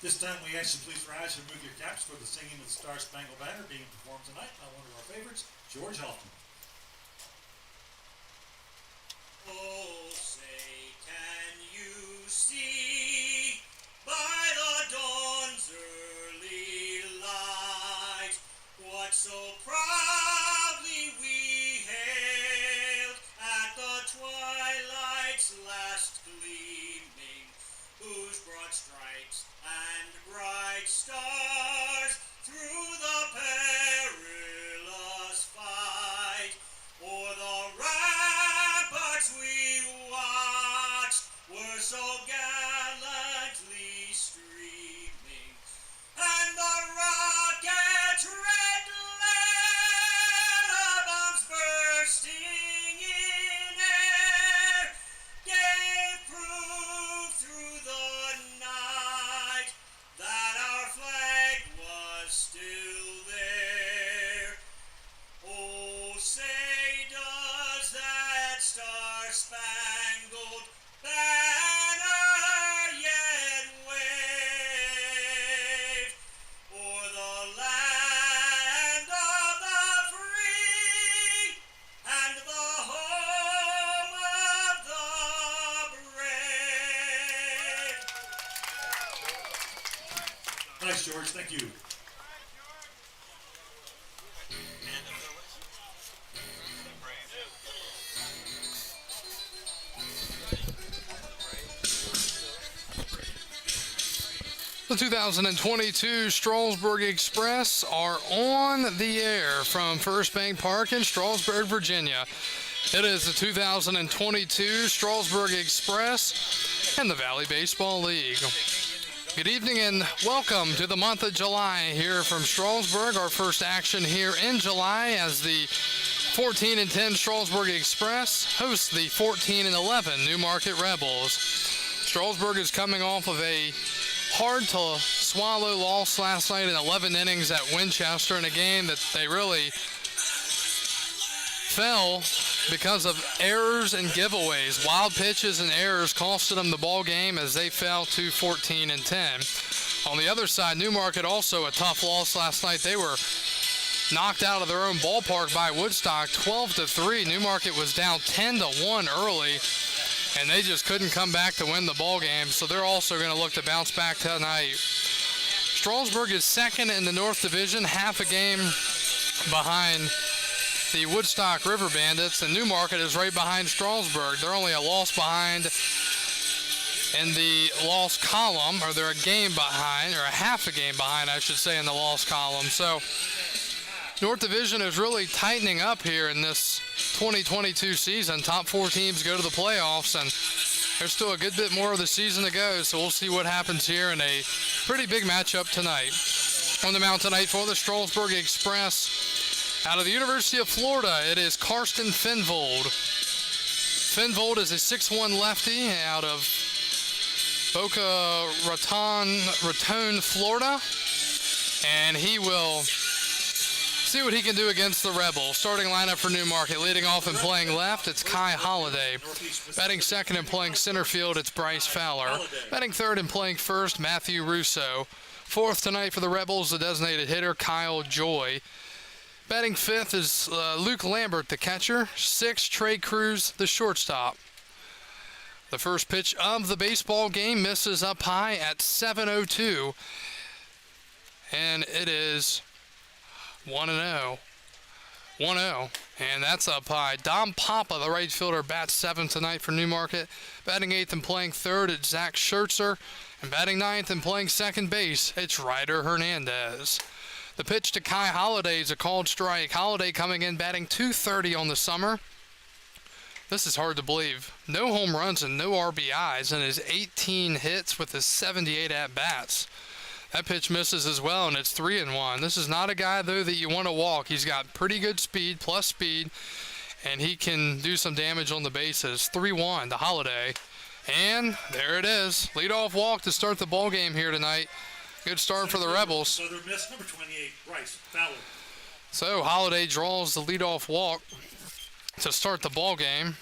This time we ask you please rise and remove your caps for the singing of the Star Spangled Banner being performed tonight by one of our favorites, George Hoffman. Oh, say, can you see by the dawn's early light what so proudly we hailed at the twilight's last gleaming, whose broad stripes and bright stars through the perilous fight o'er the ramparts we watched were so gallantly streaming, and the rocket's red letter bombs bursting in air gave proof through the night that our flag was still there. Oh, say does that star-spangled banner yet wave o'er the land of the free and the home of the brave? Nice, George. Thank you. The 2022 Strasburg Express are on the air from First Bank Park in Strasburg, Virginia. It is the 2022 Strasburg Express and the Valley Baseball League. Good evening and welcome to the month of July here from Strasburg. Our first action here in July as the 14-10 Strasburg Express hosts the 14-11 Newmarket Rebels. Strasburg is coming off of a hard-to-swallow loss last night in 11 innings at Winchester in a game that they really fell because of errors and giveaways. Wild pitches and errors costed them the ball game as they fell to 14-10. On the other side, Newmarket also a tough loss last night. They were knocked out of their own ballpark by Woodstock 12-3. Newmarket was down 10-1 early, and they just couldn't come back to win the ball game, so they're also going to look to bounce back tonight. Strasburg is second in the North Division, half a game behind the Woodstock River Bandits, and Newmarket is right behind Strasburg. They're only a loss behind in the loss column, or they're a game behind, or a half a game behind, I should say, in the loss column. So North Division is really tightening up here in this 2022 season. Top four teams go to the playoffs, and there's still a good bit more of the season to go, so we'll see what happens here in a pretty big matchup tonight. On the mound tonight for the Strasburg Express, out of the University of Florida, it is Karsten Finvold. Finvold is a 6'1 lefty out of Boca Raton, Florida, and he will see what he can do against the Rebels. Starting lineup for Newmarket. Leading off and playing left, it's Kai Holliday. Batting second and playing center field, it's Bryce Fowler. Batting third and playing first, Matthew Russo. Fourth tonight for the Rebels, the designated hitter, Kyle Joy. Batting fifth is Luke Lambert, the catcher. Sixth, Trey Cruz, the shortstop. The first pitch of the baseball game misses up high at 7:02. And it is 1-0. 1-0. And that's up high. Dom Papa, the right fielder, bats seventh tonight for Newmarket. Batting eighth and playing third, it's Zach Schertzer. And batting ninth and playing second base, it's Ryder Hernandez. The pitch to Kai Holliday is a called strike. Holliday coming in batting .230 on the summer. This is hard to believe. No home runs and no RBIs, and his 18 hits with his 78 at-bats. That pitch misses as well, and it's 3-1. This is not a guy, though, that you want to walk. He's got pretty good speed, plus speed, and he can do some damage on the bases. 3-1 to Holliday. And there it is. Leadoff walk to start the ball game here tonight. Good start for the Rebels. Southern Miss, number 28, Bryce Fowler. So Holliday draws the leadoff walk to start the ball game.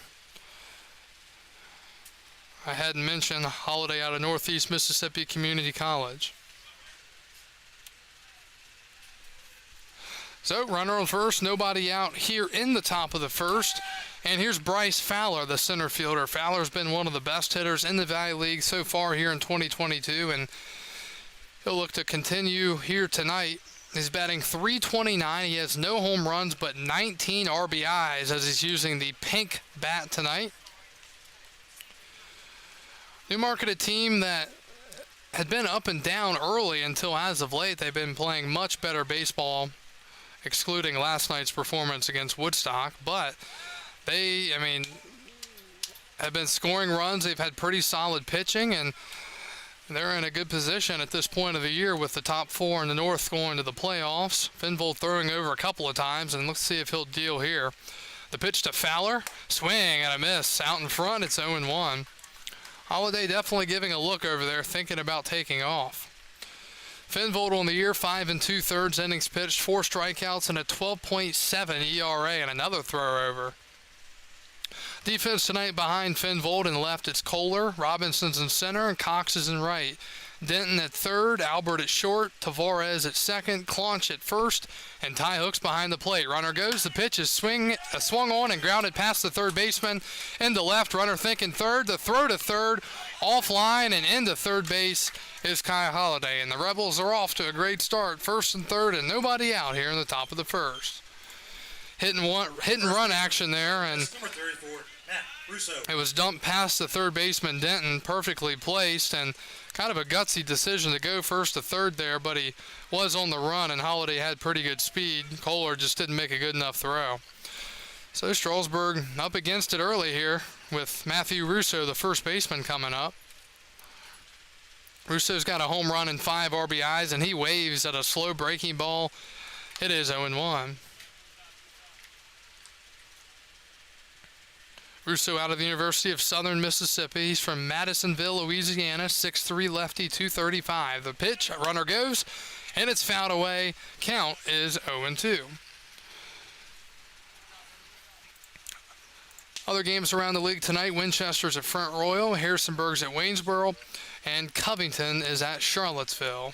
I hadn't mentioned Holliday out of Northeast Mississippi Community College. So runner on first, nobody out here in the top of the first. And here's Bryce Fowler, the center fielder. Fowler's been one of the best hitters in the Valley League so far here in 2022, and he'll look to continue here tonight. He's batting .329. He has no home runs but 19 RBIs as he's using the pink bat tonight. Newmarket, a team that had been up and down early until as of late they've been playing much better baseball, excluding last night's performance against Woodstock. But they, have been scoring runs. They've had pretty solid pitching, and they're in a good position at this point of the year with the top four in the North going to the playoffs. Finvold throwing over a couple of times, and let's see if he'll deal here. The pitch to Fowler, swing and a miss. Out in front, it's 0-1. Holiday definitely giving a look over there, thinking about taking off. Finvold on the year, 5 2/3 innings pitched, 4 strikeouts, and a 12.7 ERA, and another throw over. Defense tonight behind Finvold in left, it's Kohler, Robinson's in center, and Cox is in right. Denton at third, Albert at short, Tavares at second, Claunch at first, and Ty Hooks behind the plate. Runner goes, the pitch is swung on and grounded past the third baseman into left. Runner thinking third, the throw to third, offline and into third base is Kai Holiday. And the Rebels are off to a great start, first and third, and nobody out here in the top of the first. Hit and run action there, and Number 34, Matt Russo. it was dumped past the third baseman Denton, perfectly placed, and kind of a gutsy decision to go first to third there, but he was on the run, and Holiday had pretty good speed. Kohler just didn't make a good enough throw. So Strasburg up against it early here with Matthew Russo, the first baseman, coming up. Russo's got a home run and 5 RBIs, and he waves at a slow breaking ball. It is 0-1. Russo out of the University of Southern Mississippi. He's from Madisonville, Louisiana, 6'3", lefty, 235. The pitch, a runner goes, and it's fouled away. Count is 0-2. Other games around the league tonight, Winchester's at Front Royal, Harrisonburg's at Waynesboro, and Covington is at Charlottesville.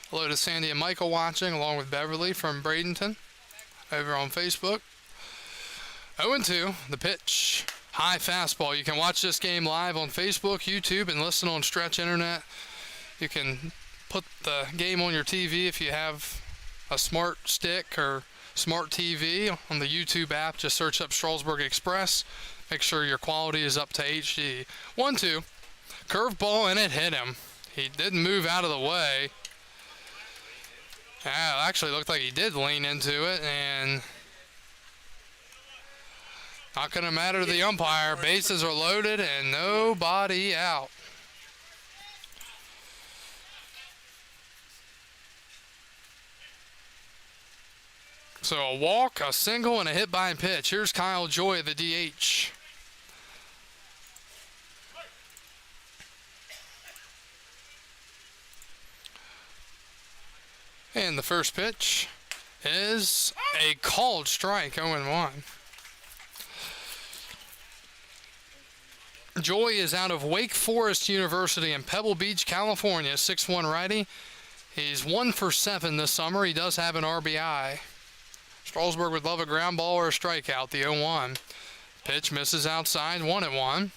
Hello to Sandy and Michael watching, along with Beverly from Bradenton over on Facebook. 0-2, the pitch. High fastball. You can watch this game live on Facebook, YouTube, and listen on Stretch Internet. You can put the game on your TV if you have a smart stick or smart TV on the YouTube app. Just search up Strasburg Express. Make sure your quality is up to HD. 1-2. Curveball, and it hit him. He didn't move out of the way. Yeah, it actually looked like he did lean into it, and not going to matter to the umpire. Bases are loaded and nobody out. So a walk, a single, and a hit by pitch. Here's Kyle Joy, the DH. And the first pitch is a called strike, 0-1. Joy is out of Wake Forest University in Pebble Beach, California, 6'1" righty. He's 1 for 7 this summer. He does have an RBI. Strasburg would love a ground ball or a strikeout, the 0-1. Pitch misses outside, 1-1.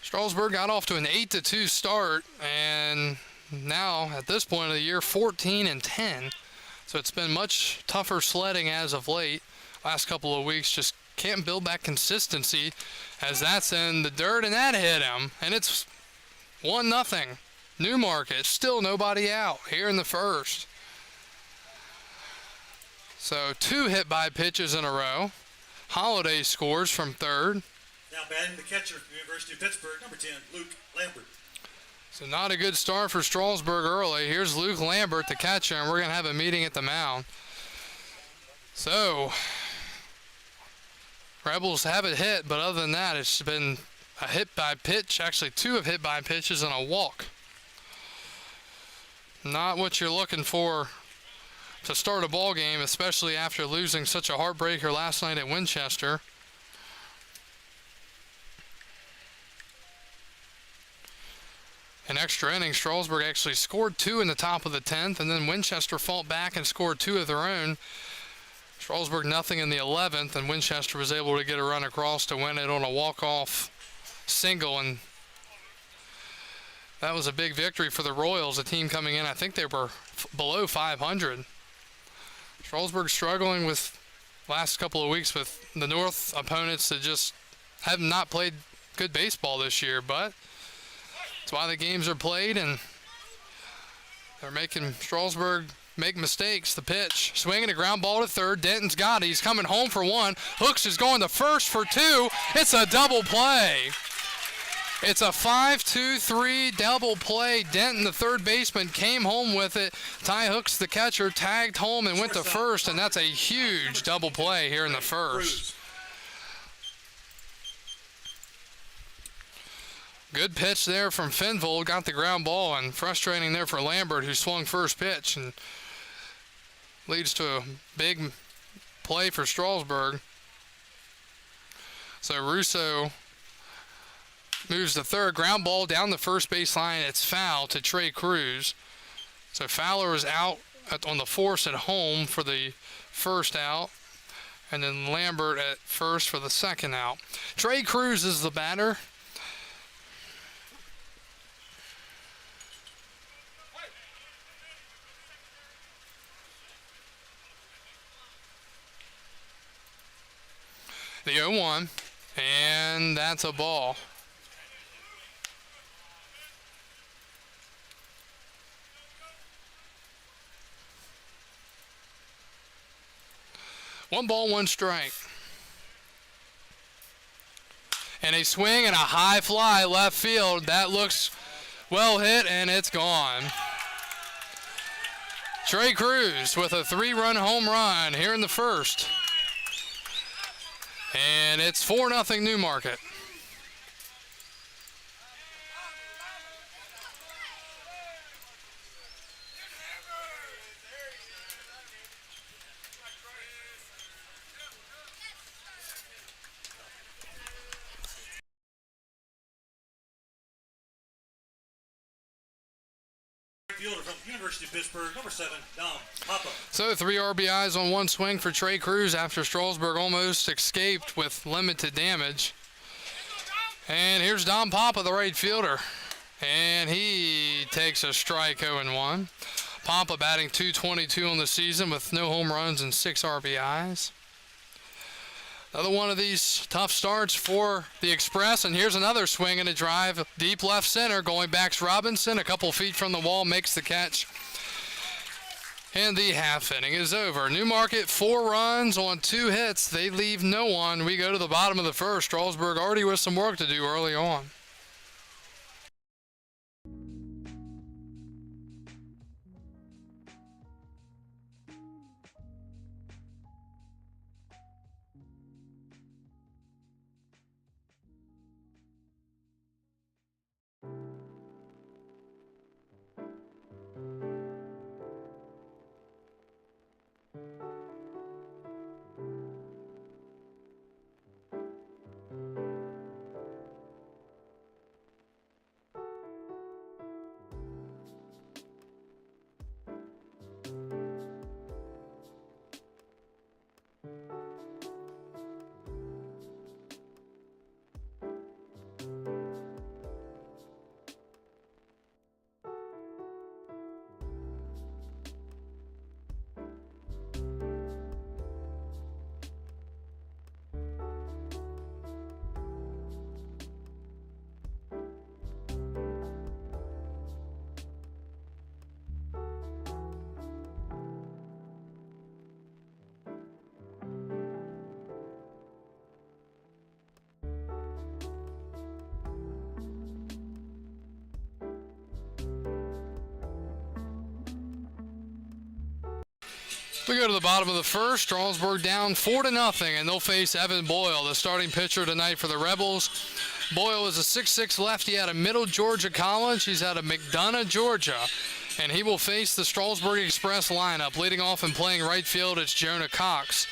Strasburg got off to an 8-2 start, and now, at this point of the year, 14-10. So it's been much tougher sledding as of late. Last couple of weeks, just can't build that consistency, as that's in the dirt, and that hit him. And it's 1-0. Newmarket, still nobody out here in the first. So 2 hit by pitches in a row. Holiday scores from third. Now batting the catcher from the University of Pittsburgh, number 10, Luke Lambert. So not a good start for Strasburg early. Here's Luke Lambert, the catcher, and we're going to have a meeting at the mound. So Rebels have it hit, but other than that, it's been a hit by pitch. Actually, 2 have hit by pitches and a walk. Not what you're looking for to start a ball game, especially after losing such a heartbreaker last night at Winchester. an extra inning. Strasburg actually scored 2 in the top of the 10th, and then Winchester fought back and scored 2 of their own. Strasburg nothing in the 11th, and Winchester was able to get a run across to win it on a walk-off single, and that was a big victory for the Royals, a team coming in. I think they were below 500. Strasburg struggling with last couple of weeks with the North opponents that just have not played good baseball this year, but that's why the games are played, and they're making Strasburg make mistakes. The pitch, swinging a ground ball to third. Denton's got it. He's coming home for 1. Hooks is going to first for 2. It's a double play. It's a 5-2-3 double play. Denton, the third baseman, came home with it. Ty Hooks, the catcher, tagged home and went to first, and that's a huge double play here in the first. Good pitch there from Finvold, got the ground ball, and frustrating there for Lambert, who swung first pitch, and leads to a big play for Strasburg. So Russo moves the third, ground ball down the first base line. It's foul to Trey Cruz. So Fowler is out on the force at home for the first out, and then Lambert at first for the second out. Trey Cruz is the batter. The 0-1, and that's a ball. One ball, one strike. And a swing and a high fly left field. That looks well hit, and it's gone. Trey Cruz with a 3-run home run here in the first. And it's 4-0 Newmarket. Fielder from University of Pittsburgh, number 7, Dom Papa. So 3 RBIs on 1 swing for Trey Cruz after Strasburg almost escaped with limited damage. And here's Dom Papa, the right fielder. And he takes a strike, 0-1. Papa batting .222 on the season with no home runs and 6 RBIs. Another one of these tough starts for the Express, and here's another swing and a drive deep left center. Going back's Robinson, a couple feet from the wall, makes the catch. And the half inning is over. Newmarket 4 runs on 2 hits. They leave no one. We go to the bottom of the first. Strasburg already with some work to do early on. We go to the bottom of the first. Strasburg down 4-0, and they'll face Evan Boyle, the starting pitcher tonight for the Rebels. Boyle is a 6'6 lefty out of Middle Georgia College. He's out of McDonough, Georgia, and he will face the Strasburg Express lineup. Leading off and playing right field, it's Jonah Cox.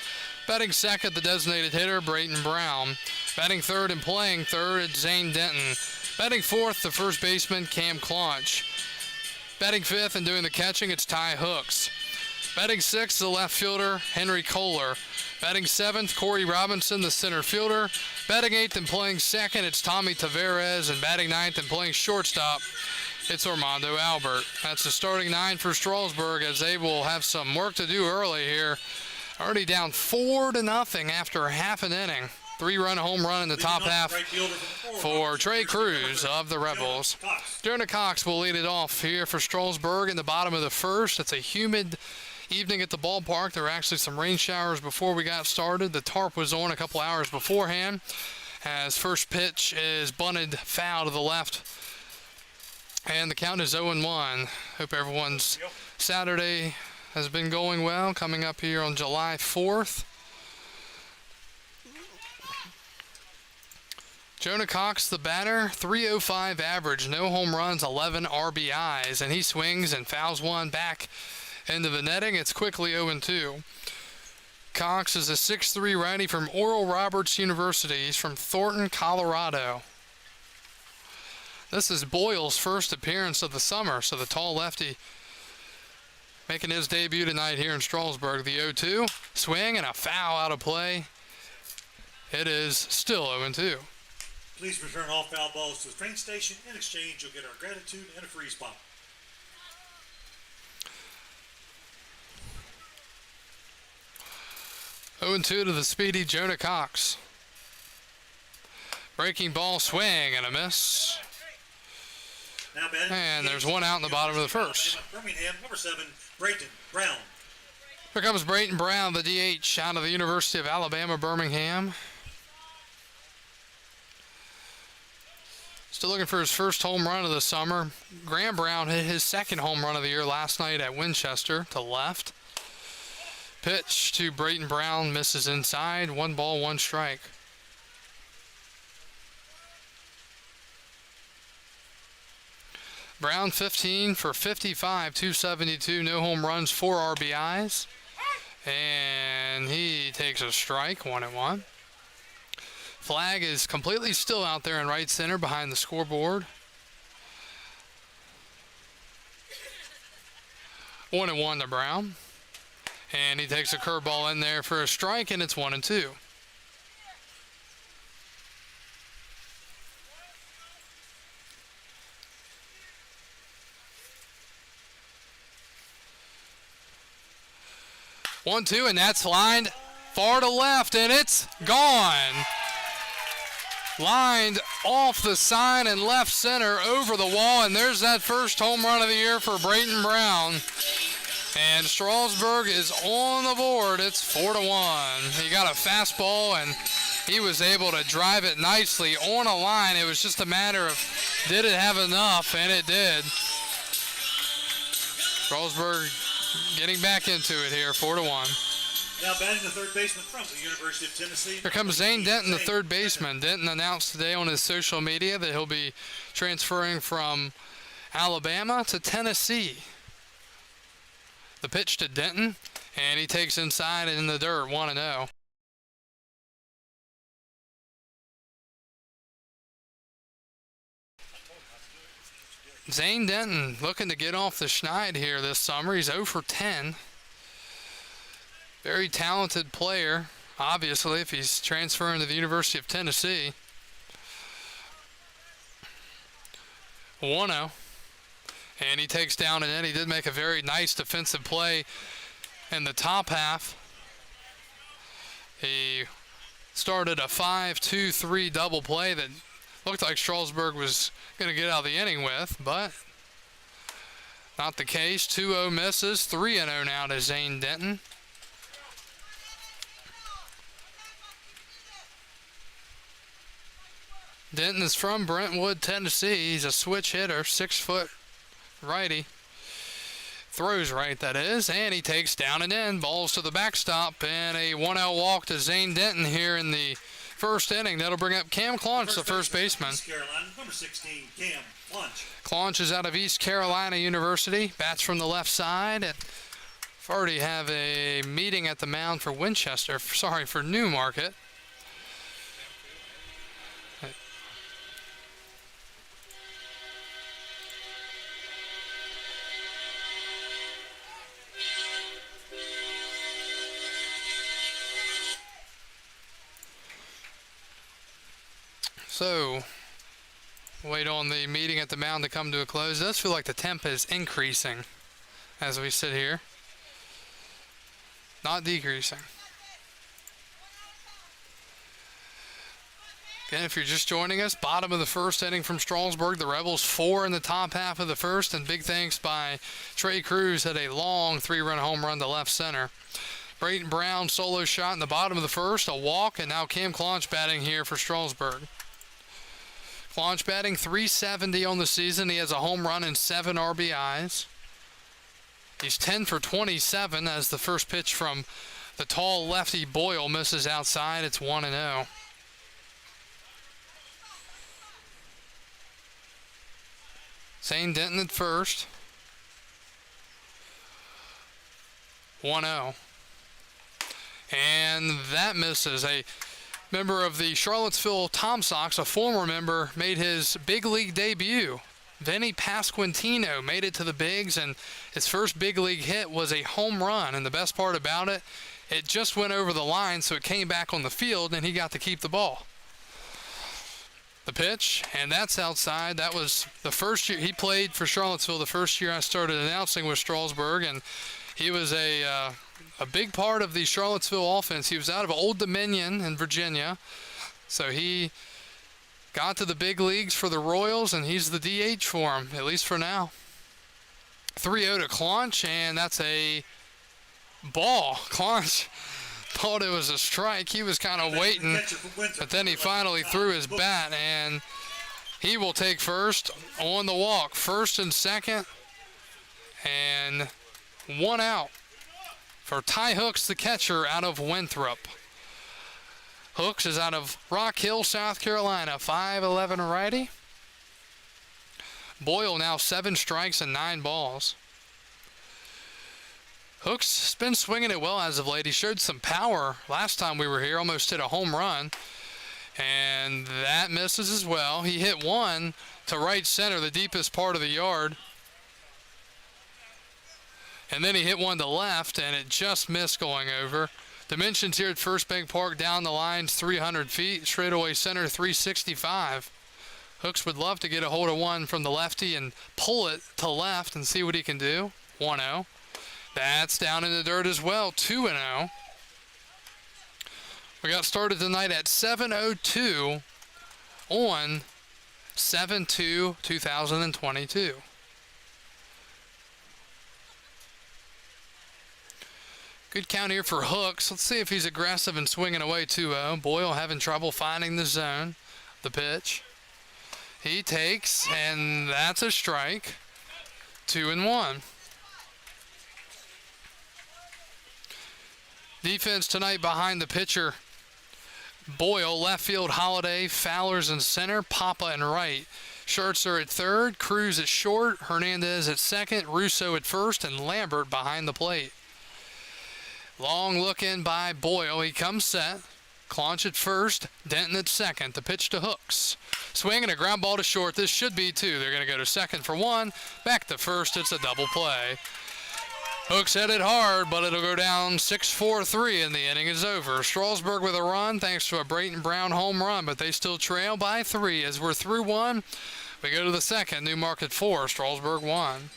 Batting second, the designated hitter, Brayton Brown. Batting third and playing third, it's Zane Denton. Batting fourth, the first baseman, Cam Claunch. Batting fifth and doing the catching, it's Ty Hooks. Batting sixth, the left fielder, Henry Kohler. Batting seventh, Corey Robinson, the center fielder. Batting eighth and playing second, it's Tommy Taveras. And batting ninth and playing shortstop, it's Armando Albert. That's the starting nine for Strasburg, as they will have some work to do early here. Already down 4-0 after half an inning. 3-run home run in the top half for Trey Cruz of the Rebels. Jonah Cox will lead it off here for Strasburg in the bottom of the first. It's a humid evening at the ballpark. There were actually some rain showers before we got started. The tarp was on a couple hours beforehand. As first pitch is bunted foul to the left. And the count is 0-1. Hope everyone's Saturday has been going well, coming up here on July 4th. Jonah Cox, the batter, 305 average, no home runs, 11 RBIs, and he swings and fouls one back into the netting. It's quickly 0-2. Cox is a 6'3" righty from Oral Roberts University. He's from Thornton, Colorado. This is Boyle's first appearance of the summer, so the tall lefty making his debut tonight here in Strasburg. The 0-2, swing and a foul out of play. It is still 0-2. Please return all foul balls to the train station. In exchange, you'll get our gratitude and a freeze pop. Oh and 2 to the speedy Jonah Cox. Breaking ball, swing and a miss. And there's one out in the bottom of the first. Birmingham, number 7, Brayton Brown. Here comes Brayton Brown, the DH out of the University of Alabama, Birmingham. Still looking for his first home run of the summer. Graham Brown hit his second home run of the year last night at Winchester to left. Pitch to Brayton Brown, misses inside. 1 ball, 1 strike. Brown 15 for 55, 272, no home runs, 4 RBIs. And he takes a strike, 1-1. Flag is completely still out there in right center behind the scoreboard. 1-1 to Brown. And he takes a curveball in there for a strike, and it's 1-2. One, two, and that's lined far to left, and it's gone. Lined off the sign in left center over the wall, and there's that first home run of the year for Brayton Brown. And Strasburg is on the board. It's 4-1. He got a fastball, and he was able to drive it nicely on a line. It was just a matter of did it have enough, and it did. Strasburg getting back into it here, 4-1. Now batting the third baseman from the University of Tennessee. Here comes Zane Denton, the third baseman. Denton announced today on his social media that he'll be transferring from Alabama to Tennessee. The pitch to Denton, and he takes inside and in the dirt, 1-0. Zane Denton looking to get off the schneid here this summer. He's 0 for 10. Very talented player, obviously, if he's transferring to the University of Tennessee. 1-0. And he takes down and in. He did make a very nice defensive play in the top half. He started a 5-2-3 double play that looked like Strasburg was going to get out of the inning with, but not the case. 2-0 misses, 3-0 now to Zane Denton. Denton is from Brentwood, Tennessee. He's a switch hitter, 6-foot righty. Throws right, that is, and he takes down and in. Balls to the backstop, and a 1-out walk to Zane Denton here in the first inning. That'll bring up Cam Claunch, the first baseman. East Carolina, number 16, Cam Claunch. Claunch is out of East Carolina University. Bats from the left side. I've already have a meeting at the mound for Winchester. Sorry, for Newmarket. So, wait on the meeting at the mound to come to a close. It does feel like the temp is increasing as we sit here, not decreasing. Again, if you're just joining us, bottom of the first inning from Strasburg. The Rebels 4 in the top half of the first, and big thanks by Trey Cruz had a long 3-run home run to left center. Brayton Brown solo shot in the bottom of the first, a walk, and now Cam Claunch batting here for Strasburg. Claunch batting .370 on the season. He has a home run and 7 RBIs. He's 10 for 27 as the first pitch from the tall lefty Boyle misses outside. It's 1-0. Zane Denton at first. 1-0. And that misses. A member of the Charlottesville Tom Sox, a former member, made his big league debut. Vinny Pasquantino made it to the bigs, and his first big league hit was a home run. And the best part about it, it just went over the line, so it came back on the field, and he got to keep the ball. The pitch, and that's outside. That was the first year he played for Charlottesville. The first year I started announcing with Strasburg, and he was a big part of the Charlottesville offense. He was out of Old Dominion in Virginia, so he got to the big leagues for the Royals, and he's the DH for him, at least for now. 3-0 to Claunch, and that's a ball. Claunch thought it was a strike. He was kind of waiting, but then he finally threw his bat, and he will take first on the walk. First and second, and 1 out for Ty Hooks, the catcher out of Winthrop. Hooks is out of Rock Hill, South Carolina, 5'11" righty. Boyle now 7 strikes and 9 balls. Hooks has been swinging it well as of late. He showed some power last time we were here, almost hit a home run, and that misses as well. He hit one to right center, the deepest part of the yard, and then he hit one to left, and it just missed going over. Dimensions here at First Bank Park, down the lines 300 feet, straightaway center 365. Hooks would love to get a hold of one from the lefty and pull it to left and see what he can do. 1-0. That's down in the dirt as well, 2-0. We got started tonight at 7:02 on 7/2/2022. Good count here for Hooks. Let's see if he's aggressive and swinging away 2-0. Boyle having trouble finding the zone. The pitch. He takes, and that's a strike. 2-1. Defense tonight behind the pitcher. Boyle, left field, Holiday, Fowler's in center, Papa in right. Schertzer at third, Cruz at short, Hernandez at second, Russo at first, and Lambert behind the plate. Long look in by Boyle. He comes set. Claunch at first, Denton at second. The pitch to Hooks. Swing and a ground ball to short. This should be 2. They're going to go to second for 1. Back to first. It's a double play. Hooks hit it hard, but it'll go down 6-4-3, and the inning is over. Strasburg with a run thanks to a Brayton Brown home run, but they still trail by 3. As we're through 1, we go to the second. Newmarket 4, Strasburg 1.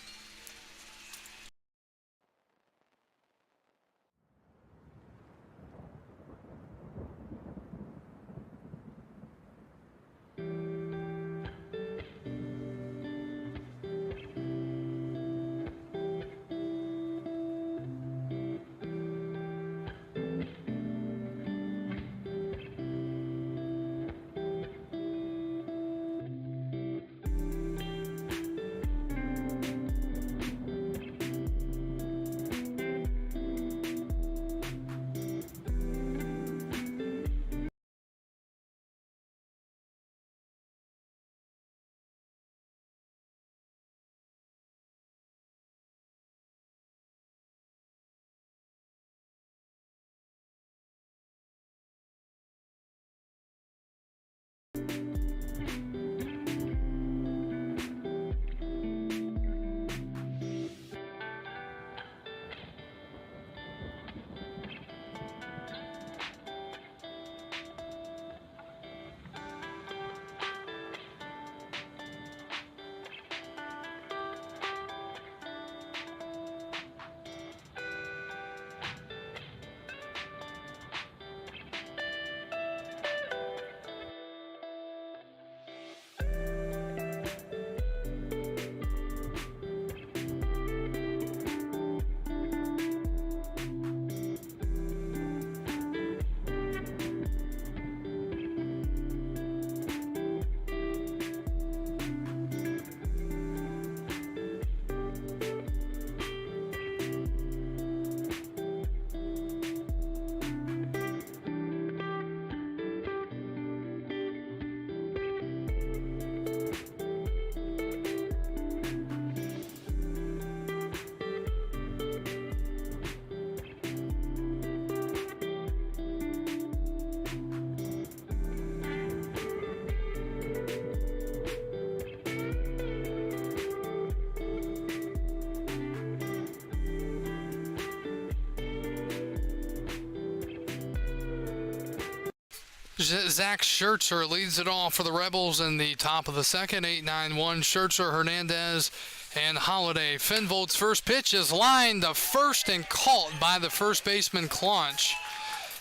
Zach Schertzer leads it off for the Rebels in the top of the second. 8-9-1. Schertzer, Hernandez, and Holiday. Fenvold's first pitch is lined to first and caught by the first baseman, Claunch.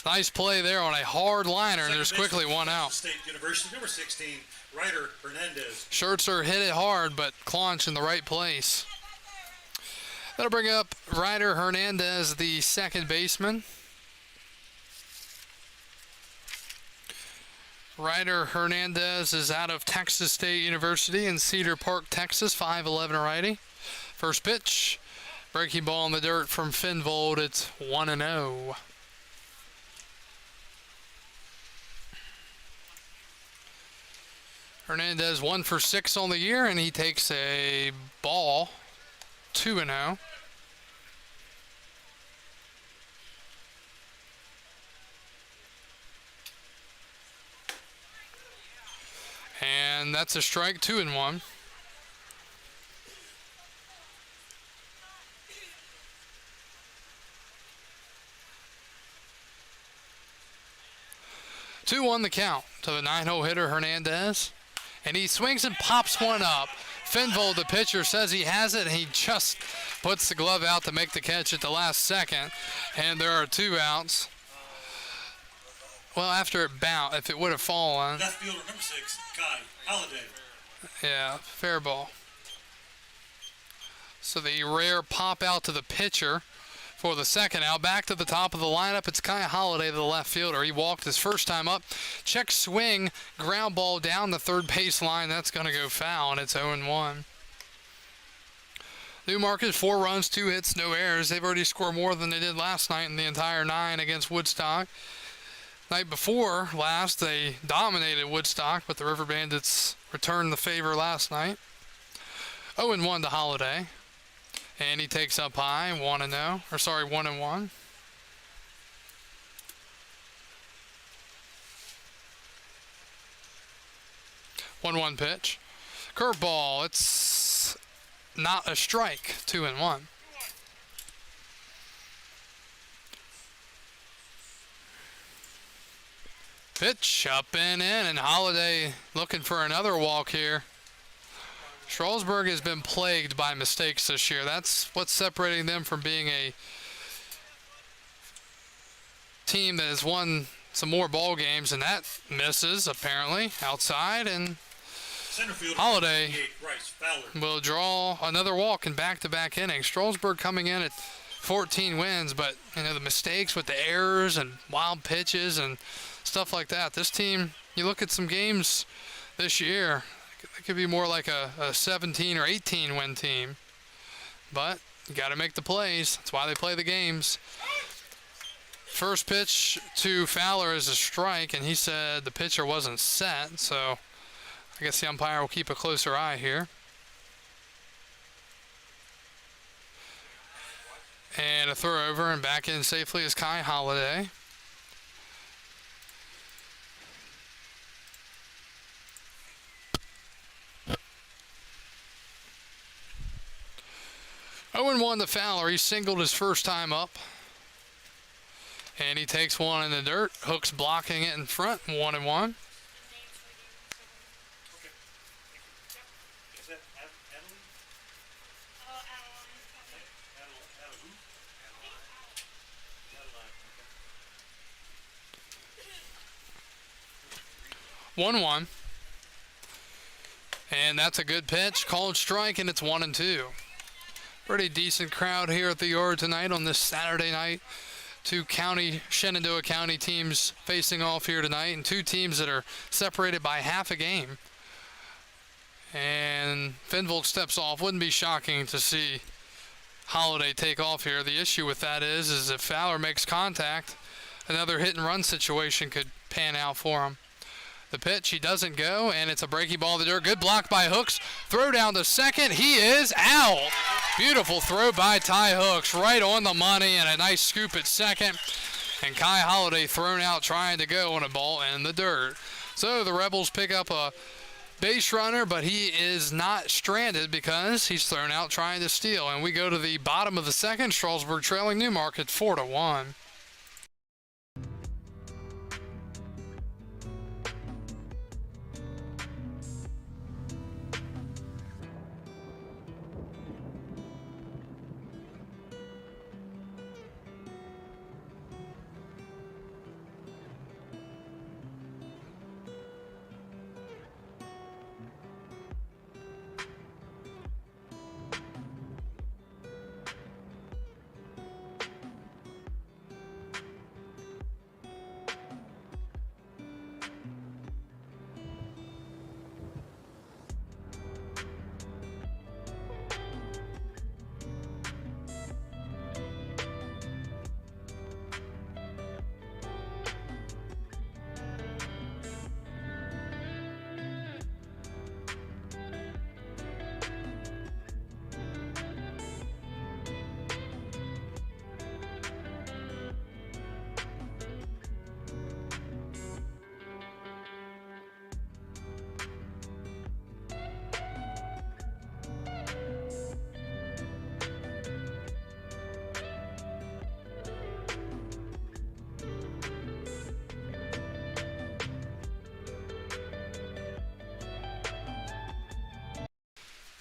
Nice play there on a hard liner, and there's quickly one out. State University, number 16, Ryder Hernandez. Schertzer hit it hard, but Claunch in the right place. That'll bring up Ryder Hernandez, the second baseman. Ryder Hernandez is out of Texas State University in Cedar Park, Texas, 5'11" righty. First pitch, breaking ball in the dirt from Fenvold. It's 1-0. Hernandez 1 for 6 on the year, and he takes a ball, 2-0. And that's a strike, 2-1. Two on the count to the 9-hole hitter Hernandez. And he swings and pops one up. Fenvold, the pitcher, says he has it, and he just puts the glove out to make the catch at the last second. And there are 2 outs. Well, after it bounced, if it would have fallen. Left fielder, number 6, Kai Holiday. Yeah, fair ball. So the rare pop out to the pitcher for the second out. Back to the top of the lineup, it's Kai Holiday, the left fielder. He walked his first time up. Check swing, ground ball down the third base line. That's going to go foul, and it's 0-1. Newmarket, 4 runs, 2 hits, no errors. They've already scored more than they did last night in the entire 9 against Woodstock. Night before last, they dominated Woodstock, but the River Bandits returned the favor last night. 0-1 to Holiday. And he takes up high, 1-0. Or sorry, 1-1. One pitch. Curveball. It's not a strike. 2-1. Pitch up and in, and Holiday looking for another walk here. Strasburg has been plagued by mistakes this year. That's what's separating them from being a team that has won some more ball games, and that misses apparently outside, and Holiday will draw another walk in back-to-back innings. Strasburg coming in at 14 wins, but you know the mistakes with the errors and wild pitches and stuff like that. This team, you look at some games this year, it could be more like a 17 or 18 win team, but you got to make the plays. That's why they play the games. First pitch to Fowler is a strike, and he said the pitcher wasn't set, so I guess the umpire will keep a closer eye here. And a throw over, and back in safely is Kai Holiday. Oh, 1 to Fowler. He singled his first time up. And he takes one in the dirt. Hooks blocking it in front. 1-1. One. And that's a good pitch. Called strike, and it's 1-2. Pretty decent crowd here at the Yard tonight on this Saturday night. 2 Shenandoah County teams facing off here tonight, and 2 teams that are separated by half a game. And Fenvold steps off. Wouldn't be shocking to see Holiday take off here. The issue with that is if Fowler makes contact, another hit and run situation could pan out for him. The pitch, he doesn't go, and it's a breaking ball in the dirt. Good block by Hooks. Throw down to second. He is out. Beautiful throw by Ty Hooks, right on the money, and a nice scoop at second. And Kai Holiday thrown out trying to go on a ball in the dirt. So the Rebels pick up a base runner, but he is not stranded because he's thrown out trying to steal. And we go to the bottom of the second. Strasburg trailing Newmarket 4-1.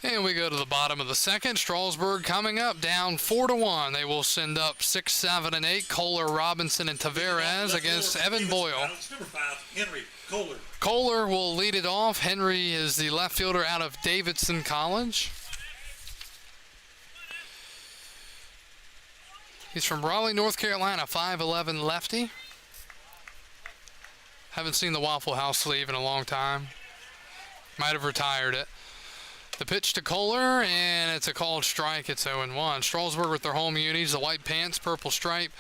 And we go to the bottom of the second. Strasburg coming up, down 4-1. They will send up 6, 7, and 8. Kohler, Robinson, and Tavares against Evan Boyle. Number 5, Henry Kohler. Kohler will lead it off. Henry is the left fielder out of Davidson College. He's from Raleigh, North Carolina, 5'11" lefty. Haven't seen the Waffle House sleeve in a long time. Might have retired it. The pitch to Kohler, and it's a called strike. It's 0-1. Strasburg with their home unis, the white pants, purple stripe,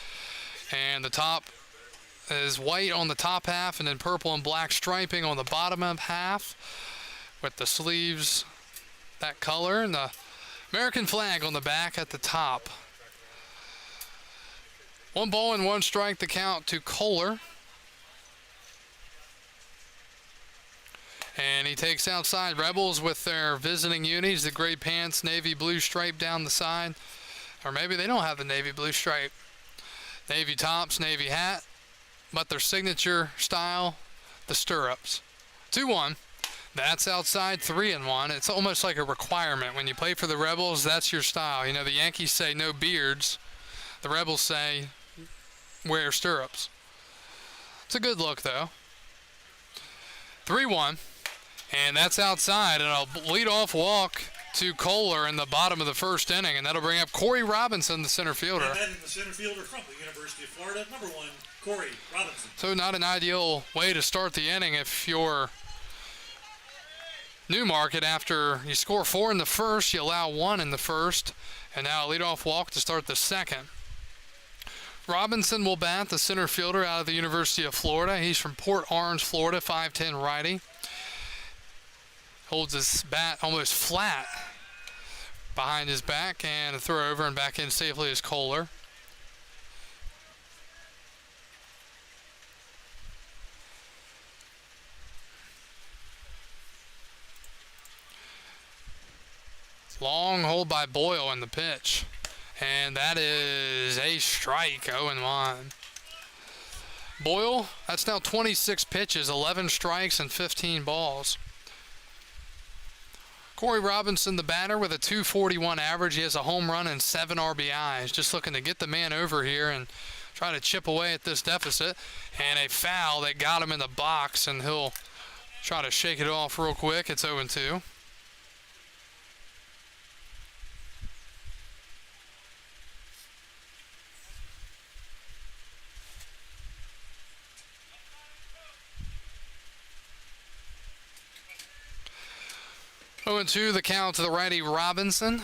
and the top is white on the top half, and then purple and black striping on the bottom of half, with the sleeves that color, and the American flag on the back at the top. 1 ball and 1 strike, the count to Kohler. And he takes outside. Rebels with their visiting unis, the gray pants, navy blue stripe down the side. Or maybe they don't have the navy blue stripe. Navy tops, navy hat. But their signature style, the stirrups. 2-1. That's outside, 3-1. It's almost like a requirement. When you play for the Rebels, that's your style. You know, the Yankees say no beards. The Rebels say wear stirrups. It's a good look, though. 3-1. And that's outside, and a lead-off walk to Kohler in the bottom of the first inning, and that'll bring up Corey Robinson, the center fielder. And then the center fielder from the University of Florida, number 1, Corey Robinson. So not an ideal way to start the inning if you're Newmarket. After you score 4 in the first, you allow 1 in the first, and now a lead-off walk to start the second. Robinson will bat, the center fielder out of the University of Florida. He's from Port Orange, Florida, 5'10" righty. Holds his bat almost flat behind his back, and a throw over and back in safely is Kohler. Long hold by Boyle in the pitch, and that is a strike, 0-1. Boyle, that's now 26 pitches, 11 strikes, and 15 balls. Corey Robinson, the batter, with a .241 average. He has a home run and 7 RBIs. Just looking to get the man over here and try to chip away at this deficit. And a foul that got him in the box, and he'll try to shake it off real quick. It's 0-2. Oh, 0-2, the count to the righty Robinson.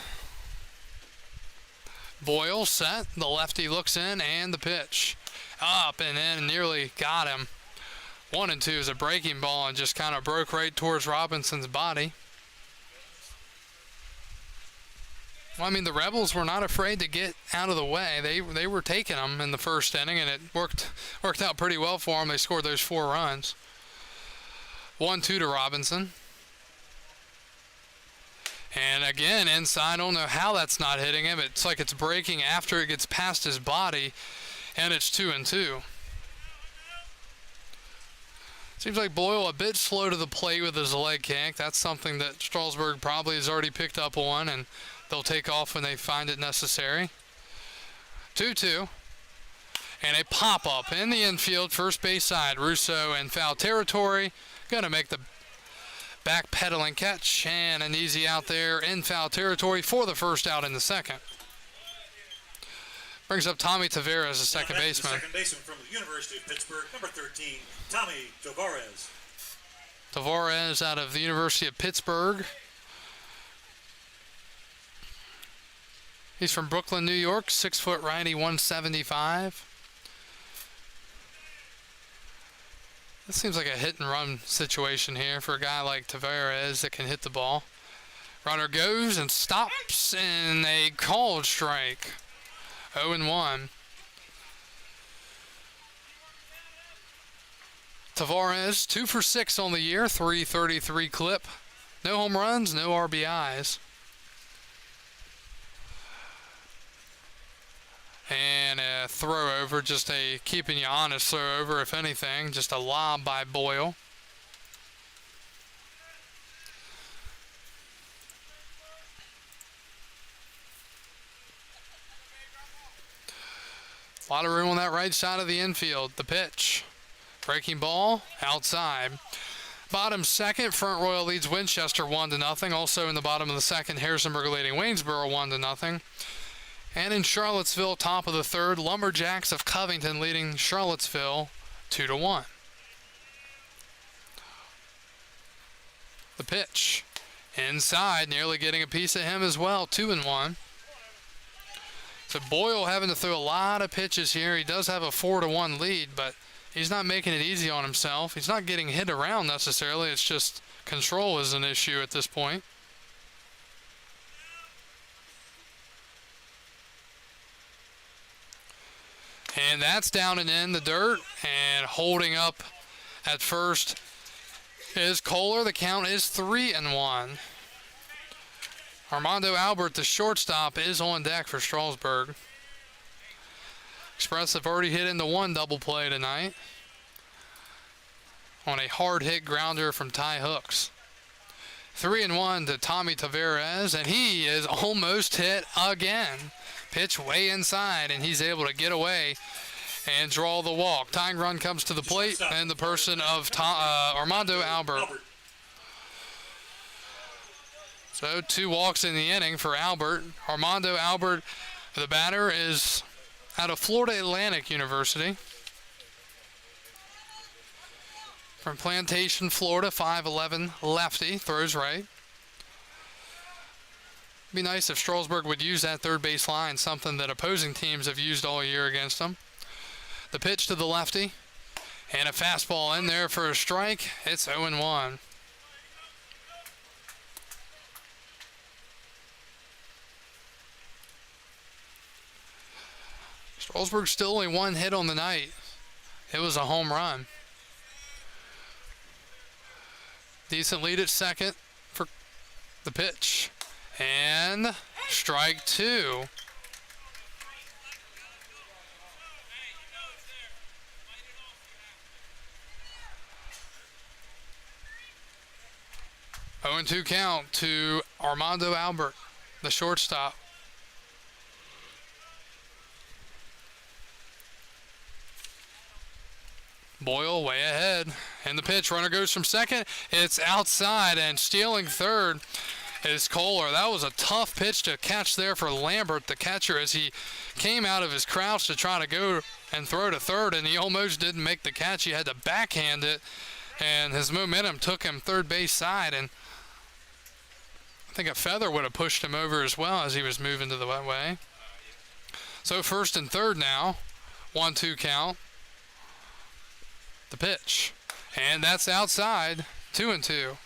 Boyle set. The lefty looks in, and the pitch. Up and in, nearly got him. 1-2 is a breaking ball and just kind of broke right towards Robinson's body. Well, I mean, the Rebels were not afraid to get out of the way. They were taking them in the first inning, and it worked out pretty well for them. They scored those 4 runs. 1-2 to Robinson. And again, inside, I don't know how that's not hitting him. It's like it's breaking after it gets past his body, and it's 2-2. Seems like Boyle a bit slow to the plate with his leg kick. That's something that Strasburg probably has already picked up on, and they'll take off when they find it necessary. 2-2. And a pop-up in the infield, first base side. Russo in foul territory. Going to make the back-pedaling catch, and an easy out there in foul territory for the first out in the second. Brings up Tommy Tavares, the second baseman. The second baseman from the University of Pittsburgh, number 13, Tommy Tavares. Tavares out of the University of Pittsburgh. He's from Brooklyn, New York, 6-foot righty, 175. This seems like a hit-and-run situation here for a guy like Tavares that can hit the ball. Runner goes and stops, and a called strike. 0-1. Tavares, 2 for 6 on the year, .333 clip. No home runs, no RBIs. And a throw over, just a keeping you honest throw over, if anything. Just a lob by Boyle. A lot of room on that right side of the infield. The pitch. Breaking ball outside. Bottom second, Front Royal leads Winchester 1-0. Also in the bottom of the second, Harrisonburg leading Waynesboro 1-0. And in Charlottesville, top of the third, Lumberjacks of Covington leading Charlottesville 2-1. The pitch. Inside, nearly getting a piece of him as well, 2-1. So Boyle having to throw a lot of pitches here. He does have a 4-1 lead, but he's not making it easy on himself. He's not getting hit around necessarily. It's just control is an issue at this point. And that's down and in the dirt. And holding up at first is Kohler. The count is 3-1. Armando Albert, the shortstop, is on deck for Strasburg. Express have already hit into one double play tonight on a hard hit grounder from Ty Hooks. 3-1 to Tommy Tavares, and he is almost hit again. Pitch way inside, and he's able to get away and draw the walk. Tying run comes to the plate, and the person of Armando Albert. So 2 walks in the inning for Albert. Armando Albert, the batter, is out of Florida Atlantic University. From Plantation, Florida, 5'11", lefty, throws right. Be nice if Strasburg would use that third base line, something that opposing teams have used all year against them. The pitch to the lefty, and a fastball in there for a strike. It's 0-1. Strasburg still only 1 hit on the night. It was a home run. Decent lead at second for the pitch. And strike 2. Oh, 0-2 count to Armando Albert, the shortstop. Boyle way ahead. And the pitch, runner goes from second. It's outside, and stealing third is Kohler. That was a tough pitch to catch there for Lambert, the catcher, as he came out of his crouch to try to go and throw to third, and he almost didn't make the catch. He had to backhand it, and his momentum took him third base side, and I think a feather would have pushed him over as well as he was moving to the wet way. So first and third now, 1-2 count. The pitch, and that's outside, 2-2.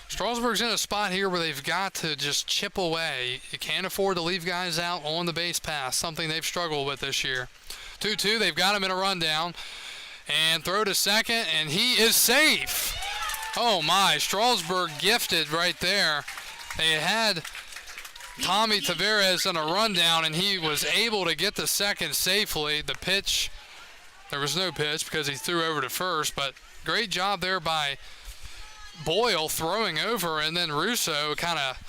Strasburg's in a spot here where they've got to just chip away. You can't afford to leave guys out on the base pass, something they've struggled with this year. 2-2, they've got him in a rundown. And throw to second, and he is safe. Oh my, Strasburg gifted right there. They had Tommy Tavares on a rundown, and he was able to get to second safely. The pitch, there was no pitch because he threw over to first, but great job there by Boyle throwing over, and then Russo kind of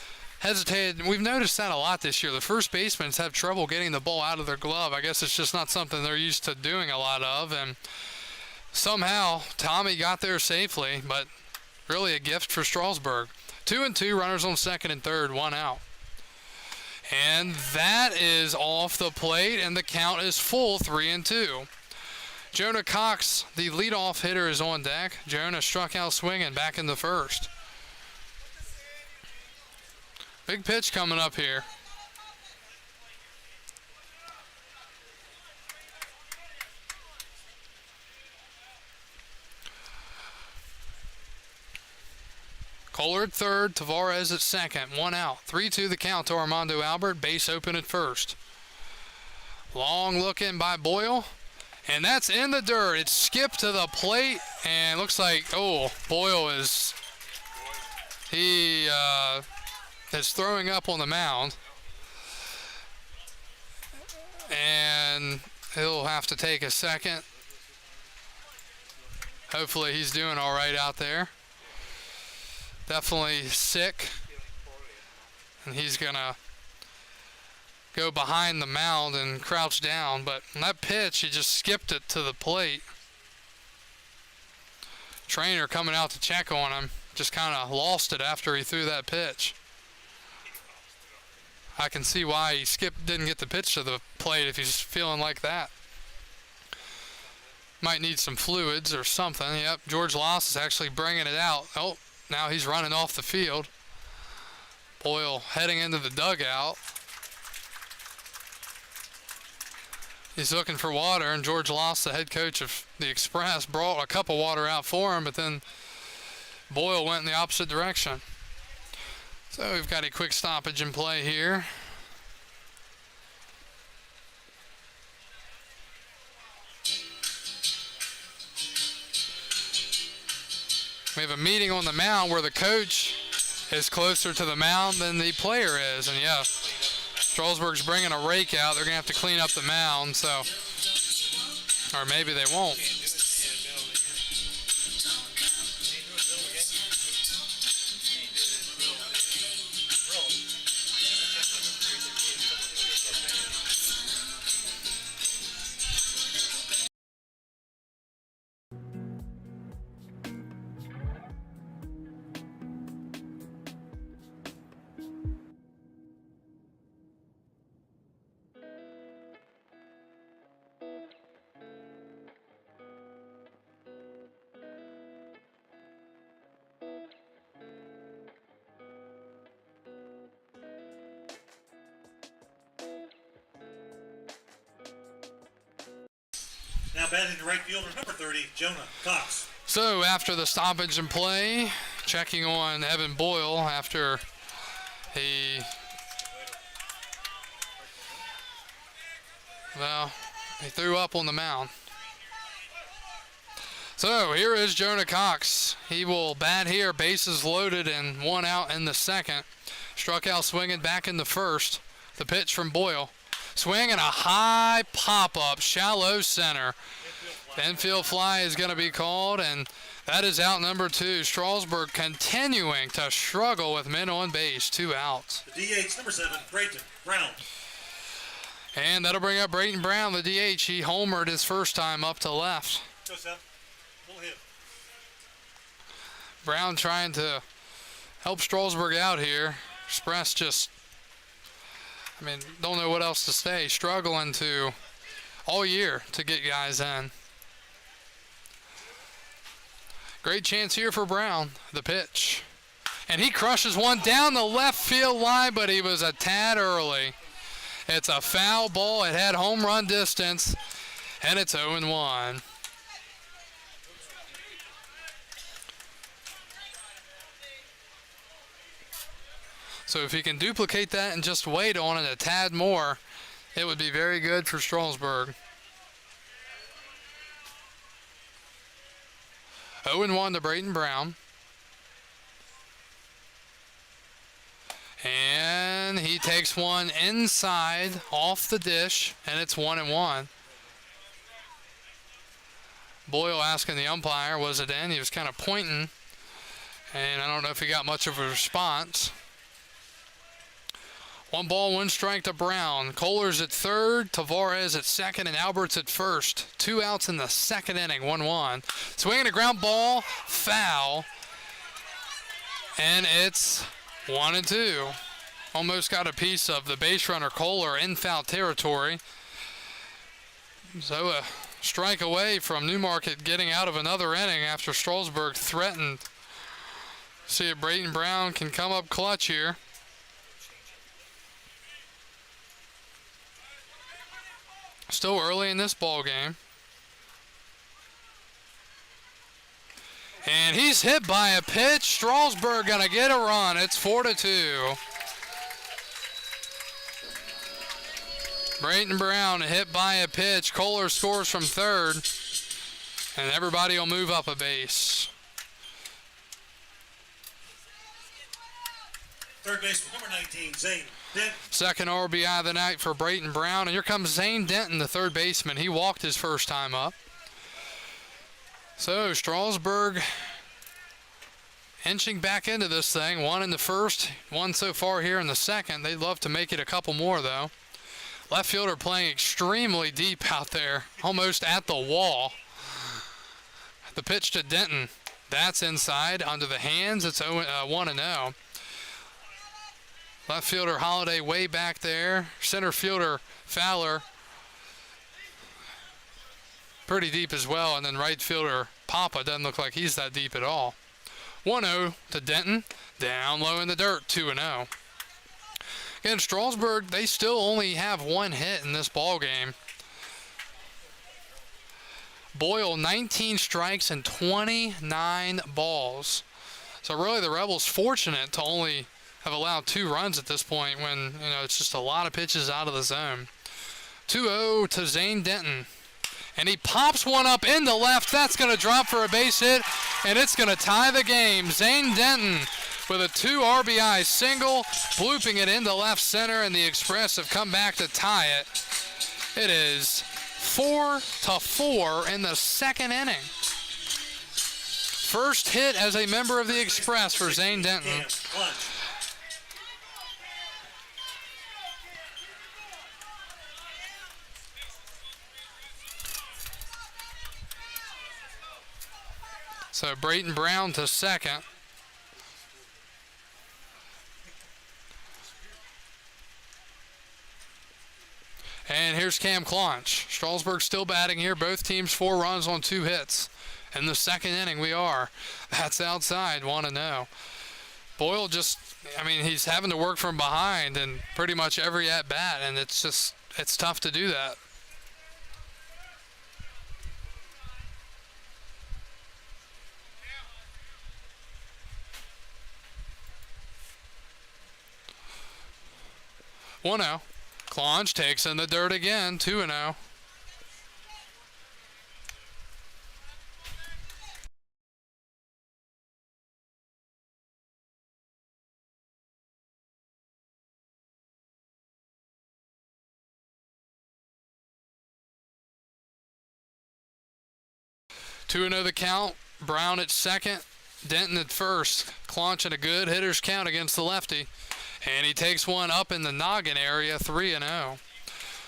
hesitated. We've noticed that a lot this year. The first basemen have trouble getting the ball out of their glove. I guess it's just not something they're used to doing a lot of, and somehow Tommy got there safely, but really a gift for Strasburg. 2-2, runners on second and third, 1 out. And that is off the plate, and the count is full, 3-2. Jonah Cox, the leadoff hitter, is on deck. Jonah struck out swinging back in the first. Big pitch coming up here. Kohler at third, Tavares at second, 1 out. 3-2 the count to Armando Albert, base open at first. Long look in by Boyle, and that's in the dirt. It's skipped to the plate, and looks like, Boyle is, is throwing up on the mound. And he'll have to take a second. Hopefully he's doing all right out there. definitely sick, and he's gonna go behind the mound and crouch down. But on that pitch, he just skipped it to the plate. Trainer coming out to check on him just kind of lost it after he threw that pitch. I can see why he didn't get the pitch to the plate if he's feeling like that. Might need some fluids or something. Yep, George Loss is actually bringing it out. Oh, now he's running off the field. Boyle heading into the dugout. He's looking for water, and George Loss, the head coach of the Express, brought a cup of water out for him, but then Boyle went in the opposite direction. So we've got a quick stoppage in play here. We have a meeting on the mound where the coach is closer to the mound than the player is. And yeah, Strasburg's bringing a rake out. They're going to have to clean up the mound, so, or maybe they won't. Now batting the right fielder, number 30, Jonah Cox. So after the stoppage in play, checking on Evan Boyle after he threw up on the mound. So here is Jonah Cox. He will bat here, bases loaded and 1 out in the second. Struck out swinging back in the first. The pitch from Boyle. Swing and a high pop-up, shallow center. Infield fly is going to be called, and that is out number 2. Strasburg continuing to struggle with men on base. 2 outs. The DH, number 7, Brayton Brown. And that'll bring up Brayton Brown, the DH. He homered his first time up to left. Go, Seth. Full hit. Brown trying to help Strasburg out here. Express just, don't know what else to say. Struggling to all year to get guys in. Great chance here for Brown. The pitch. And he crushes one down the left field line, but he was a tad early. It's a foul ball. It had home run distance, and it's 0-1. So if he can duplicate that and just wait on it a tad more, it would be very good for Strasburg. 0-1 to Brayton Brown. And he takes one inside off the dish, and it's 1-1. Boyle asking the umpire, was it in? He was kind of pointing, and I don't know if he got much of a response. 1 ball, 1 strike to Brown. Kohler's at third, Tavares at second, and Albert's at first. 2 outs in the second inning, 1-1. Swinging a ground ball, foul. And it's 1-2. Almost got a piece of the base runner Kohler in foul territory. So a strike away from Newmarket getting out of another inning after Strasburg threatened. See if Brayton Brown can come up clutch here. Still early in this ball game. And he's hit by a pitch. Strasburg gonna get a run. It's 4-2. Brayton Brown hit by a pitch. Kohler scores from third. And everybody will move up a base. Third baseman, number 19, Zane Denton. Second RBI of the night for Brayton Brown. And here comes Zane Denton, the third baseman. He walked his first time up. So Strasburg inching back into this thing. One in the first, one so far here in the second. They'd love to make it a couple more, though. Left fielder playing extremely deep out there, almost at the wall. The pitch to Denton. That's inside, under the hands. It's 1-0. Left fielder Holiday way back there. Center fielder Fowler pretty deep as well. And then right fielder Papa doesn't look like he's that deep at all. 1-0 to Denton. Down low in the dirt, 2-0. Again, Strasburg, they still only have one hit in this ball game. Boyle, 19 strikes and 29 balls. So really the Rebels fortunate to only have allowed 2 runs at this point when, it's just a lot of pitches out of the zone. 2-0 to Zane Denton. And he pops one up into left. That's going to drop for a base hit, and it's going to tie the game. Zane Denton with a 2 RBI single, blooping it into left center, and the Express have come back to tie it. It is 4-4 in the second inning. First hit as a member of the Express for Zane Denton. So Brayton Brown to second. And here's Cam Claunch. Strasburg still batting here. Both teams 4 runs on 2 hits. In the second inning we are. That's outside, 1-0. Boyle just, he's having to work from behind in pretty much every at-bat, and it's tough to do that. One out. Claunch takes in the dirt again, 2-0. The count. Brown at second, Denton at first. Claunch in a good hitter's count against the lefty. And he takes one up in the noggin area, 3-0.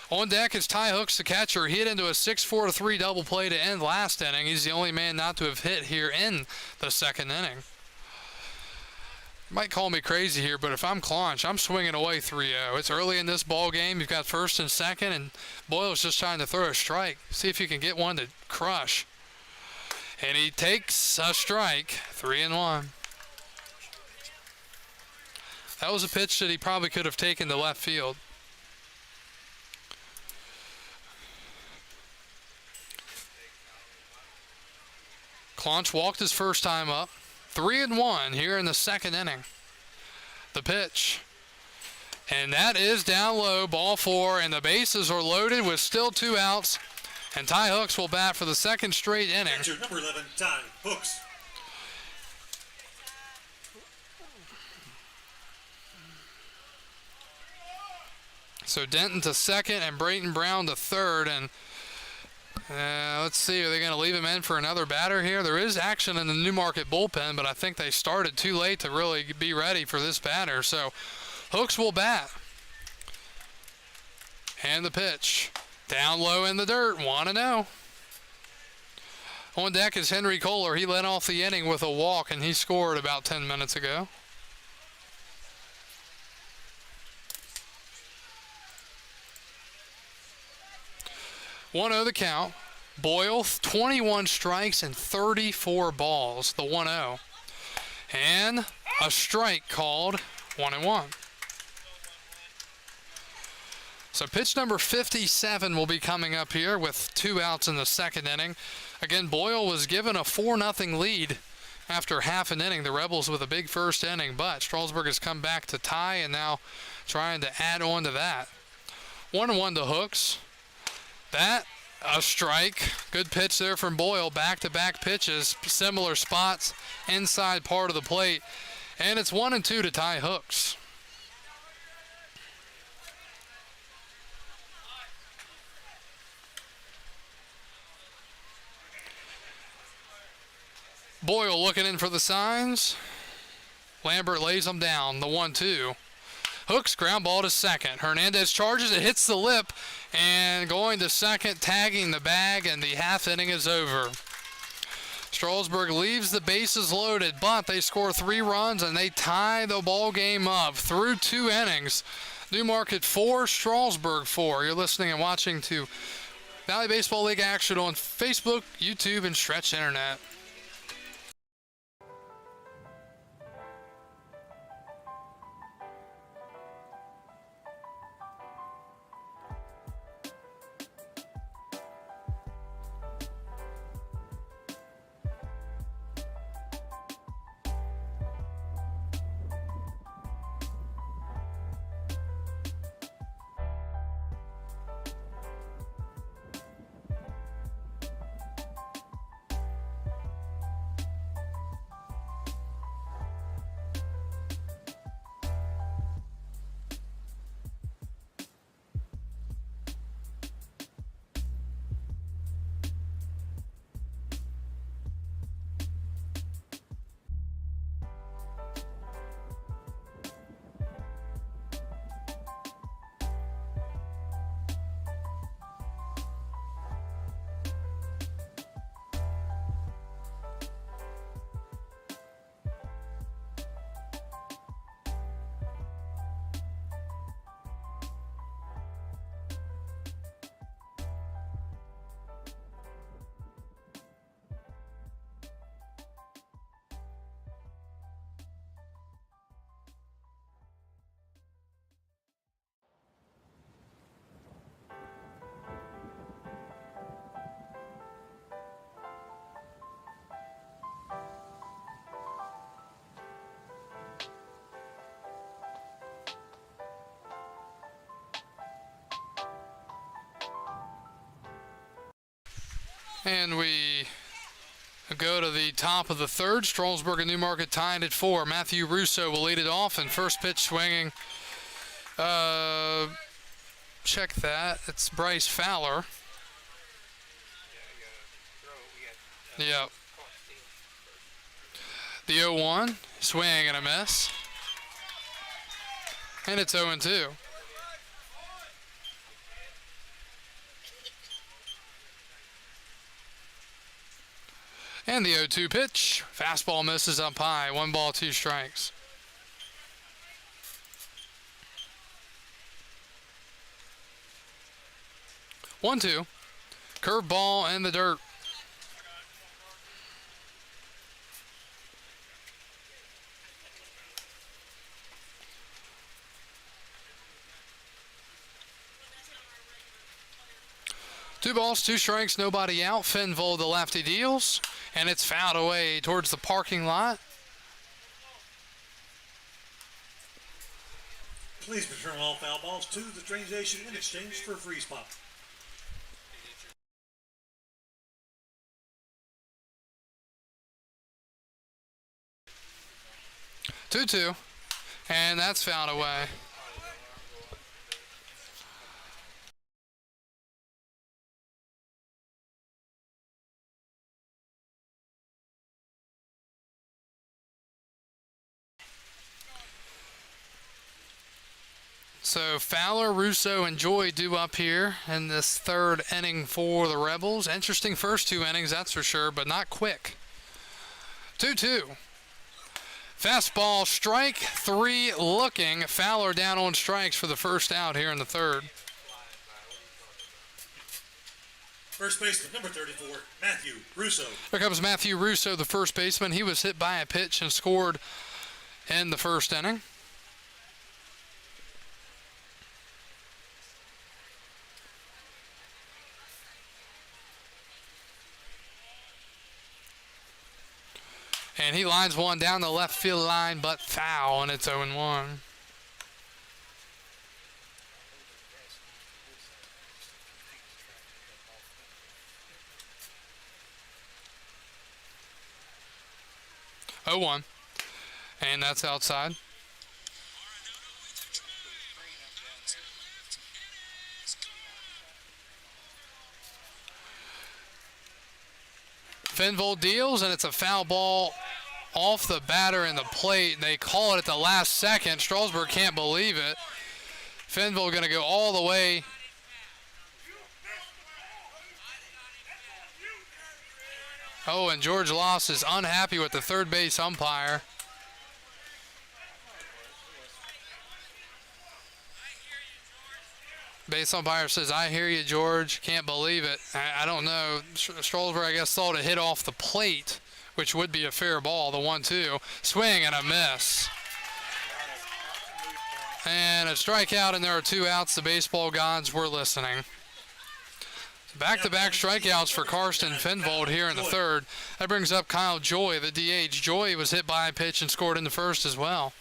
On deck is Ty Hooks, the catcher. He hit into a 6-4-3 double play to end last inning. He's the only man not to have hit here in the second inning. You might call me crazy here, but if I'm Claunch, I'm swinging away 3-0. It's early in this ball game. You've got first and second, and Boyle's just trying to throw a strike. See if you can get one to crush. And he takes a strike, 3-1. That was a pitch that he probably could have taken to left field. Claunch walked his first time up. 3-1 here in the second inning. The pitch. And that is down low, ball 4, and the bases are loaded with still 2 outs. And Ty Hooks will bat for the second straight inning. Catcher number 11, Ty Hooks. So Denton to second and Brayton Brown to third. And let's see, are they going to leave him in for another batter here? There is action in the Newmarket bullpen, but I think they started too late to really be ready for this batter. So Hooks will bat. And the pitch. Down low in the dirt, 1-0. On deck is Henry Kohler. He led off the inning with a walk, and he scored about 10 minutes ago. The count. Boyle, 21 strikes and 34 balls, the 1-0. And a strike called, 1-1. So pitch number 57 will be coming up here with 2 outs in the second inning. Again, Boyle was given a 4-0 lead after half an inning. The Rebels with a big first inning, but Strasburg has come back to tie and now trying to add on to that. 1-1 to Hooks. That, a strike. Good pitch there from Boyle. Back-to-back pitches, similar spots, inside part of the plate. And it's 1-2 to Ty Hooks. Boyle looking in for the signs. Lambert lays him down. The 1-2. Hooks, ground ball to second. Hernandez charges, it hits the lip, and going to second, tagging the bag, and the half inning is over. Strasburg leaves the bases loaded, but they score 3 runs, and they tie the ball game up through 2 innings. Newmarket 4, Strasburg 4. You're listening and watching to Valley Baseball League action on Facebook, YouTube, and Stretch Internet. And we go to the top of the third. Strasburg and Newmarket tied at 4. Matthew Russo will lead it off, and first pitch swinging. Check that. It's Bryce Fowler. Yep. The 0-1. Swing and a miss. And it's 0-2. And the 0-2 pitch. Fastball misses up high. 1 ball, 2 strikes. One, 2. Curveball in the dirt. Two balls, 2 strikes, nobody out. Fenvold, the lefty, deals, and it's fouled away towards the parking lot. Please return all foul balls to the train station in exchange for a free spot. Two, and that's fouled away. So Fowler, Russo, and Joy due up here in this third inning for the Rebels. Interesting first 2 innings, that's for sure, but not quick. 2-2. Fastball, strike 3 looking. Fowler down on strikes for the first out here in the third. First baseman, number 34, Matthew Russo. Here comes Matthew Russo, the first baseman. He was hit by a pitch and scored in the first inning. And he lines one down the left field line, but foul, and it's 0-1. And that's outside. Fenvold deals, and it's a foul ball off the batter in the plate. They call it at the last second. Strasburg can't believe it. Fenville going to go all the way. Oh, and George Loss is unhappy with the third base umpire. Base umpire says, "I hear you, George." Can't believe it. I don't know. Strasburg, I guess, thought it hit off the plate, which would be a fair ball. The 1-2. Swing and a miss. And a strikeout, and there are 2 outs. The baseball gods were listening. Back-to-back strikeouts for Karsten Fenvold here in the third. That brings up Kyle Joy, the DH. Joy was hit by a pitch and scored in the first as well.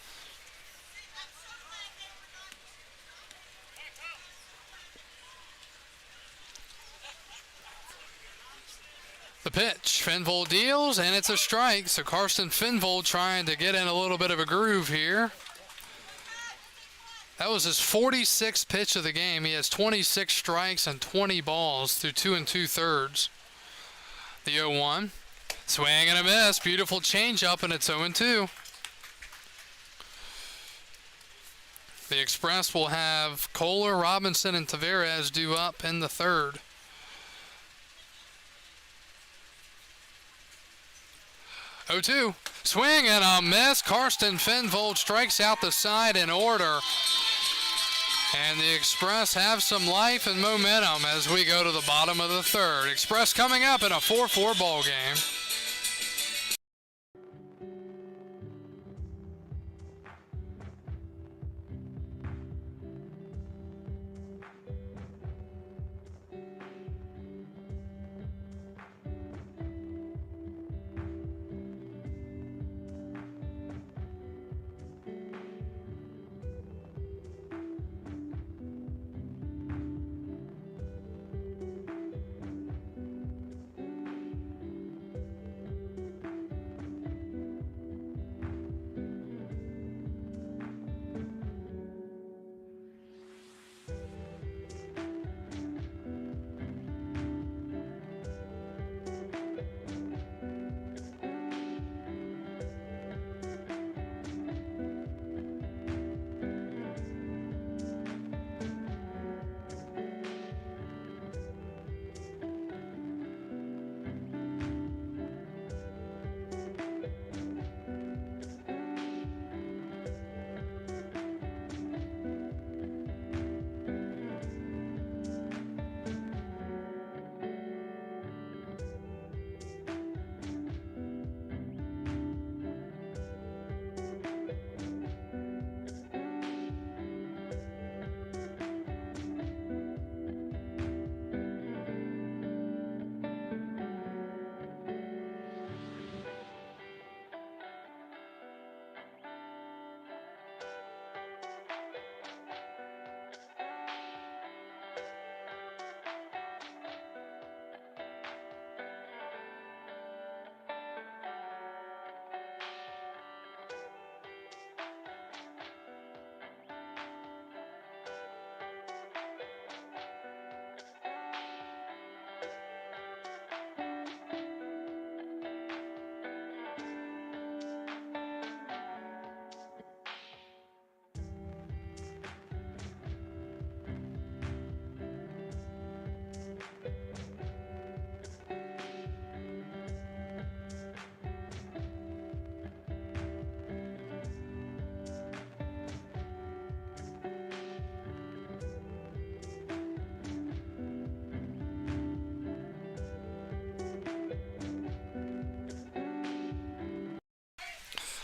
The pitch, Fenvold deals, and it's a strike. So Karsten Fenvold trying to get in a little bit of a groove here. That was his 46th pitch of the game. He has 26 strikes and 20 balls through 2 2/3. The 0-1. Swing and a miss. Beautiful changeup, and it's 0-2. The Express will have Kohler, Robinson, and Tavares due up in the third. 0-2. Swing and a miss. Karsten Fenvold strikes out the side in order. And the Express have some life and momentum as we go to the bottom of the third. Express coming up in a 4-4 ball game.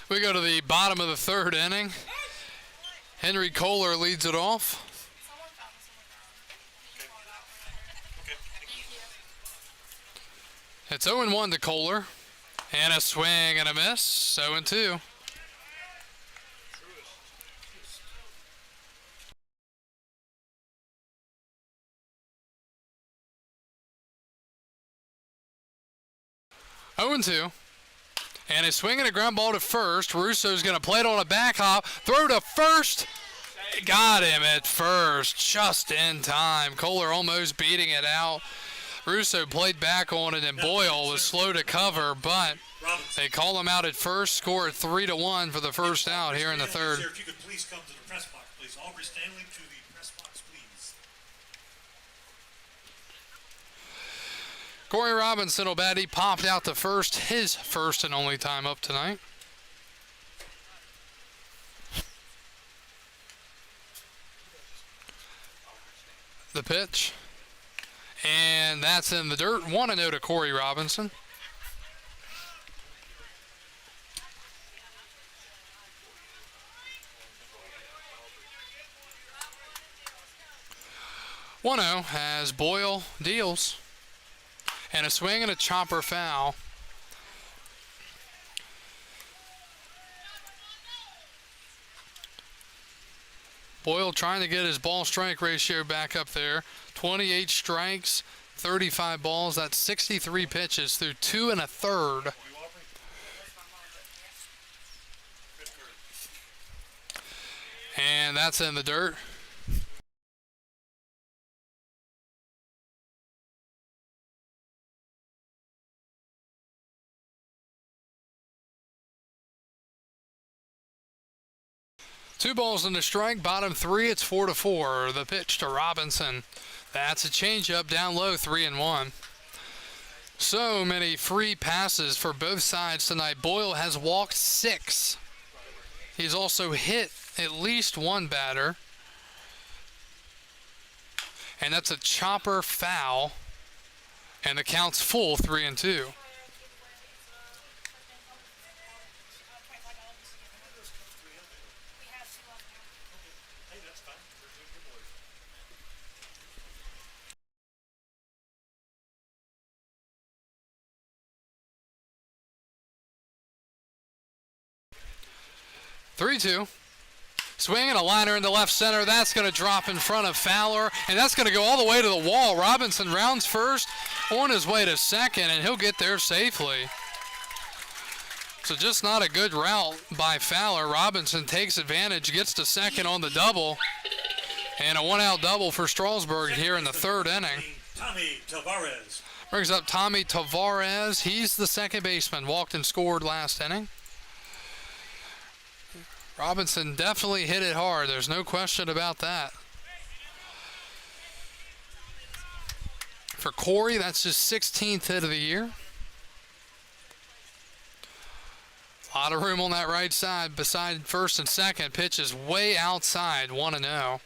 We go to the bottom of the third inning. Henry Kohler leads it off. It's 0-1 to Kohler. And a swing and a miss. 0-2. And a swing and a ground ball to first. Russo's going to play it on a back hop. Throw to first. Got him at first, just in time. Kohler almost beating it out. Russo played back on it, and Boyle was slow to cover, but they call him out at first, scored 3-1 for the first out here in the third. Sir, if you could please come to the press box, please. Aubrey Stanley to the press box, please. Corey Robinson will bat. He popped out the first, his first and only time up tonight. The pitch. And that's in the dirt. 1-0 to Corey Robinson. As Boyle deals. And a swing and a chopper foul. Boyle trying to get his ball strike ratio back up there. 28 strikes, 35 balls. That's 63 pitches through 2 1/3. And that's in the dirt. Two balls and a strike, bottom three, it's 4-4. The pitch to Robinson. That's a changeup down low, 3-1. So many free passes for both sides tonight. Boyle has walked 6. He's also hit at least one batter. And that's a chopper foul. And the count's full, 3-2. Hey, that's fine. You're good boys. Three-two. Swing and a liner into left center. That's going to drop in front of Fowler, and that's going to go all the way to the wall. Robinson rounds first, on his way to second, and he'll get there safely. So just not a good route by Fowler. Robinson takes advantage, gets to second on the double, and a one-out double for Strasburg here in the third inning. Tommy Tavares. Brings up Tommy Tavares. He's the second baseman. Walked and scored last inning. Robinson definitely hit it hard. There's no question about that. For Corey, that's his 16th hit of the year. A lot of room on that right side beside first and second. Pitch is way outside, 1-0.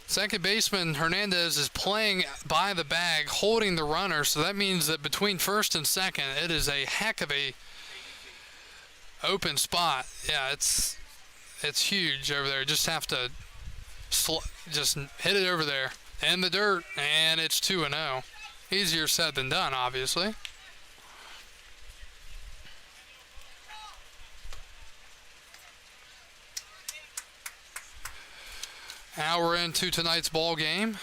Second baseman Hernandez is playing by the bag, holding the runner, so that means that between first and second, it is a heck of a open spot. Yeah, it's huge over there. Just have to just hit it over there in the dirt, and it's 2-0. Easier said than done, obviously. Now we're into tonight's ball game.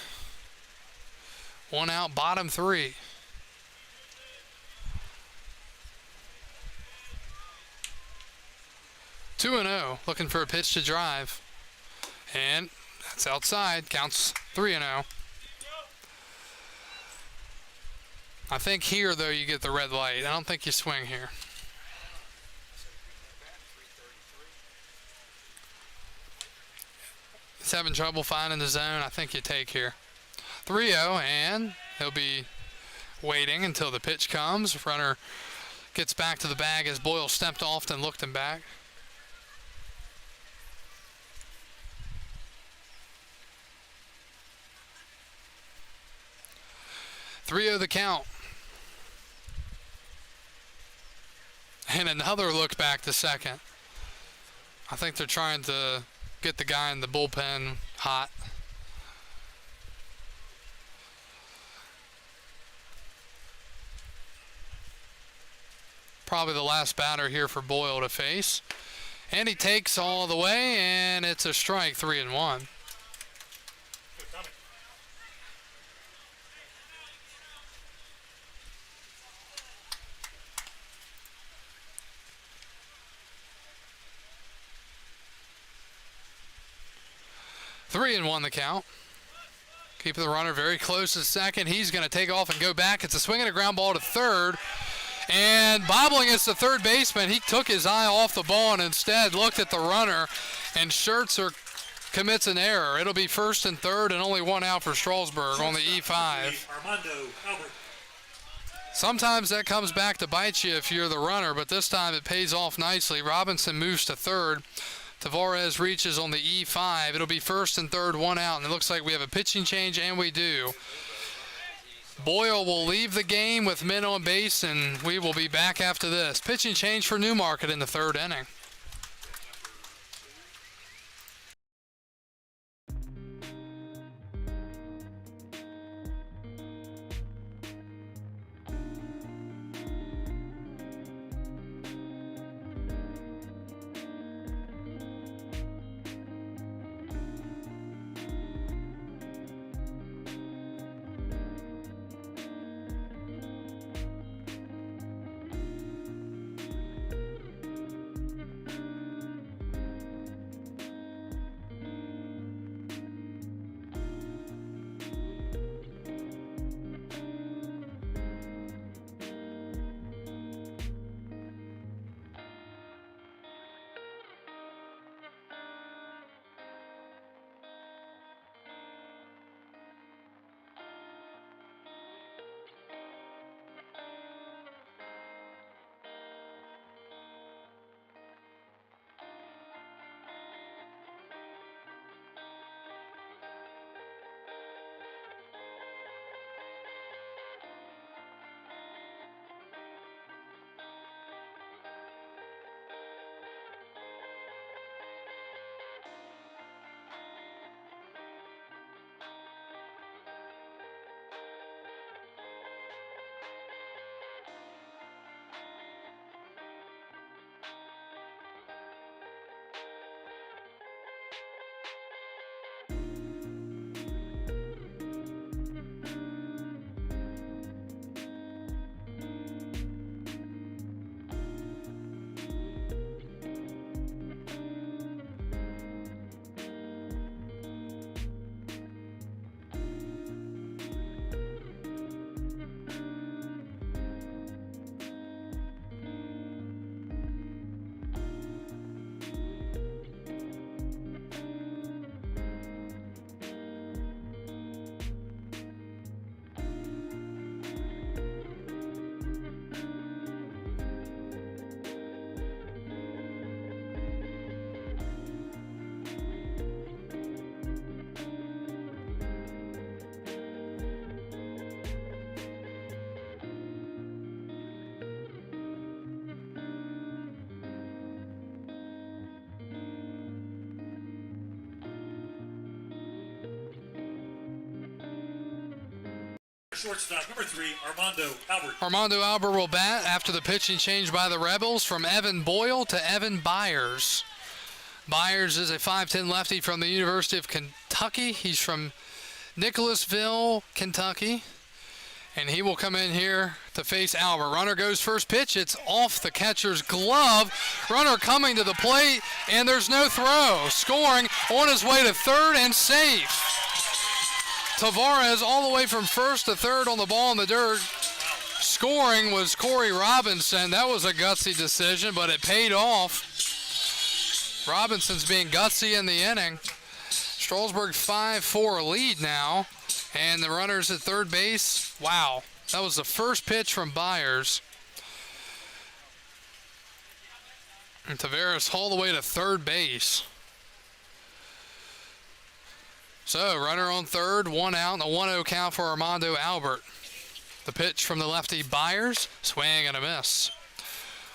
One out, bottom three. 2-0, looking for a pitch to drive. And that's outside, counts 3-0. I think here, though, you get the red light. I don't think you swing here. He's having trouble finding the zone. I think you take here. 3-0, and he'll be waiting until the pitch comes. Runner gets back to the bag as Boyle stepped off and looked him back. 3-0 the count. And another look back to second. I think they're trying to get the guy in the bullpen hot. Probably the last batter here for Boyle to face. And he takes all the way, and it's a strike, 3-1. 3-1 the count. Keeping the runner very close to second. He's going to take off and go back. It's a swing and a ground ball to third. And bobbling is the third baseman. He took his eye off the ball and instead looked at the runner. And Schertzer commits an error. It'll be first and third and only one out for Strasburg on the E5. Armando Albert. Sometimes that comes back to bite you if you're the runner, but this time it pays off nicely. Robinson moves to third. Tavares reaches on the E5. It'll be first and third, one out, and it looks like we have a pitching change, and we do. Boyle will leave the game with men on base, and we will be back after this. Pitching change for Newmarket in the third inning. Shortstop, number 3, Armando Albert. Armando Albert will bat after the pitching change by the Rebels from Evan Boyle to Evan Byers. Byers is a 5'10 lefty from the University of Kentucky. He's from Nicholasville, Kentucky. And he will come in here to face Albert. Runner goes first pitch. It's off the catcher's glove. Runner coming to the plate, and there's no throw. Scoring on his way to third and safe. Tavares all the way from first to third on the ball in the dirt. Scoring was Corey Robinson. That was a gutsy decision, but it paid off. Robinson's being gutsy in the inning. Strasburg 5-4 lead now. And the runner's at third base. Wow, that was the first pitch from Byers. And Tavares all the way to third base. So, runner on third, one out, and a 1-0 count for Armando Albert. The pitch from the lefty Byers, swing and a miss.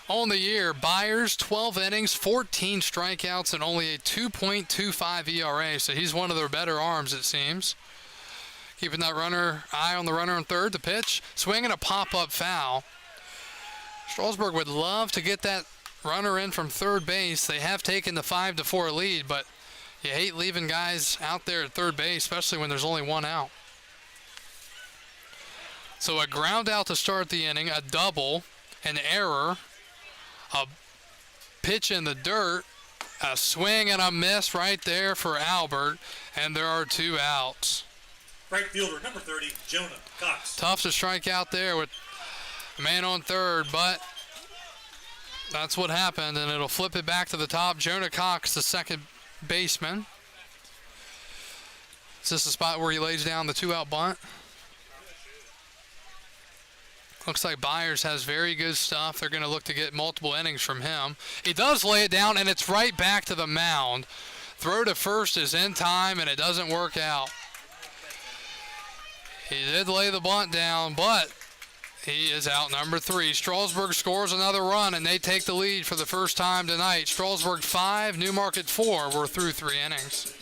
On the year, Byers, 12 innings, 14 strikeouts, and only a 2.25 ERA. So he's one of their better arms, it seems. Keeping that eye on the runner on third, the pitch, swing and a pop-up foul. Strasburg would love to get that runner in from third base. They have taken the 5-4 lead, but you hate leaving guys out there at third base, especially when there's only one out. So a ground out to start the inning, a double, an error, a pitch in the dirt, a swing and a miss right there for Albert, and there are two outs. Right fielder, number 30, Jonah Cox. Tough to strike out there with a man on third, but that's what happened, and it'll flip it back to the top. Jonah Cox, the second baseman. Is this the spot where he lays down the 2-out bunt? Looks like Byers has very good stuff. They're going to look to get multiple innings from him. He does lay it down, and it's right back to the mound. Throw to first is in time, and it doesn't work out. He did lay the bunt down, but he is out, number 3. Strasburg scores another run, and they take the lead for the first time tonight. Strasburg 5, Newmarket 4. We're through 3 innings.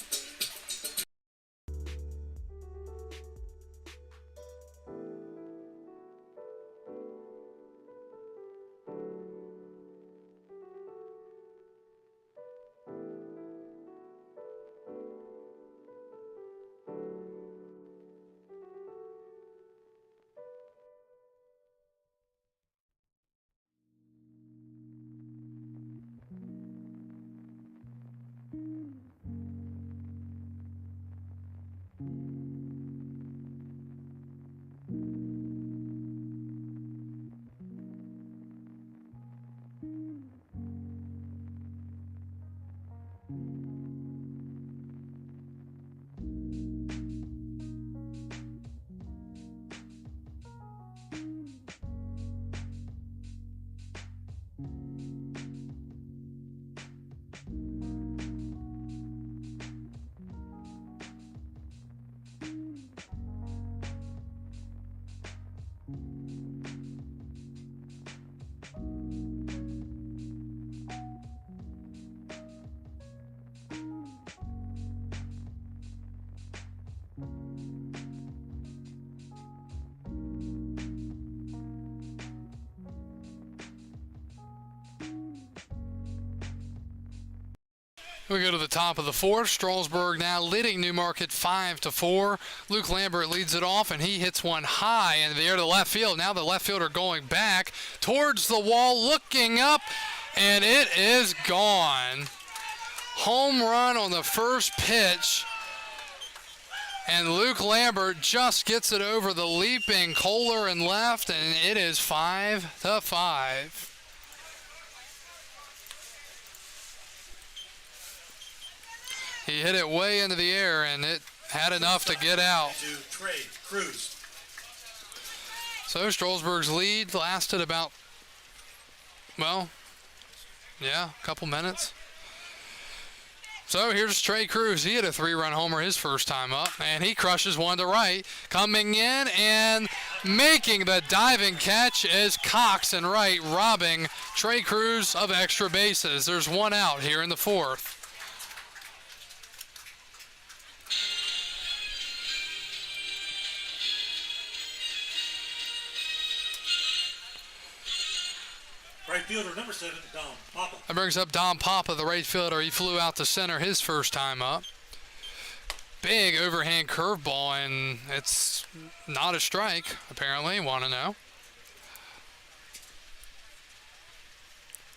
We go to the top of the 4th. Strasburg now leading Newmarket 5-4. Luke Lambert leads it off, and he hits one high in the air to left field. Now the left fielder going back towards the wall, looking up, and it is gone. Home run on the first pitch, and Luke Lambert just gets it over the leaping Kohler and left, and it is 5-5. He hit it way into the air, and it had enough to get out. To Trey Cruz. So Strasburg's lead lasted about, well, yeah, a couple minutes. So here's Trey Cruz. He hit a 3-run homer his first time up, and he crushes one to right. Coming in and making the diving catch is Cox in right, robbing Trey Cruz of extra bases. There's one out here in the 4th. Right fielder, number 7, Dom Papa. That brings up Dom Papa, the right fielder. He flew out to center his first time up. Big overhand curveball, and it's not a strike, apparently. Want to know?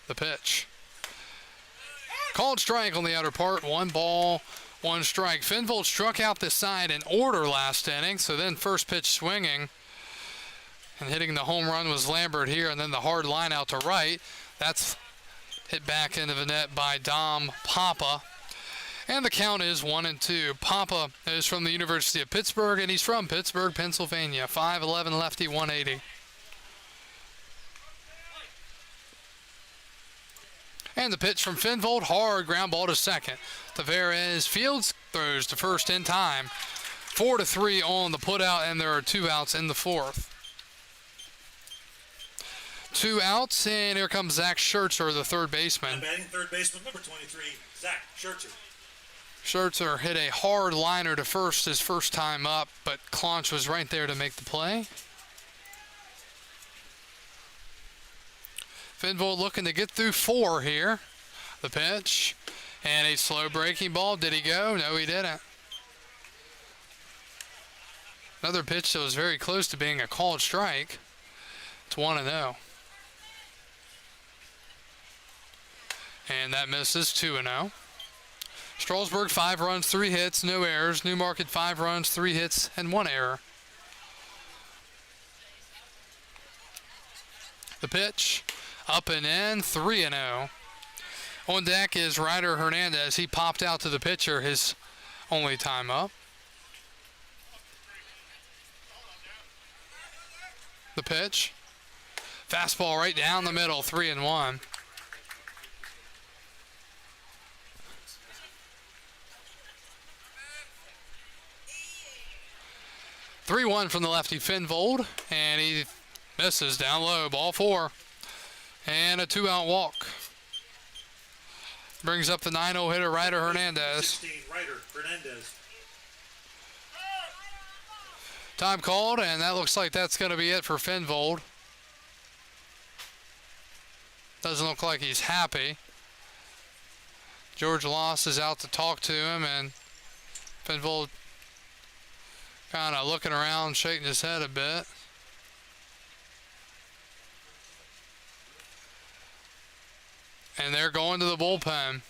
The pitch. Called strike on the outer part. 1 ball, 1 strike. Finvold struck out this side in order last inning, so then first pitch swinging. And hitting the home run was Lambert here, and then the hard line out to right. That's hit back into the net by Dom Papa. And the count is 1-2. Papa is from the University of Pittsburgh, and he's from Pittsburgh, Pennsylvania. 5'11", lefty, 180. And the pitch from Finvold, hard ground ball to second. Tavares Fields throws to first in time. 4-3 on the putout, and there are 2 outs in the 4th. 2 outs, and here comes Zach Scherzer, the third baseman. Batting third baseman, number 23, Zach Scherzer. Scherzer hit a hard liner to first his first time up, but Claunch was right there to make the play. Finvold looking to get through 4 here. The pitch, and a slow breaking ball. Did he go? No, he didn't. Another pitch that was very close to being a called strike. It's 1-0. And that misses 2-0. Strasburg 5 runs, 3 hits, no errors. Newmarket 5 runs, 3 hits, and 1 error. The pitch, up and in, 3-0. On deck is Ryder Hernandez. He popped out to the pitcher, his only time up. The pitch, fastball right down the middle, 3-1. 3-1 from the lefty Finvold, and he misses down low, ball 4, and a 2-out walk. Brings up the 9-0 hitter Ryder Hernandez. 16, Ryder Hernandez. Time called, and that looks like that's going to be it for Finvold. Doesn't look like he's happy. George Loss is out to talk to him, and Finvold kind of looking around, shaking his head a bit. And they're going to the bullpen.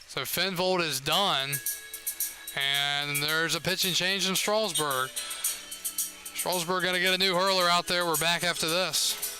So Finvold is done. And there's a pitching change in Strasburg. Strasburg going to get a new hurler out there. We're back after this.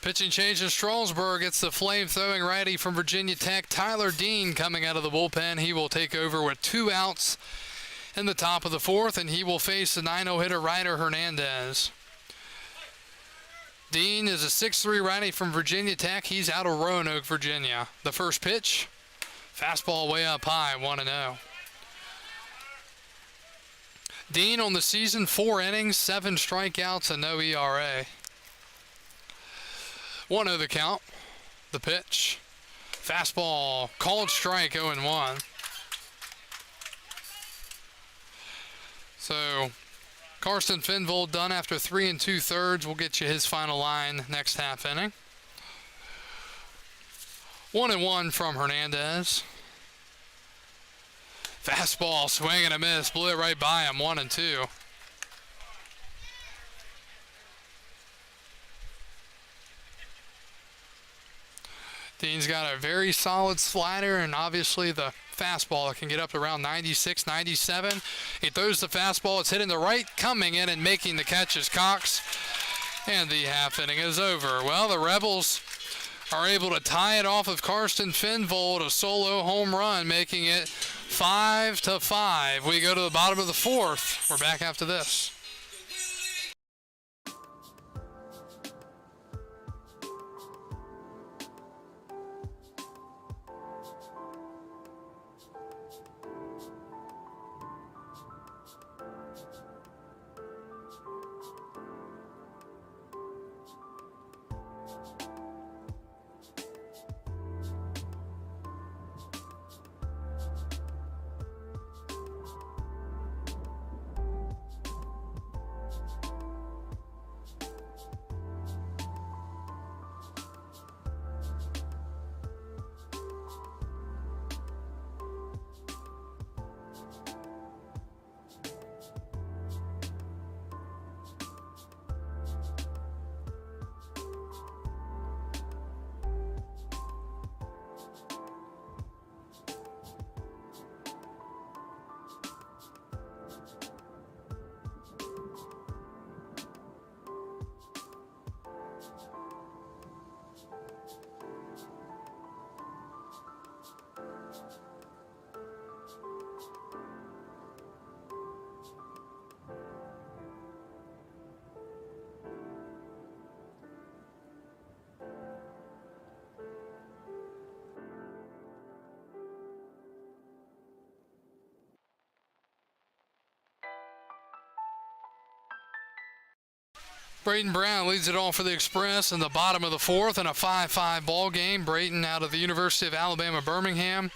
Pitching change in Strasburg. It's the flame-throwing righty from Virginia Tech, Tyler Dean, coming out of the bullpen. He will take over with 2 outs in the top of the 4th, and he will face the 9-0 hitter Ryder Hernandez. Dean is a 6'3" righty from Virginia Tech. He's out of Roanoke, Virginia. The first pitch, fastball way up high, 1-0. Dean on the season, 4 innings, 7 strikeouts, and no ERA. 1-0 the count. The pitch. Fastball, called strike, 0-1. So, Karsten Finvold done after 3 2/3. We'll get you his final line next half inning. 1-1 from Hernandez. Fastball, swing and a miss. Blew it right by him, 1-2. Dean's got a very solid slider and obviously the fastball that can get up to around 96, 97. He throws the fastball. It's hitting the right, coming in and making the catch is Cox. And the half inning is over. Well, the Rebels are able to tie it off of Karsten Finvold, a solo home run, making it 5-5. We go to the bottom of the 4th. We're back after this. Brayton Brown leads it off for the Express in the bottom of the fourth in a 5-5 ball game. Brayton out of the University of Alabama, Birmingham.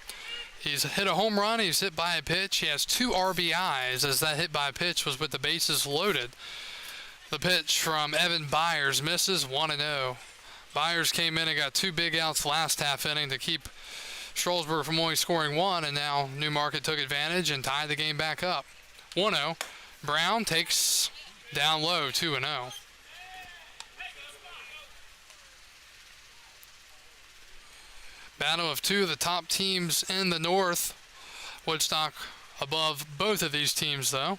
He's hit a home run. He's hit by a pitch. He has 2 RBIs as that hit by a pitch was with the bases loaded. The pitch from Evan Byers misses 1-0. Byers came in and got 2 big outs last half inning to keep Strasburg from only scoring 1, and now Newmarket took advantage and tied the game back up. 1-0. Brown takes down low, 2-0. Battle of 2 of the top teams in the North. Woodstock above both of these teams, though.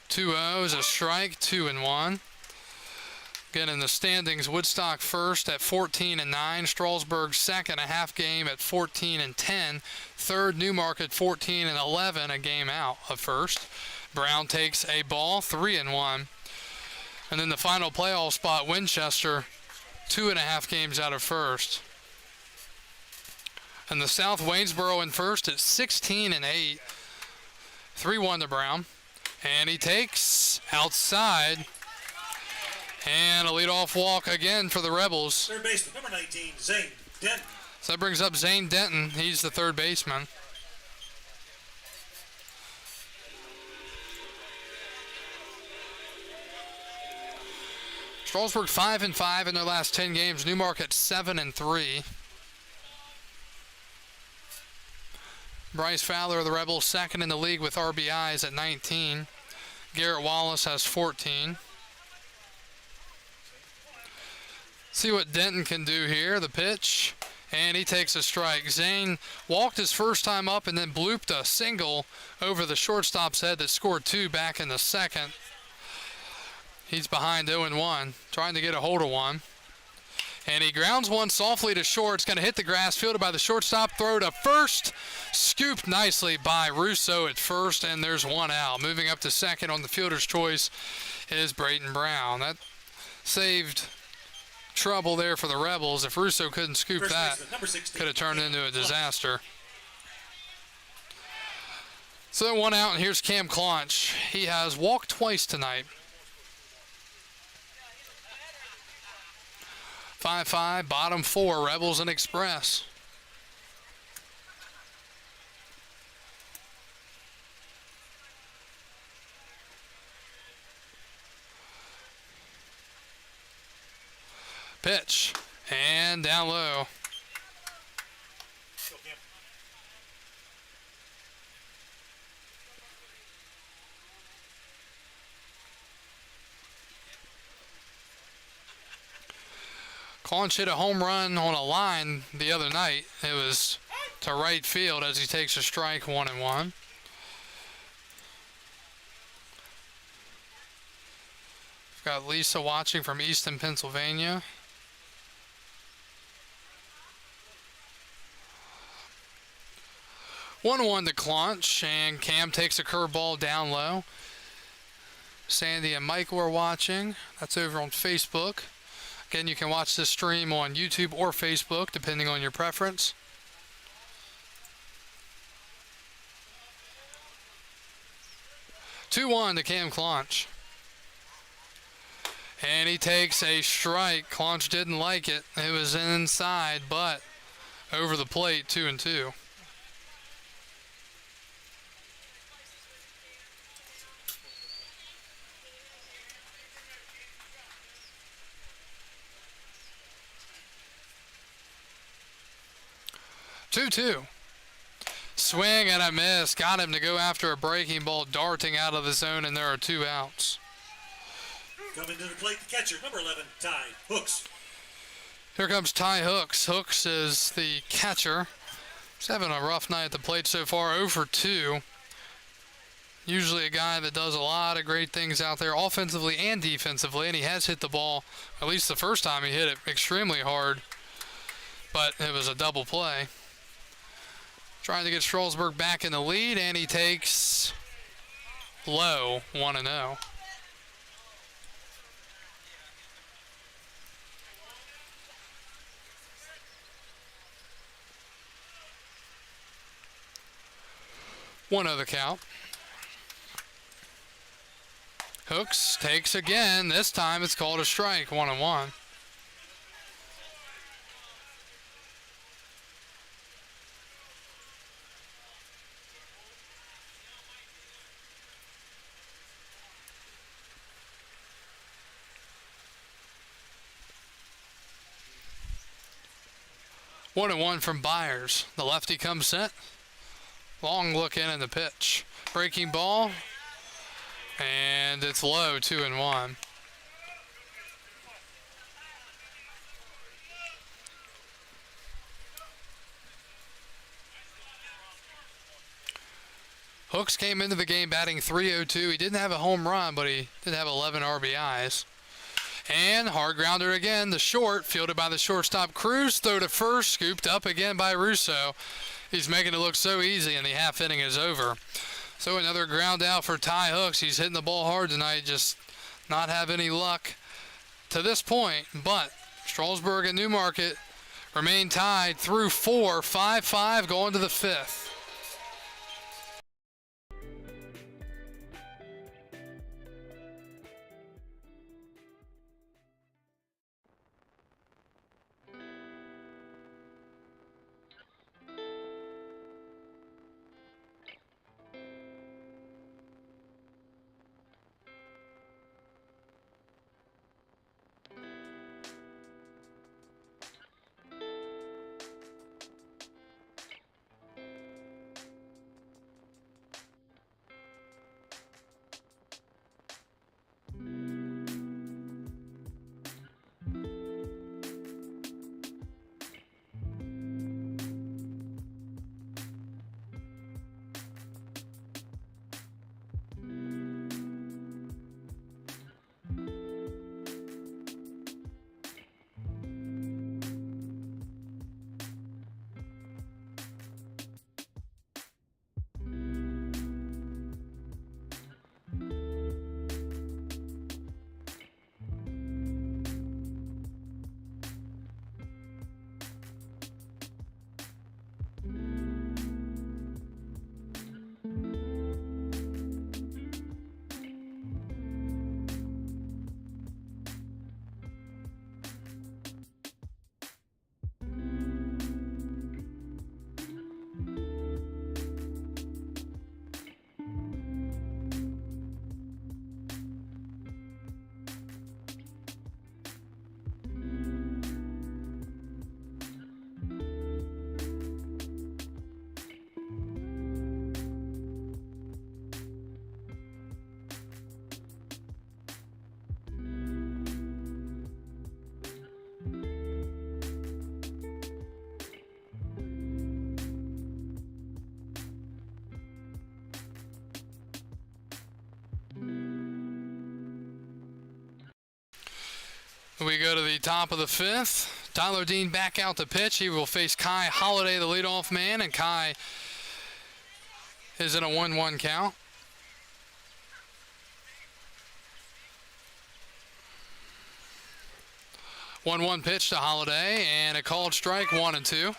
2-0 is a strike, 2-1. Again, in the standings, Woodstock first at 14-9. Strasburg second, a half game at 14-10. Third, Newmarket 14-11, a game out of first. Brown takes a ball, 3-1. And then the final playoff spot, Winchester, 2.5 games out of first. And the South, Waynesboro in first at 16-8. 3-1 to Brown. And he takes outside. And a leadoff walk again for the Rebels. Third baseman, number 19, Zane Denton. So that brings up Zane Denton. He's the third baseman. Strasburg 5-5 in their last 10 games. Newmarket 7-3. Bryce Fowler of the Rebels second in the league with RBIs at 19. Garrett Wallace has 14. See what Denton can do here. The pitch, and he takes a strike. Zane walked his first time up and then blooped a single over the shortstop's head that scored 2 back in the second. He's behind 0-1, trying to get a hold of one. And he grounds one softly to short. It's going to hit the grass, fielded by the shortstop. Throw to first, scooped nicely by Russo at first, and there's 1 out. Moving up to second on the fielder's choice is Brayton Brown. That saved trouble there for the Rebels. If Russo couldn't scoop that, could have turned into a disaster. So 1 out, and here's Cam Claunch. He has walked twice tonight. 5-5, bottom 4, Rebels and Express. Pitch, and down low. Claunch hit a home run on a line the other night. It was to right field as he takes a strike, 1-1. We've got Lisa watching from Easton, Pennsylvania. One to Claunch, and Cam takes a curveball down low. Sandy and Michael are watching. That's over on Facebook. Again, you can watch this stream on YouTube or Facebook, depending on your preference. Two-one to Cam Claunch. And he takes a strike. Claunch didn't like it. It was inside, but over the plate, 2-2. Swing and a miss. Got him to go after a breaking ball darting out of the zone, and there are 2 outs. Coming to the plate, the catcher, number 11, Ty Hooks. Here comes Ty Hooks. Hooks is the catcher. He's having a rough night at the plate so far, 0 for 2. Usually a guy that does a lot of great things out there offensively and defensively, and he has hit the ball, at least the first time he hit it, extremely hard. But it was a double play. Trying to get Strasburg back in the lead, and he takes low, 1-0. One other count. Hooks takes again. This time it's called a strike, 1-1. One and one from Byers. The lefty comes set. Long look in the pitch. Breaking ball. And it's low, 2-1. Hooks came into the game batting .302. He didn't have a home run, but he did have 11 RBIs. And hard grounder again, the short, fielded by the shortstop Cruz. Throw to first, scooped up again by Russo. He's making it look so easy, and the half inning is over. So another ground out for Ty Hooks. He's hitting the ball hard tonight, just not have any luck to this point. But Strasburg and Newmarket remain tied through 4, 5-5 going to the 5th. We go to the top of the 5th. Tyler Dean back out to pitch. He will face Kai Holiday, the leadoff man, and Kai is in a 1-1 count. One pitch to Holiday, and a called strike, 1-2.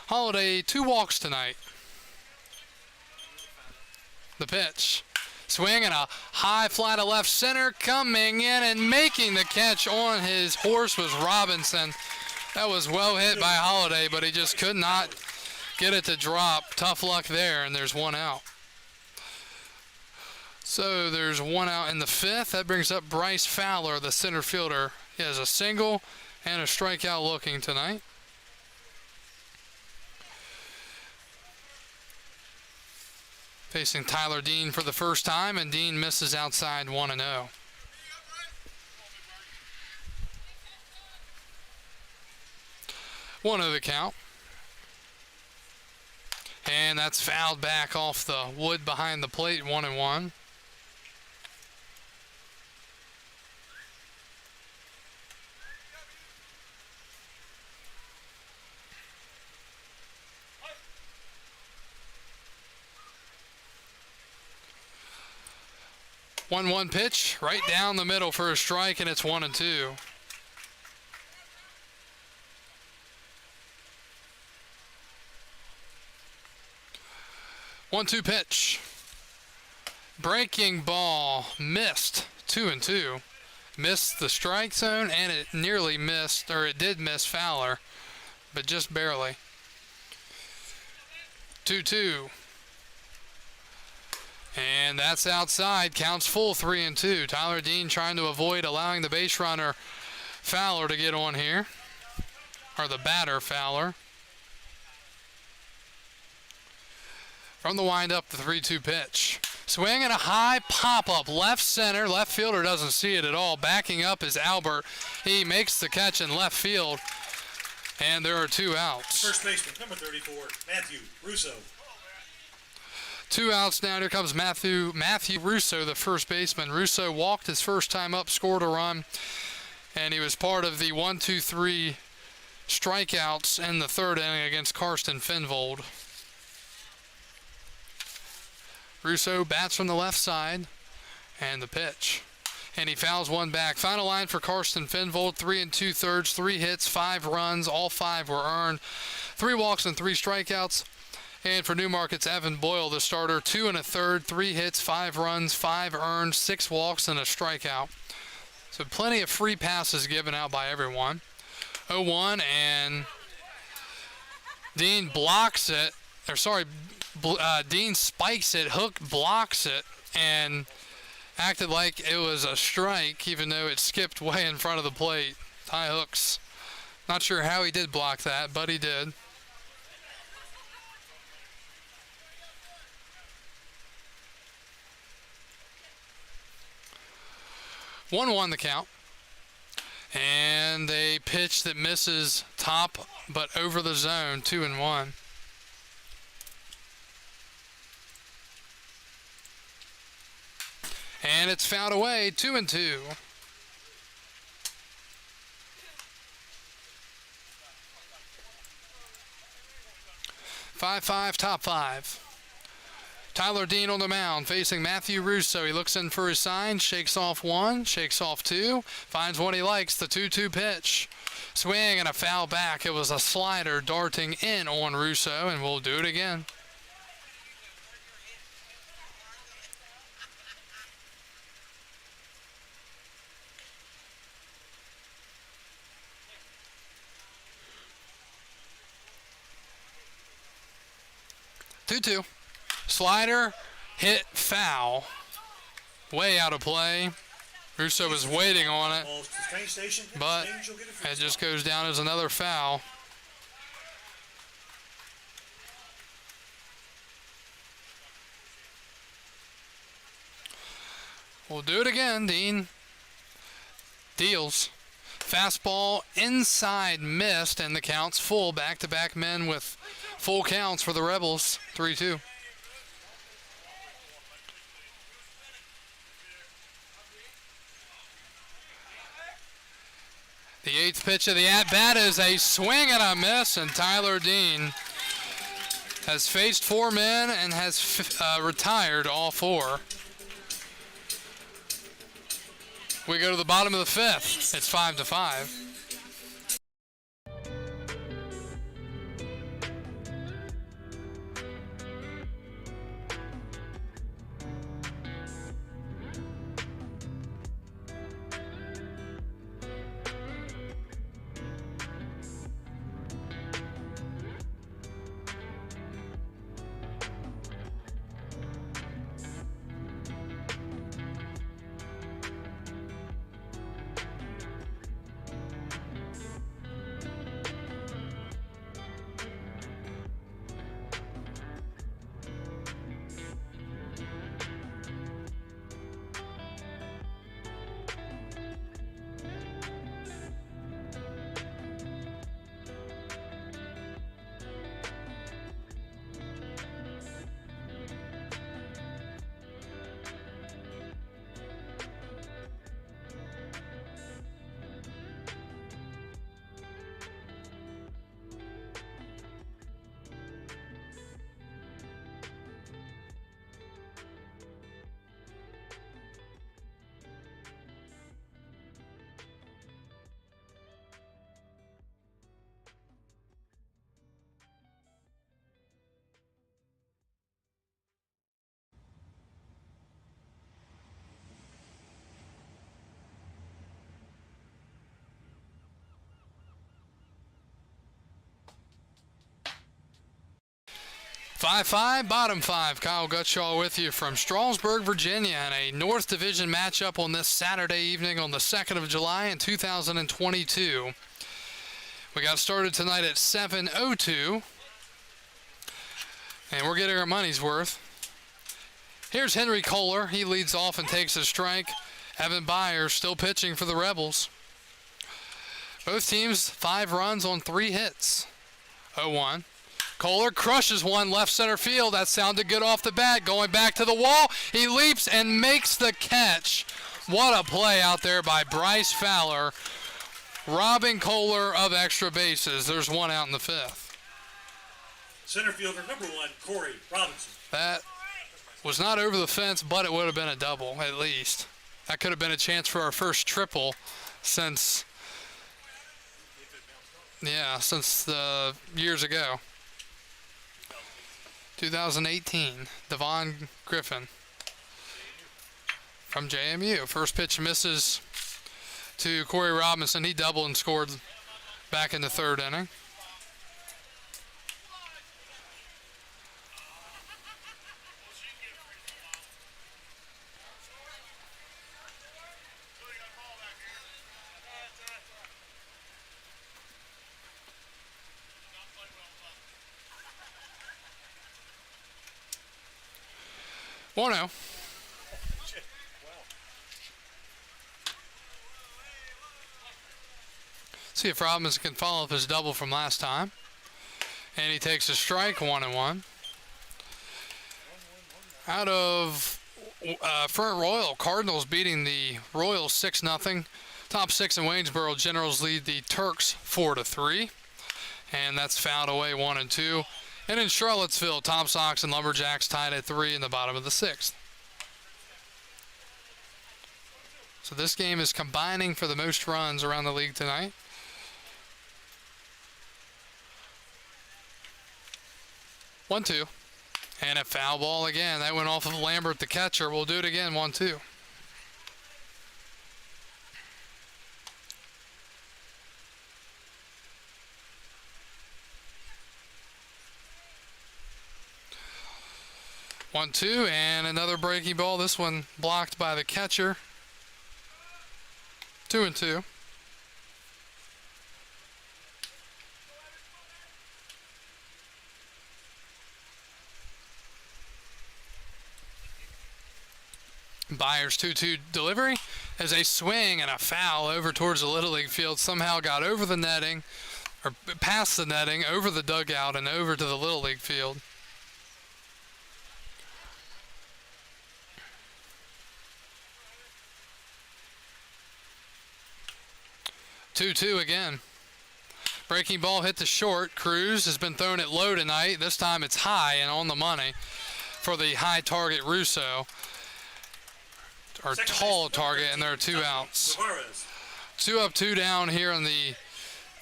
Holiday, 2 walks tonight. The pitch. Swing and a high fly to left center. Coming in and making the catch on his horse was Robinson. That was well hit by Holiday, but he just could not get it to drop. Tough luck there, and there's 1 out. So there's 1 out in the 5th. That brings up Bryce Fowler, the center fielder. He has a single and a strikeout looking tonight. Facing Tyler Dean for the first time, and Dean misses outside 1-0. One of the count. And that's fouled back off the wood behind the plate, 1-1. One pitch right down the middle for a strike, and it's 1-2. 1-2 pitch. Breaking ball missed. 2-2. Missed the strike zone, and it nearly missed, or it did miss Fowler, but just barely. 2-2. And that's outside. Counts full, 3-2. Tyler Dean trying to avoid allowing the base runner Fowler to get on here, or the batter Fowler. From the windup, the 3-2 pitch. Swing and a high pop-up left center. Left fielder doesn't see it at all. Backing up is Albert. He makes the catch in left field, and there are 2 outs. First baseman, number 34, Matthew Russo. 2 outs now. Here comes Matthew Russo, the first baseman. Russo walked his first time up, scored a run, and he was part of the 1-2-3 strikeouts in the 3rd inning against Karsten Finvold. Russo bats from the left side, and the pitch. And he fouls one back. Final line for Karsten Finvold, 3 2/3, 3 hits, 5 runs. All 5 were earned. 3 walks and 3 strikeouts. And for Newmarket's Evan Boyle, the starter, 2 1/3, 3 hits, 5 runs, 5 earned, 6 walks, and a strikeout. So plenty of free passes given out by everyone. 0-1, and Dean blocks it. Dean spikes it, Hook blocks it, and acted like it was a strike, even though it skipped way in front of the plate. Ty Hooks. Not sure how he did block that, but he did. One the count. And a pitch that misses top but over the zone, 2-1. And it's fouled away, 2-2. 5-5, top 5. Tyler Dean on the mound facing Matthew Russo. He looks in for his sign, shakes off 1, shakes off 2, finds one he likes, the 2-2 pitch. Swing and a foul back. It was a slider darting in on Russo, and we'll do it again. Two. Slider hit foul. Way out of play. Russo was waiting on it, but it just goes down as another foul. We'll do it again. Dean deals. Fastball inside missed, and the count's full. Back-to-back men with full counts for the Rebels. 3-2. The 8th pitch of the at-bat is a swing and a miss, and Tyler Dean has faced 4 men and has retired all 4. We go to the bottom of the 5th. It's 5-5. 5-5, bottom 5. Kyle Gutshaw with you from Strasburg, Virginia, and a North Division matchup on this Saturday evening on the 2nd of July in 2022. We got started tonight at 7:02, and we're getting our money's worth. Here's Henry Kohler. He leads off and takes a strike. Evan Byers still pitching for the Rebels. Both teams 5 runs on 3 hits. 0-1. Kohler crushes one left center field. That sounded good off the bat. Going back to the wall. He leaps and makes the catch. What a play out there by Bryce Fowler, robbing Kohler of extra bases. There's one out in the 5th. Center fielder number 1, Corey Robinson. That was not over the fence, but it would have been a double at least. That could have been a chance for our first triple since the years ago. 2018, Devon Griffin from JMU. First pitch misses to Corey Robinson. He doubled and scored back in the 3rd inning. Wow. See if Robinson can follow up his double from last time. And he takes a strike, 1-1. Out of Front Royal, Cardinals beating the Royals 6-0. Top 6 in Waynesboro. Generals lead the Turks 4-3. And that's fouled away 1-2. And in Charlottesville, Tom Sox and Lumberjacks tied at 3 in the bottom of the 6th. So this game is combining for the most runs around the league tonight. 1-2. And a foul ball again. That went off of Lambert, the catcher. We'll do it again, 1-2. One, two, and another breaking ball. This one blocked by the catcher. 2-2. Byers 2-2 delivery as a swing and a foul over towards the Little League field. Somehow got over the netting, or past the netting, over the dugout, and over to the Little League field. 2-2 again. Breaking ball hit the short. Cruz has been thrown at low tonight. This time it's high and on the money for the high target Russo. Or tall target, and there are 2 outs. 2 up, 2 down here in the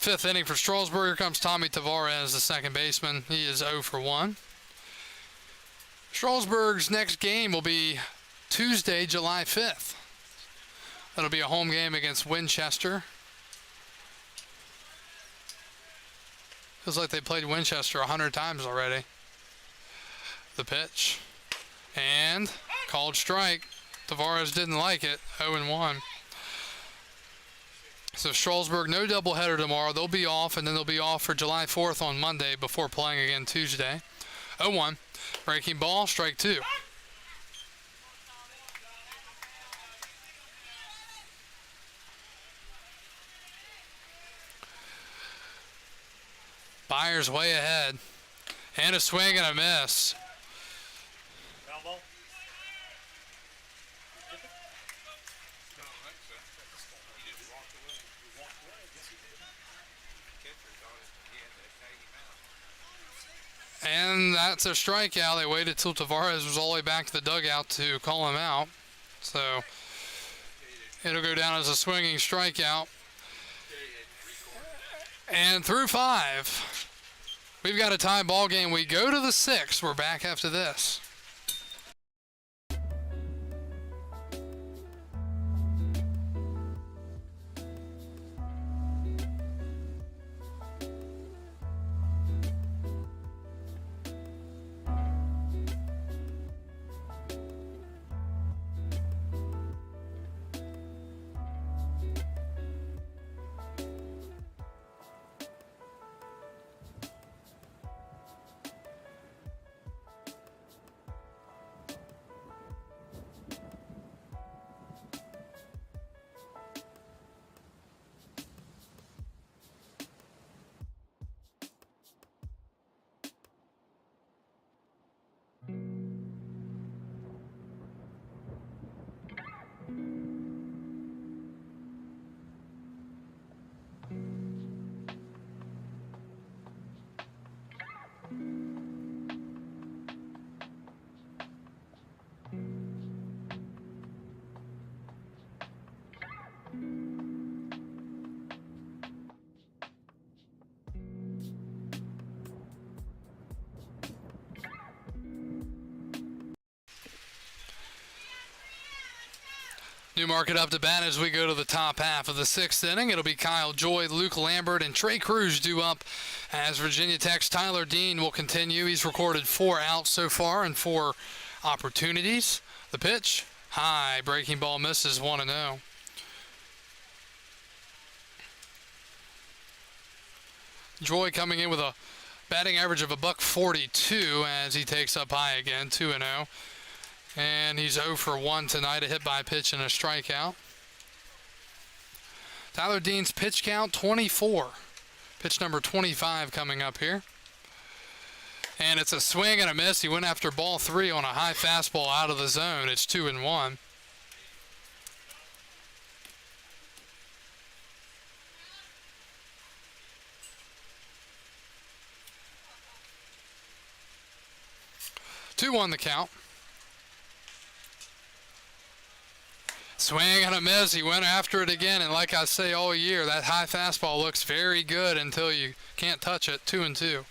5th inning for Strasburg. Here comes Tommy Tavares, the second baseman. He is 0 for 1. Strasburg's next game will be Tuesday, July 5th. That'll be a home game against Winchester. Feels like they played Winchester 100 times already. The pitch. And called strike. Tavares didn't like it. 0-1. So Strasburg, no doubleheader tomorrow. They'll be off, and then they'll be off for July 4th on Monday before playing again Tuesday. 0-1. Breaking ball, strike 2. Byers way ahead. And a swing and a miss. Foul ball. And that's a strikeout. They waited till Tavares was all the way back to the dugout to call him out. So it'll go down as a swinging strikeout. And through 5. We've got a tie ball game. We go to the 6th. We're back after this. Newmarket up to bat as we go to the top half of the 6th inning. It'll be Kyle Joy, Luke Lambert, and Trey Cruz due up as Virginia Tech's Tyler Dean will continue. He's recorded 4 outs so far and 4 opportunities. The pitch, high, breaking ball misses 1-0. Joy coming in with a batting average of $142 as he takes up high again, 2-0. And he's 0 for 1 tonight, a hit by pitch and a strikeout. Tyler Dean's pitch count, 24. Pitch number 25 coming up here. And it's a swing and a miss. He went after ball 3 on a high fastball out of the zone. It's 2-1. Two on the count. Swing and a miss. He went after it again, and like I say all year, that high fastball looks very good until you can't touch it. 2-2.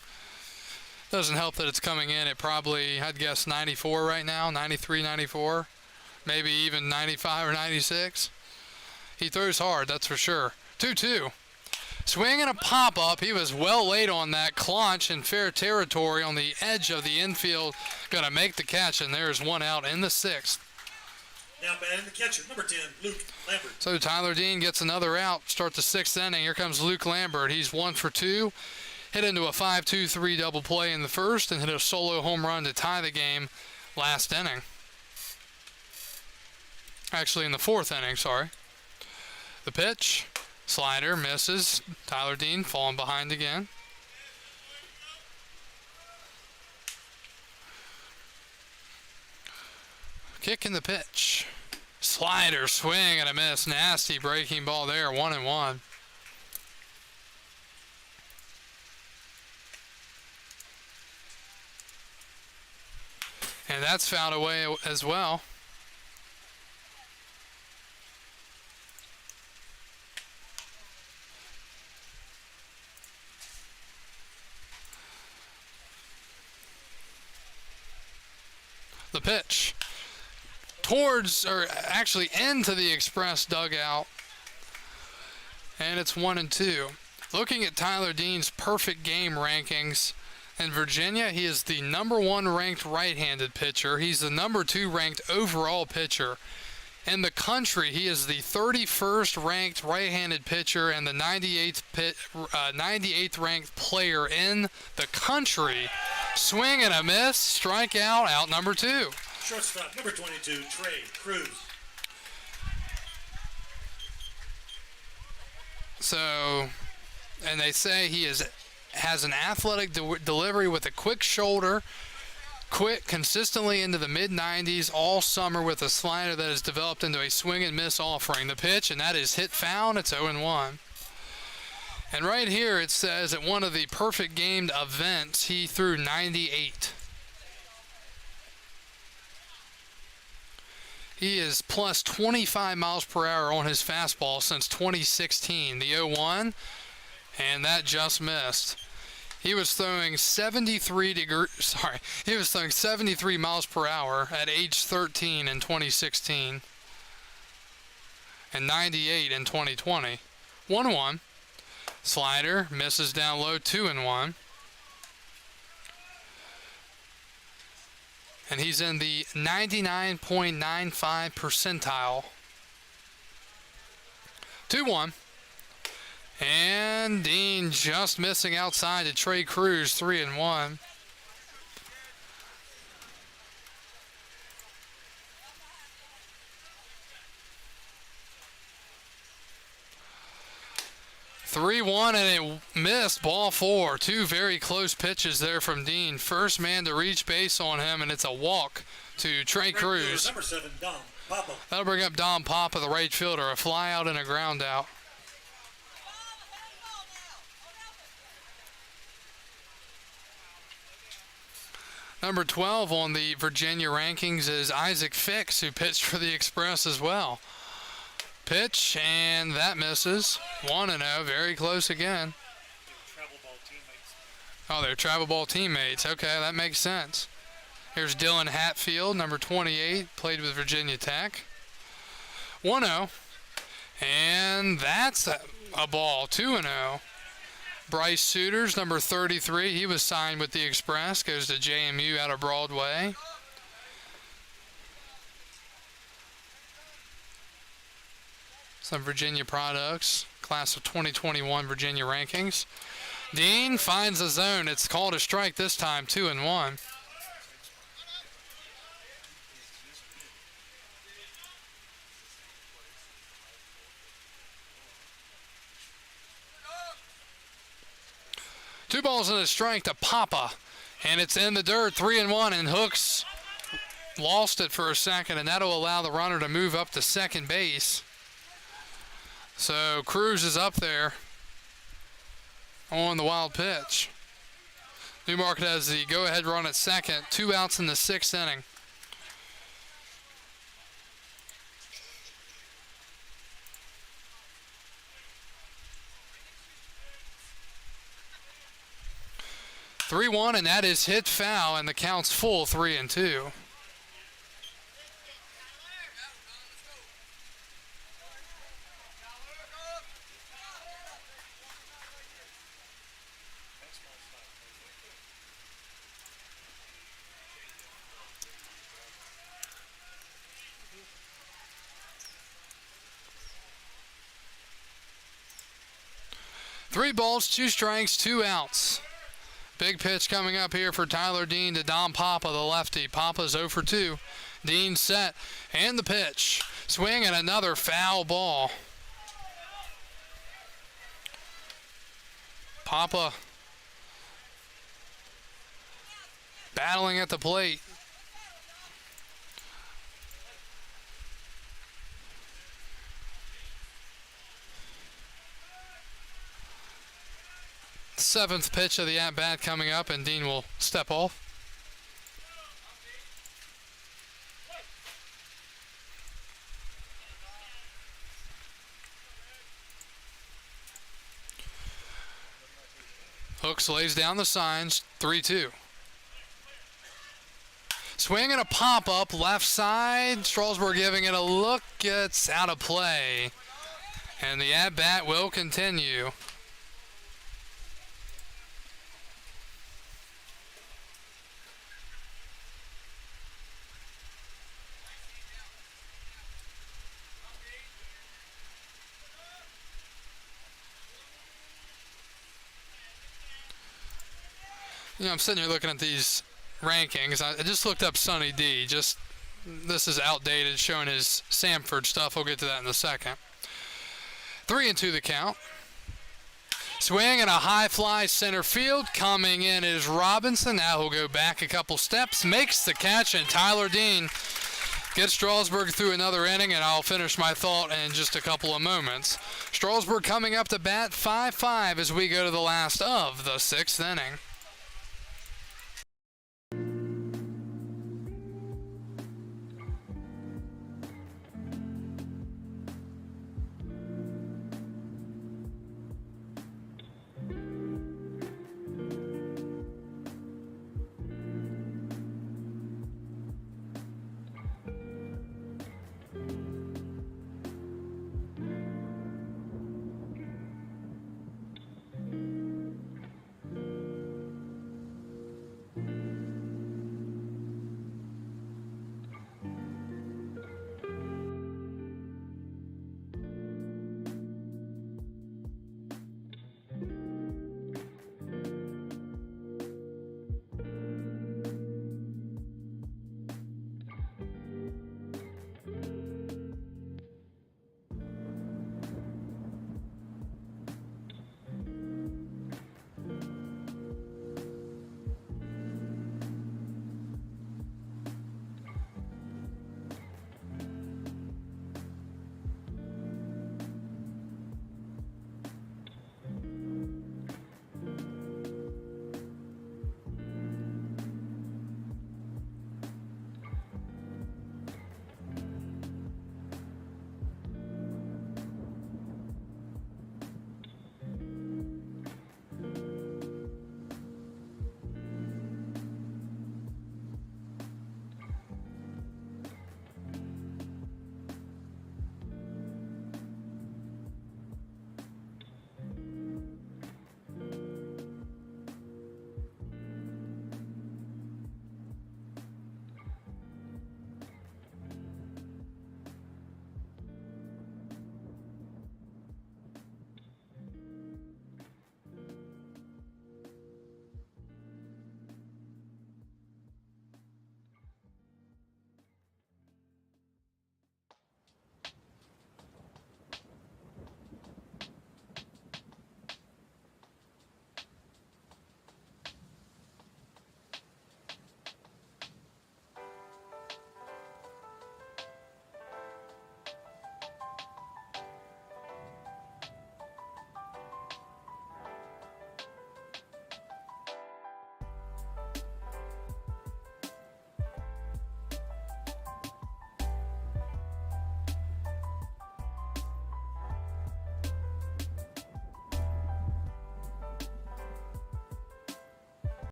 Doesn't help that it's coming in at probably, I'd guess, 94 right now, 93, 94, maybe even 95 or 96. He throws hard, that's for sure. 2-2. Swing and a pop-up. He was well late on that, clutch in fair territory on the edge of the infield. Going to make the catch, and there's 1 out in the 6th. Now batting the catcher, number 10, Luke Lambert. So Tyler Dean gets another out. Start the 6th inning. Here comes Luke Lambert. He's 1 for 2. Hit into a 5-2-3 double play in the first and hit a solo home run to tie the game last inning. Actually, in the 4th inning, sorry. The pitch, slider, misses. Tyler Dean falling behind again. Kick in the pitch. Slider, swing and a miss. Nasty breaking ball there, 1-1. And that's fouled away as well. The pitch. Towards, or actually into the Express dugout. And it's 1-2. Looking at Tyler Dean's perfect game rankings, in Virginia, he is the number 1 ranked right-handed pitcher. He's the number 2 ranked overall pitcher. In the country, he is the 31st ranked right-handed pitcher and the 98th ranked player in the country. Swing and a miss, strikeout, out number 2. Shortstop, number 22, Trey Cruz. So, and they say he has an athletic delivery with a quick shoulder, quick consistently into the mid-90s all summer with a slider that has developed into a swing and miss offering. The pitch, and that is hit foul. It's 0-1. And right here it says at one of the perfect gamed events, he threw 98. He is plus 25 miles per hour on his fastball since 2016. The 0-1, and that just missed. He was throwing 73 miles per hour at age 13 in 2016 and 98 in 2020. 1-1. Slider misses down low, 2-1. And he's in the 99.95 percentile. 2-1. And Dean just missing outside to Trey Cruz, 3-1. And it missed, ball 4. 2 very close pitches there from Dean. First man to reach base on him, and it's a walk to Trey Cruz. Number 7, Dom Papa. That'll bring up Dom Papa, the right fielder, a fly out and a ground out. Number 12 on the Virginia rankings is Isaac Fix, who pitched for the Express as well. Pitch, and that misses. 1-0, very close again. Travel ball teammates. Oh, they're travel ball teammates. Okay, that makes sense. Here's Dylan Hatfield, number 28, played with Virginia Tech. 1-0. And that's a ball. 2-0. Bryce Suiters, number 33, he was signed with the Express, goes to JMU out of Broadway. Some Virginia products, class of 2021 Virginia rankings. Dean finds the zone. It's called a strike this time, 2-1. Two balls and a strike to Papa, and it's in the dirt, 3-1, and Hooks lost it for a second, and that'll allow the runner to move up to second base. So Cruz is up there on the wild pitch. Newmarket has the go-ahead run at second, 2 outs in the 6th inning. (3-1), and that is hit foul, and the count's full, 3-2. Three balls, 2 strikes, 2 outs. Big pitch coming up here for Tyler Dean to Dom Papa, the lefty. Papa's 0 for 2. Dean set, and the pitch. Swing and another foul ball. Papa battling at the plate. Seventh pitch of the at-bat coming up, and Dean will step off. Hooks lays down the signs, 3-2. Swing and a pop-up, left side. Strasburg giving it a look. It's out of play. And the at-bat will continue. You know, I'm sitting here looking at these rankings. I just looked up Sonny D. This is outdated, showing his Samford stuff. We'll get to that in a second. 3-2 the count. Swing and a high fly center field. Coming in is Robinson. Now he'll go back a couple steps, makes the catch, and Tyler Dean gets Strasburg through another inning, and I'll finish my thought in just a couple of moments. Strasburg coming up to bat, 5-5 as we go to the last of the 6th inning.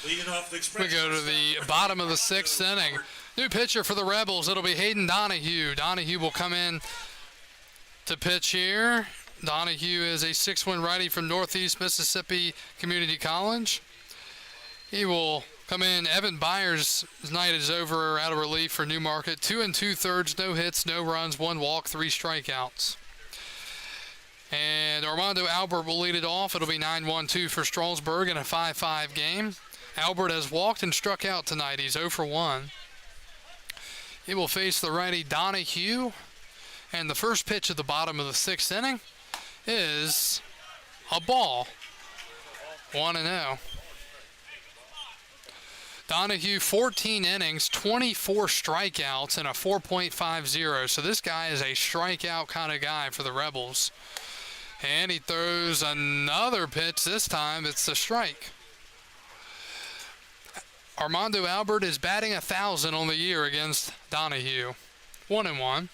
Leading off the We Express. go to the bottom of the 6th inning. New pitcher for the Rebels. It'll be Hayden Donahue. Donahue will come in to pitch here. Donahue is a 6'1" righty from Northeast Mississippi Community College. He will come in. Evan Byers' night is over out of relief for Newmarket. 2 2/3, no hits, no runs, 1 walk, 3 strikeouts. And Armando Albert will lead it off. It'll be 9-1-2 for Strasburg in a 5-5 game. Albert has walked and struck out tonight. He's 0 for 1. He will face the righty Donahue. And the first pitch at the bottom of the 6th inning is a ball. 1-0. Donahue, 14 innings, 24 strikeouts, and a 4.50. So this guy is a strikeout kind of guy for the Rebels. And he throws another pitch. This time it's a strike. Armando Albert is batting 1,000 on the year against Donahue. 1-1.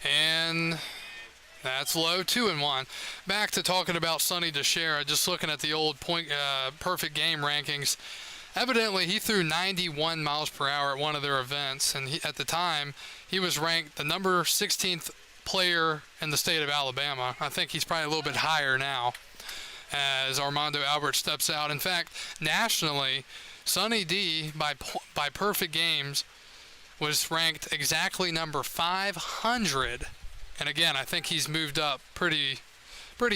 And that's low. 2-1. Back to talking about Sonny DeShera. Just looking at the old perfect game rankings. Evidently, he threw 91 miles per hour at one of their events, and at the time, he was ranked the number 16th player in the state of Alabama. I think he's probably a little bit higher now as Armando Albert steps out. In fact, nationally, Sonny D, by perfect games, was ranked exactly number 500. And again, I think he's moved up pretty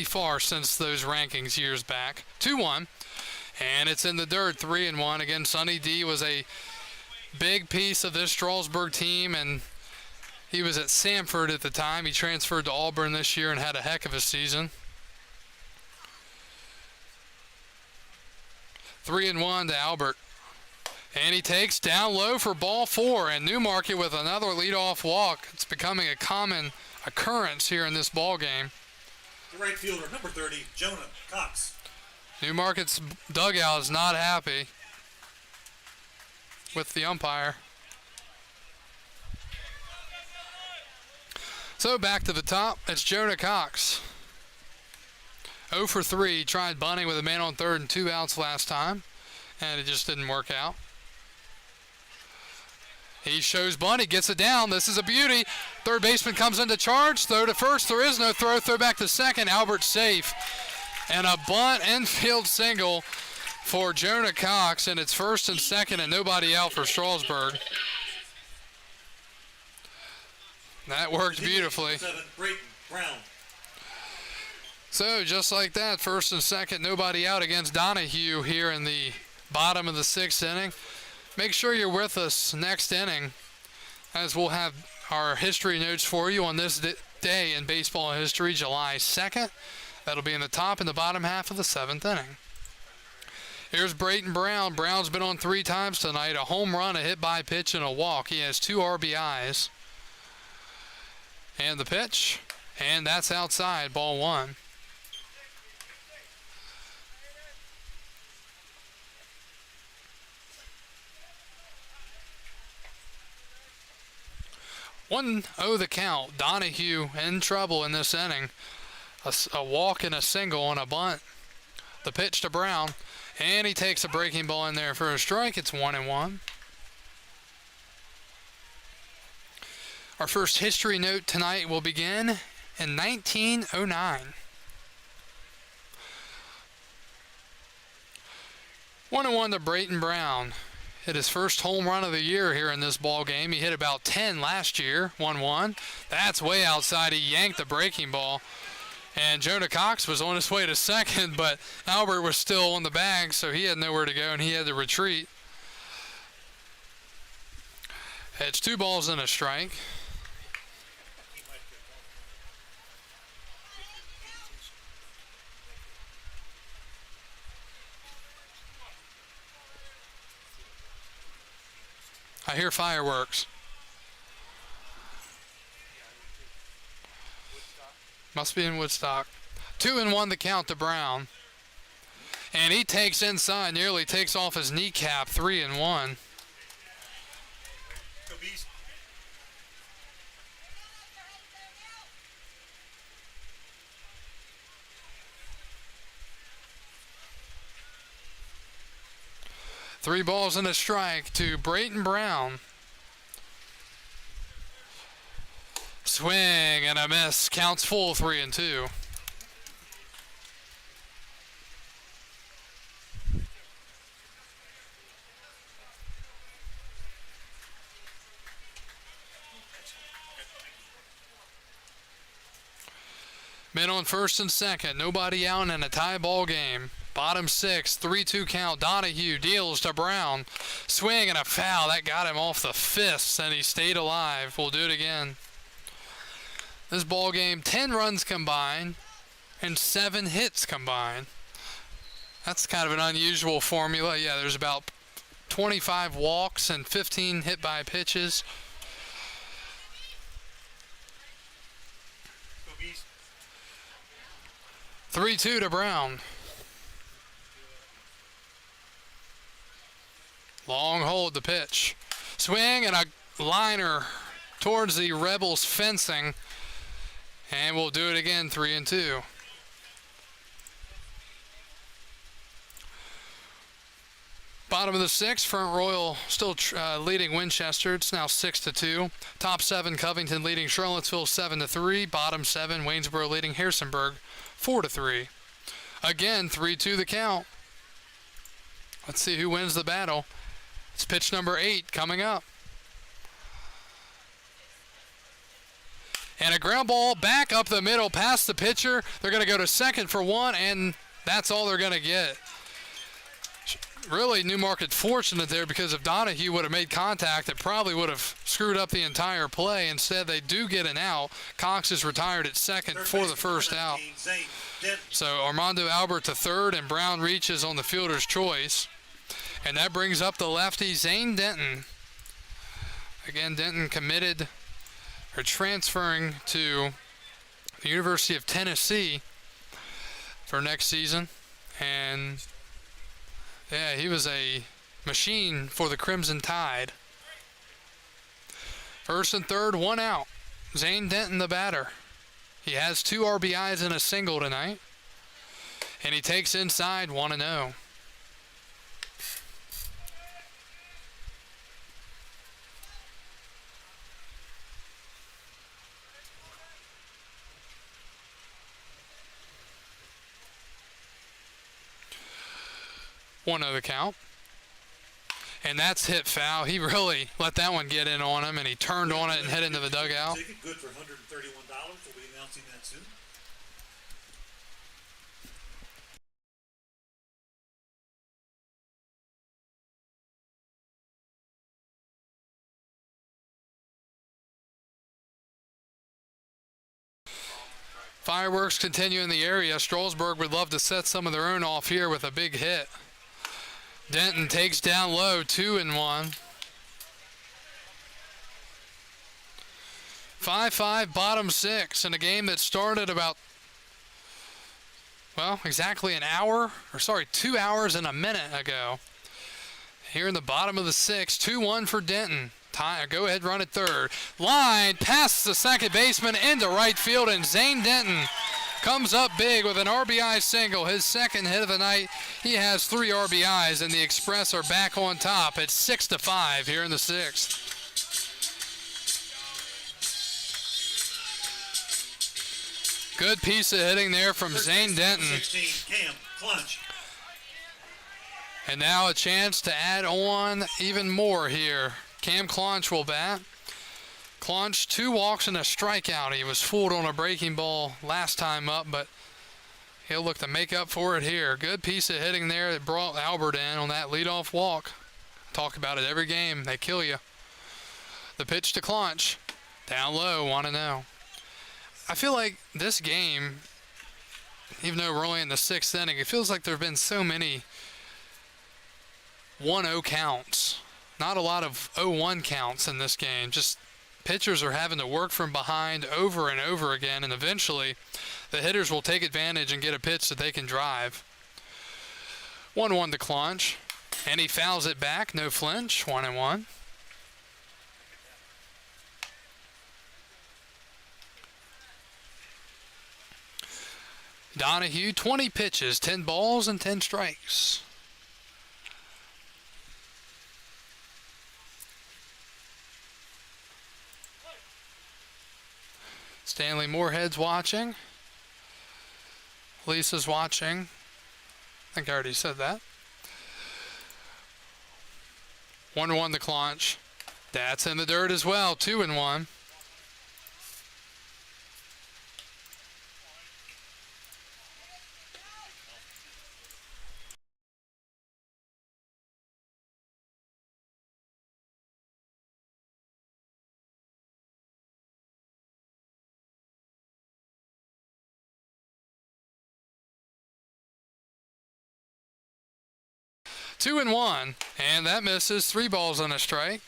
far since those rankings years back. 2-1. And it's in the dirt, 3-1. Again, Sonny D was a big piece of this Strasburg team, and he was at Samford at the time. He transferred to Auburn this year and had a heck of a season. 3-1 to Albert. And he takes down low for ball 4, and Newmarket with another leadoff walk. It's becoming a common occurrence here in this ball game. The right fielder, number 30, Jonah Cox. Newmarket's dugout is not happy with the umpire. So back to the top, it's Jonah Cox. 0 for 3, tried bunting with a man on third and 2 outs last time, and it just didn't work out. He shows bunt, he gets it down. This is a beauty. Third baseman comes into charge. Throw to first, there is no throw. Throw back to second. Albert's safe. And a bunt infield single for Jonah Cox, and it's first and second and nobody out for Strasburg. That worked beautifully. 7, Brayton Brown. So just like that, first and second, nobody out against Donahue here in the bottom of the 6th inning. Make sure you're with us next inning, as we'll have our history notes for you on this day in baseball history, July 2nd. That'll be in the top and the bottom half of the 7th inning. Here's Brayton Brown. Brown's been on 3 times tonight. A home run, a hit by pitch, and a walk. He has 2 RBIs. And the pitch, and that's outside, ball 1. One oh the count. Donahue in trouble in this inning. A walk and a single on a bunt. The pitch to Brown, and he takes a breaking ball in there for a strike. It's 1-1. Our first history note tonight will begin in 1909. 1-1 to Brayton Brown. Hit his first home run of the year here in this ball game. He hit about 10 last year. 1-1. That's way outside. He yanked the breaking ball. And Jonah Cox was on his way to second, but Albert was still on the bag, so he had nowhere to go, and he had to retreat. It's 2 balls and a strike. I hear fireworks. Must be in Woodstock. 2-1 the count to Brown. And he takes inside, nearly takes off his kneecap. 3-1. 3 balls and a strike to Brayton Brown. Swing and a miss. Counts full, 3-2. Men on first and second. Nobody out in a tie ball game. Bottom 6, 3-2 count. Donahue deals to Brown. Swing and a foul. That got him off the fists, and he stayed alive. We'll do it again. This ball game, 10 runs combined and 7 hits combined. That's kind of an unusual formula. Yeah, there's about 25 walks and 15 hit by pitches. Go Beast. 3-2 to Brown. Long hold the pitch. Swing and a liner towards the Rebels fencing. And we'll do it again, 3-2. Bottom of the 6th, Front Royal still leading Winchester. It's now 6-2. Top 7, Covington leading Charlottesville 7-3. Bottom 7, Waynesboro leading Harrisonburg 4-3. Again, 3-2 the count. Let's see who wins the battle. It's pitch number 8 coming up. And a ground ball back up the middle past the pitcher. They're going to go to second for 1, and that's all they're going to get. Really, Newmarket fortunate there, because if Donahue would have made contact, it probably would have screwed up the entire play. Instead, they do get an out. Cox is retired at second for the first out. So Armando Albert to third, and Brown reaches on the fielder's choice. And that brings up the lefty, Zane Denton. Again, Denton committed or transferring to the University of Tennessee for next season. And yeah, he was a machine for the Crimson Tide. First and third, 1 out. Zane Denton, the batter. He has 2 RBIs and a single tonight. And he takes inside 1-0. One of the count. And that's hit foul. He really let that one get in on him, and he turned on it and hit into the dugout. Ticket good for $131. We'll be announcing that soon. Fireworks continue in the area. Strasburg would love to set some of their own off here with a big hit. Denton takes down low, 2-1. 5-5, bottom 6, in a game that started about, well, exactly 2 hours and a minute ago. Here in the bottom of the 6th, 2-1 for Denton. Go ahead, run at third. Line past the second baseman into right field, and Zane Denton comes up big with an RBI single, his second hit of the night. He has 3 RBIs, and the Express are back on top at 6-5 here in the 6th. Good piece of hitting there from Zane Denton. 16, Cam Clunch. And now a chance to add on even more here. Cam Clunch will bat. Clunch, 2 walks and a strikeout. He was fooled on a breaking ball last time up, but he'll look to make up for it here. Good piece of hitting there that brought Albert in on that leadoff walk. Talk about it every game. They kill you. The pitch to Clunch. Down low, 1-0. I feel like this game, even though we're only in the 6th inning, it feels like there have been so many 1-0 counts. Not a lot of 0-1 counts in this game. Just pitchers are having to work from behind over and over again, and eventually the hitters will take advantage and get a pitch that they can drive. 1-1 to Clunch, and he fouls it back, no flinch, 1-1. Donahue, 20 pitches, 10 balls and 10 strikes. Stanley Moorhead's watching. Lisa's watching. I think I already said that. 1-1 the Claunch. That's in the dirt as well. 2-1. Two and one, and that misses. 3 balls on a strike.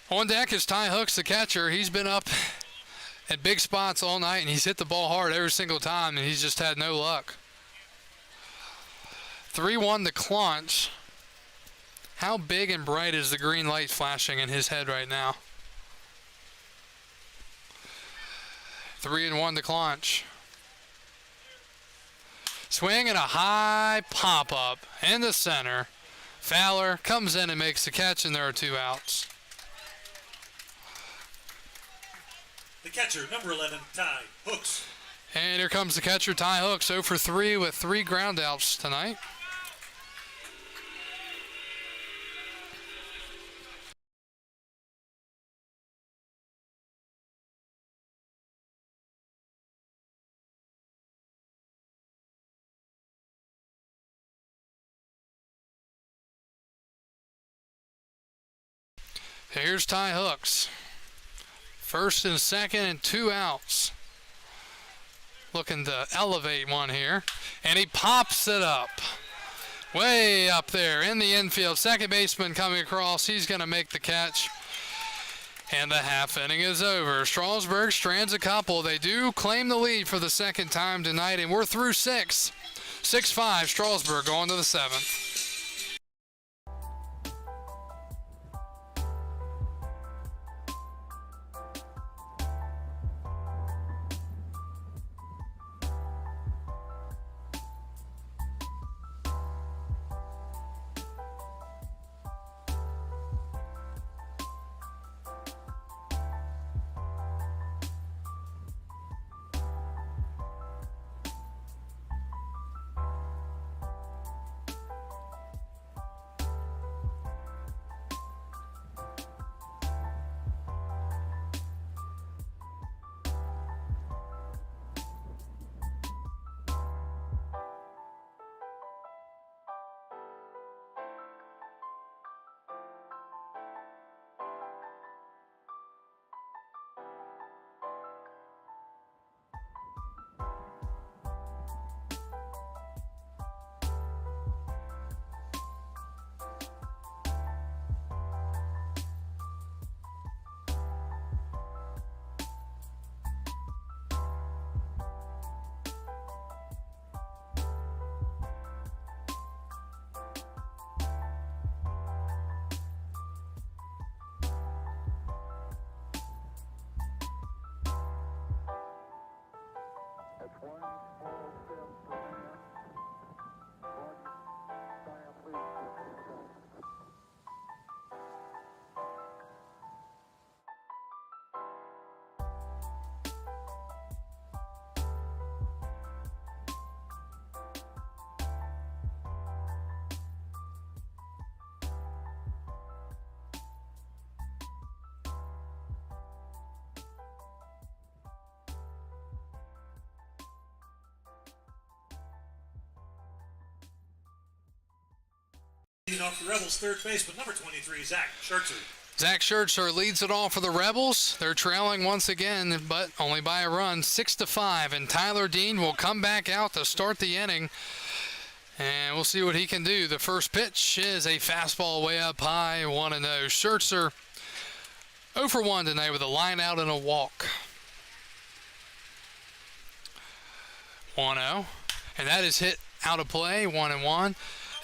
On deck is Ty Hooks, the catcher. He's been up at big spots all night, and he's hit the ball hard every single time, and he's just had no luck. 3-1 the Claunch. How big and bright is the green light flashing in his head right now? 3-1 the Claunch. Swing and a high pop-up in the center. Fowler comes in and makes the catch, and there are 2 outs. The catcher, number 11, Ty Hooks. And here comes the catcher, Ty Hooks, 0 for 3 with 3 ground outs tonight. Here's Ty Hooks. First and second and 2 outs. Looking to elevate one here. And he pops it up. Way up there in the infield. Second baseman coming across. He's going to make the catch. And the half inning is over. Strasburg strands a couple. They do claim the lead for the second time tonight. And we're through 6. 6-5. Strasburg going to the 7th. Off the Rebels, third baseman, number 23, Zach Schertzer. Zach Schertzer leads it all for the Rebels. They're trailing once again, but only by a run, 6-5. And Tyler Dean will come back out to start the inning. And we'll see what he can do. The first pitch is a fastball way up high, 1-0. Schertzer 0 for 1 tonight with a line out and a walk. 1-0. And that is hit out of play, 1-1.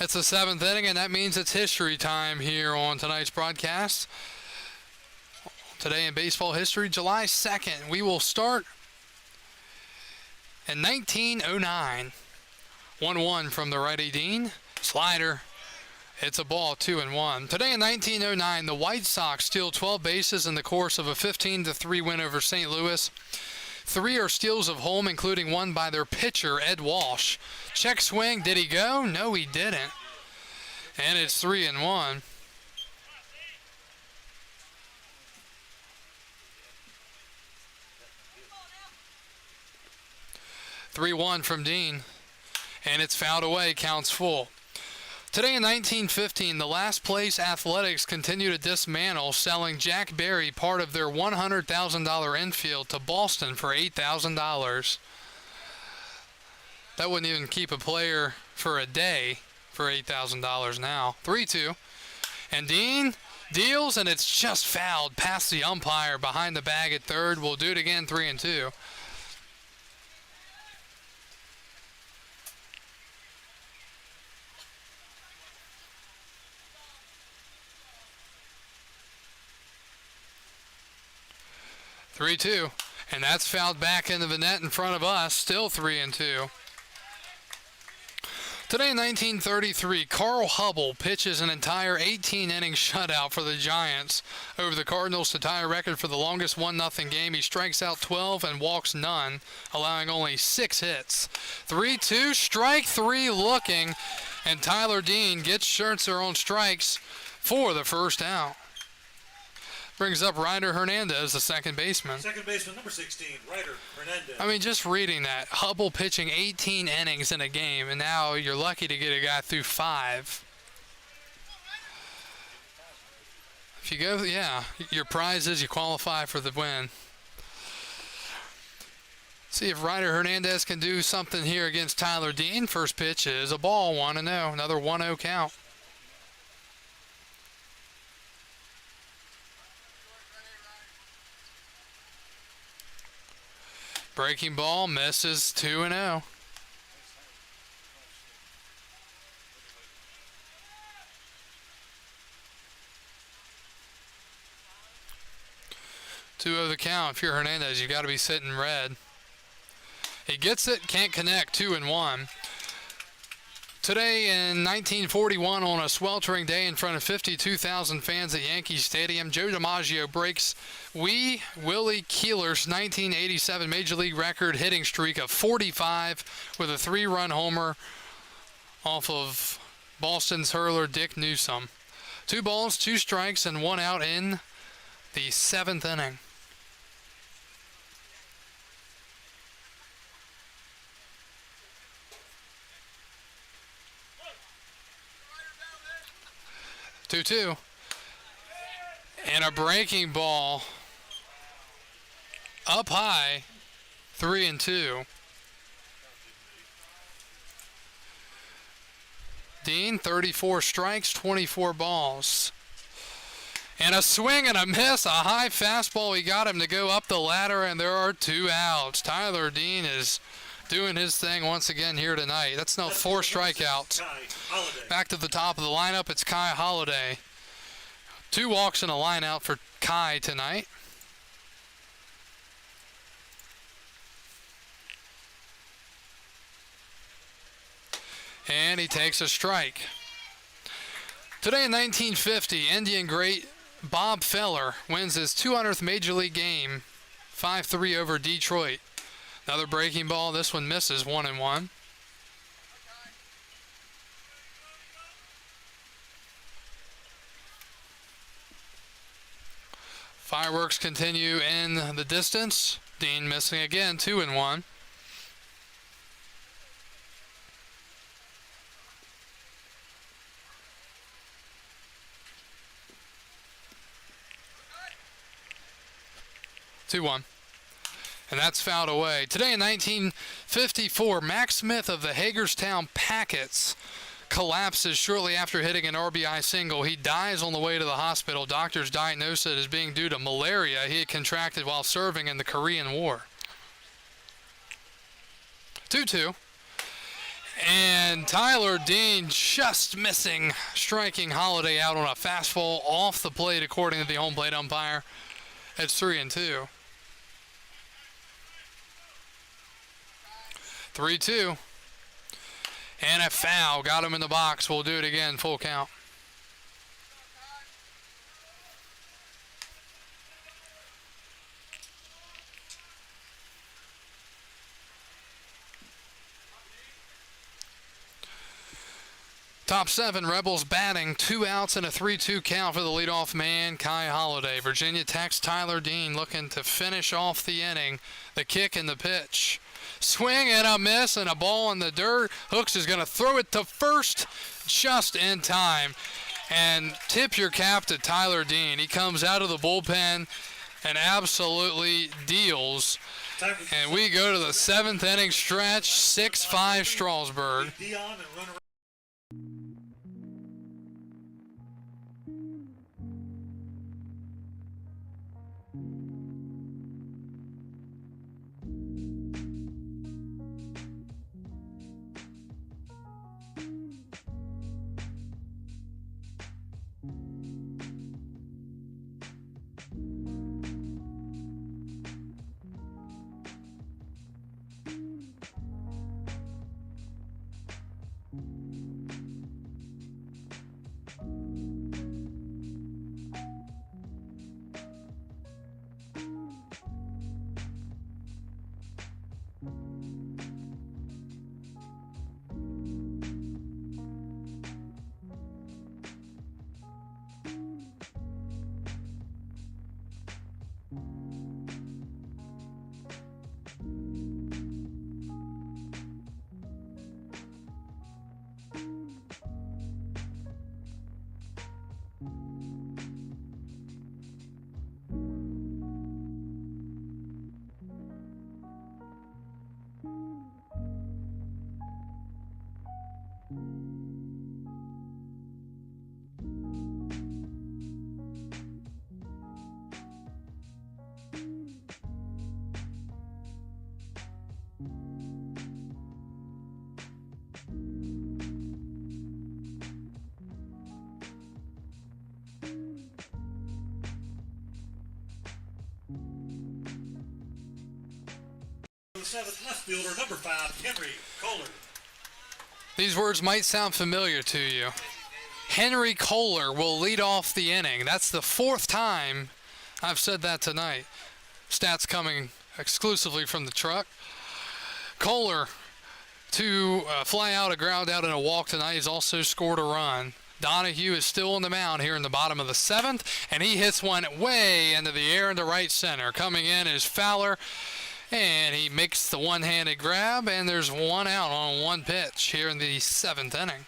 It's the 7th inning, and that means it's history time here on tonight's broadcast. Today in baseball history, July 2nd, we will start in 1909. 1-1 from the righty Dean. Slider It's a ball, 2-1. Today in 1909, the White Sox steal 12 bases in the course of a 15-3 win over St. Louis. 3 are steals of home, including one by their pitcher, Ed Walsh. Check swing, did he go? No, he didn't. And it's 3-1. (3-1) from Dean. And it's fouled away, counts full. Today in 1915, the Last Place Athletics continue to dismantle, selling Jack Berry part of their $100,000 infield to Boston for $8,000. That wouldn't even keep a player for a day for $8,000 now. 3-2. And Dean deals, and it's just fouled past the umpire behind the bag at third. We'll do it again, 3-2. (3-2), and that's fouled back into the net in front of us. Still 3-2. Today in 1933, Carl Hubble pitches an entire 18-inning shutout for the Giants over the Cardinals to tie a record for the longest 1-0 game. He strikes out 12 and walks none, allowing only 6 hits. 3-2, strike 3 looking, and Tyler Dean gets Schertzer on strikes for the first out. Brings up Ryder Hernandez, the second baseman. Second baseman, number 16, Ryder Hernandez. I mean, just reading that. Hubble pitching 18 innings in a game, and now you're lucky to get a guy through 5. If you go, yeah, your prize is you qualify for the win. See if Ryder Hernandez can do something here against Tyler Dean. First pitch is a ball, 1-0. Another 1-0 count. Breaking ball, misses, 2-0. The count. If you're Hernandez, you got to be sitting red. He gets it, can't connect, 2-1. Today in 1941, on a sweltering day in front of 52,000 fans at Yankee Stadium, Joe DiMaggio breaks Willie Keeler's 1987 Major League record hitting streak of 45 with a 3-run homer off of Boston's hurler Dick Newsom. 2 balls, 2 strikes, and 1 out in the 7th inning. (2-2). And a breaking ball up high, 3-2. Dean, 34 strikes, 24 balls. And a swing and a miss, a high fastball. He got him to go up the ladder, and there are 2 outs. Tyler Dean is doing his thing once again here tonight. That's now 4 strikeouts. Back to the top of the lineup, it's Kai Holiday. 2 walks and a line out for Kai tonight. And he takes a strike. Today in 1950, Indian great Bob Feller wins his 200th Major League game, 5-3 over Detroit. Another breaking ball. This one misses, 1-1. Fireworks continue in the distance. Dean missing again, 2-1. And that's fouled away. Today in 1954, Max Smith of the Hagerstown Packets collapses shortly after hitting an RBI single. He dies on the way to the hospital. Doctors diagnose it as being due to malaria he had contracted while serving in the Korean War. 2-2. And Tyler Dean just missing, striking Holiday out on a fastball off the plate according to the home plate umpire. It's 3-2. 3-2. And a foul. Got him in the box. We'll do it again. Full count. Top 7, Rebels batting, 2 outs and a 3-2 count for the leadoff man, Kai Holiday. Virginia Tech's Tyler Dean looking to finish off the inning. The kick and the pitch. Swing and a miss and a ball in the dirt. Hooks is going to throw it to first just in time. And tip your cap to Tyler Dean. He comes out of the bullpen and absolutely deals. And we go to the 7th inning stretch, 6-5 Strasburg. The 7th left fielder, number 5, Henry Kohler. These words might sound familiar to you. Henry Kohler will lead off the inning. That's the 4th time I've said that tonight. Stats coming exclusively from the truck. Kohler to fly out, a ground out, and a walk tonight. He's also scored a run. Donahue is still on the mound here in the bottom of the 7th, and he hits one way into the air into right center. Coming in is Fowler, and he makes the one-handed grab, and there's one out on one pitch here in the 7th inning.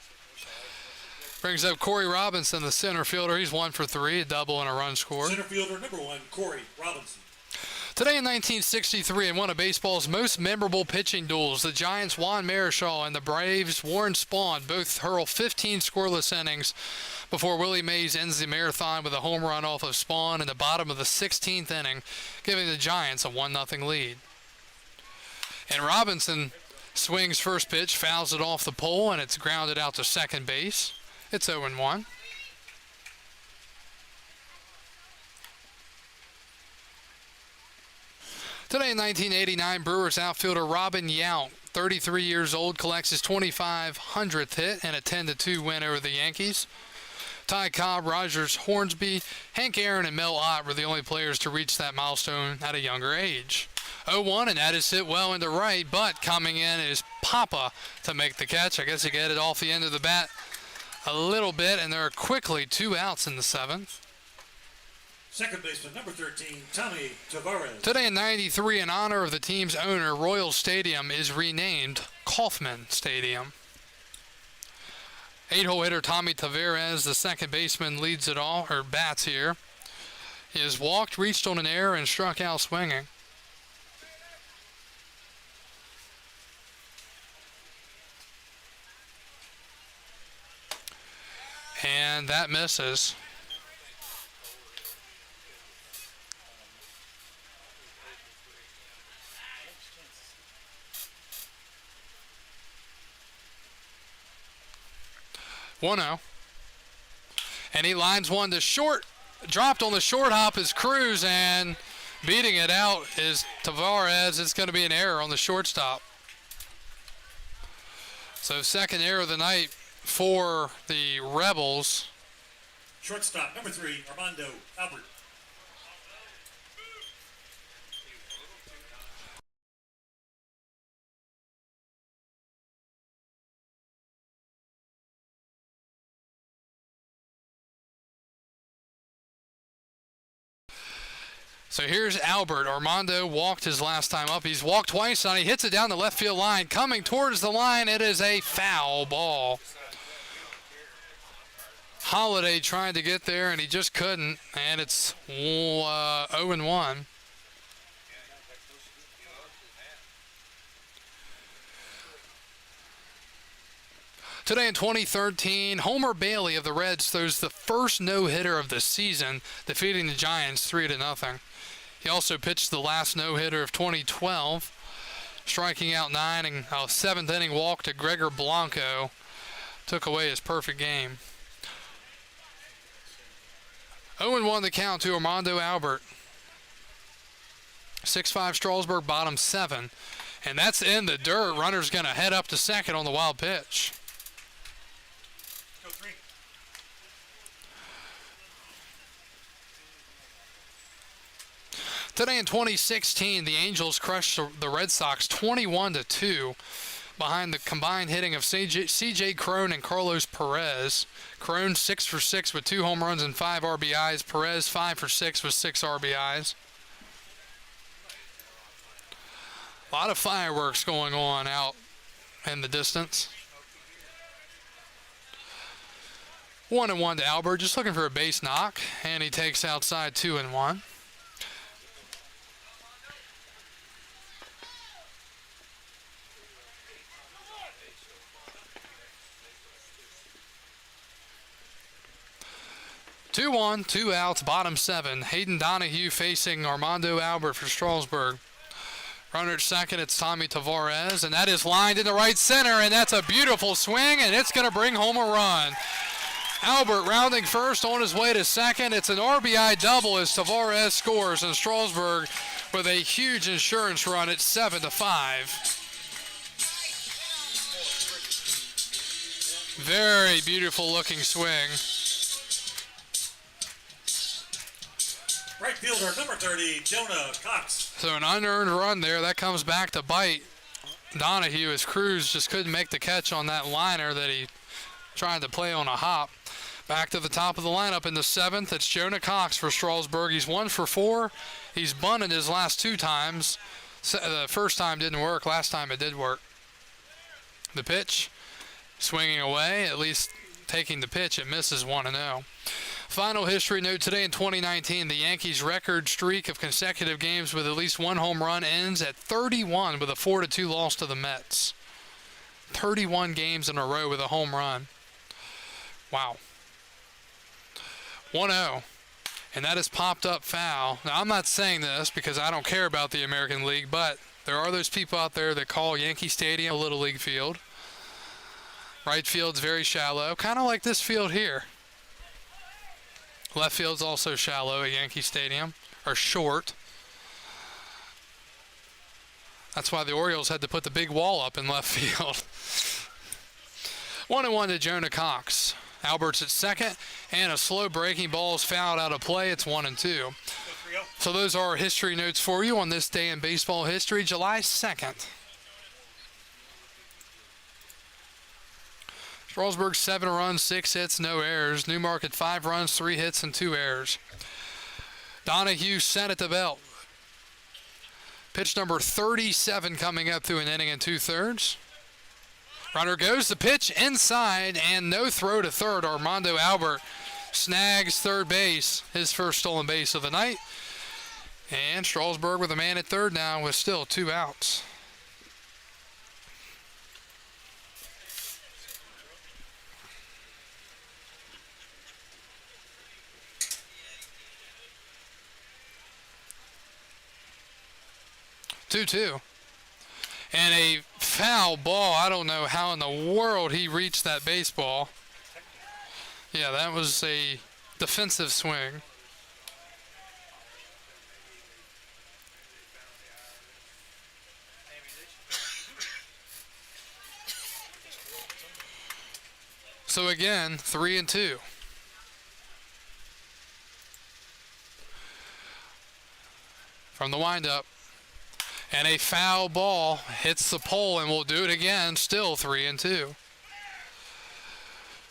Brings up Corey Robinson, the center fielder. He's 1 for 3, a double and a run scored. Center fielder, number 1, Corey Robinson. Today in 1963, in one of baseball's most memorable pitching duels, the Giants' Juan Marichal and the Braves' Warren Spahn both hurl 15 scoreless innings before Willie Mays ends the marathon with a home run off of Spahn in the bottom of the 16th inning, giving the Giants a 1-0 lead. And Robinson swings first pitch, fouls it off the pole, and it's grounded out to second base. It's 0-1. Today in 1989, Brewers outfielder Robin Yount, 33 years old, collects his 2,500th hit in a 10-2 win over the Yankees. Ty Cobb, Rogers Hornsby, Hank Aaron, and Mel Ott were the only players to reach that milestone at a younger age. 0-1, and that is hit well into right, but coming in is Papa to make the catch. I guess he got it off the end of the bat a little bit, and there are quickly 2 outs in the 7th. Second baseman, number 13, Tommy Tavares. Today in 93, in honor of the team's owner, Royal Stadium is renamed Kauffman Stadium. 8-hole hitter Tommy Tavares, the second baseman, leads it all, or bats here. He has walked, reached on an error, and struck out swinging. And that misses. One-0. And he lines one to short. Dropped on the short hop is Cruz, and beating it out is Tavares. It's going to be an error on the shortstop. So second error of the night for the Rebels. Shortstop, number 3, Armando Albert. So here's Albert. Armando walked his last time up. He's walked twice and he hits it down the left field line. Coming towards the line, it is a foul ball. Holiday trying to get there and he just couldn't. And it's 0-1. Today in 2013, Homer Bailey of the Reds throws the first no-hitter of the season, defeating the Giants 3-0. He also pitched the last no-hitter of 2012, striking out 9 and a 7th-inning walk to Gregor Blanco took away his perfect game. 0-1 the count to Armando Albert. 6-5 Strasburg, bottom 7. And that's in the dirt. Runner's going to head up to second on the wild pitch. Go 3. Today in 2016, the Angels crushed the Red Sox 21-2 behind the combined hitting of C.J. Cron and Carlos Perez. Cron 6 for 6 with 2 home runs and 5 RBIs. Perez 5 for 6 with 6 RBIs. A lot of fireworks going on out in the distance. 1-1 to Albert, just looking for a base knock, and he takes outside 2-1. Two-one, 2 outs, bottom 7. Hayden Donahue facing Armando Albert for Strasburg. Runner at second, it's Tommy Tavares, and that is lined in the right center, and that's a beautiful swing, and it's going to bring home a run. Albert rounding first on his way to second. It's an RBI double as Tavares scores, and Strasburg with a huge insurance run at 7-5. Very beautiful looking swing. Right fielder, number 30, Jonah Cox. So an unearned run there. That comes back to bite Donahue as Cruz just couldn't make the catch on that liner that he tried to play on a hop. Back to the top of the lineup in the 7th. It's Jonah Cox for Strasburg. He's 1 for 4. He's bunted his last 2 times. The first time didn't work. Last time it did work. The pitch, swinging away, at least taking the pitch. It misses 1-0. Final history note today in 2019, the Yankees' record streak of consecutive games with at least 1 home run ends at 31 with a 4-2 loss to the Mets. 31 games in a row with a home run. Wow. 1-0. And that is popped up foul. Now, I'm not saying this because I don't care about the American League, but there are those people out there that call Yankee Stadium a Little League field. Right field's very shallow, kind of like this field here. Left field's also shallow at Yankee Stadium, or short. That's why the Orioles had to put the big wall up in left field. 1-1 to Jonah Cox. Albert's at second, and a slow breaking ball is fouled out of play. It's 1-2. So those are our history notes for you on this day in baseball history, July 2nd. Strasburg 7 runs, 6 hits, no errors. Newmarket 5 runs, 3 hits, and 2 errors. Donahue sent at the belt. Pitch number 37 coming up through an inning and 2/3. Runner goes, the pitch inside, and no throw to third. Armando Albert snags third base, his first stolen base of the night. And Strasburg with a man at third now with still 2 outs. Two. And a foul ball. I don't know how in the world he reached that baseball. Yeah, that was a defensive swing. So again, 3-2. From the windup. And a foul ball hits the pole, and we'll do it again, still 3-2.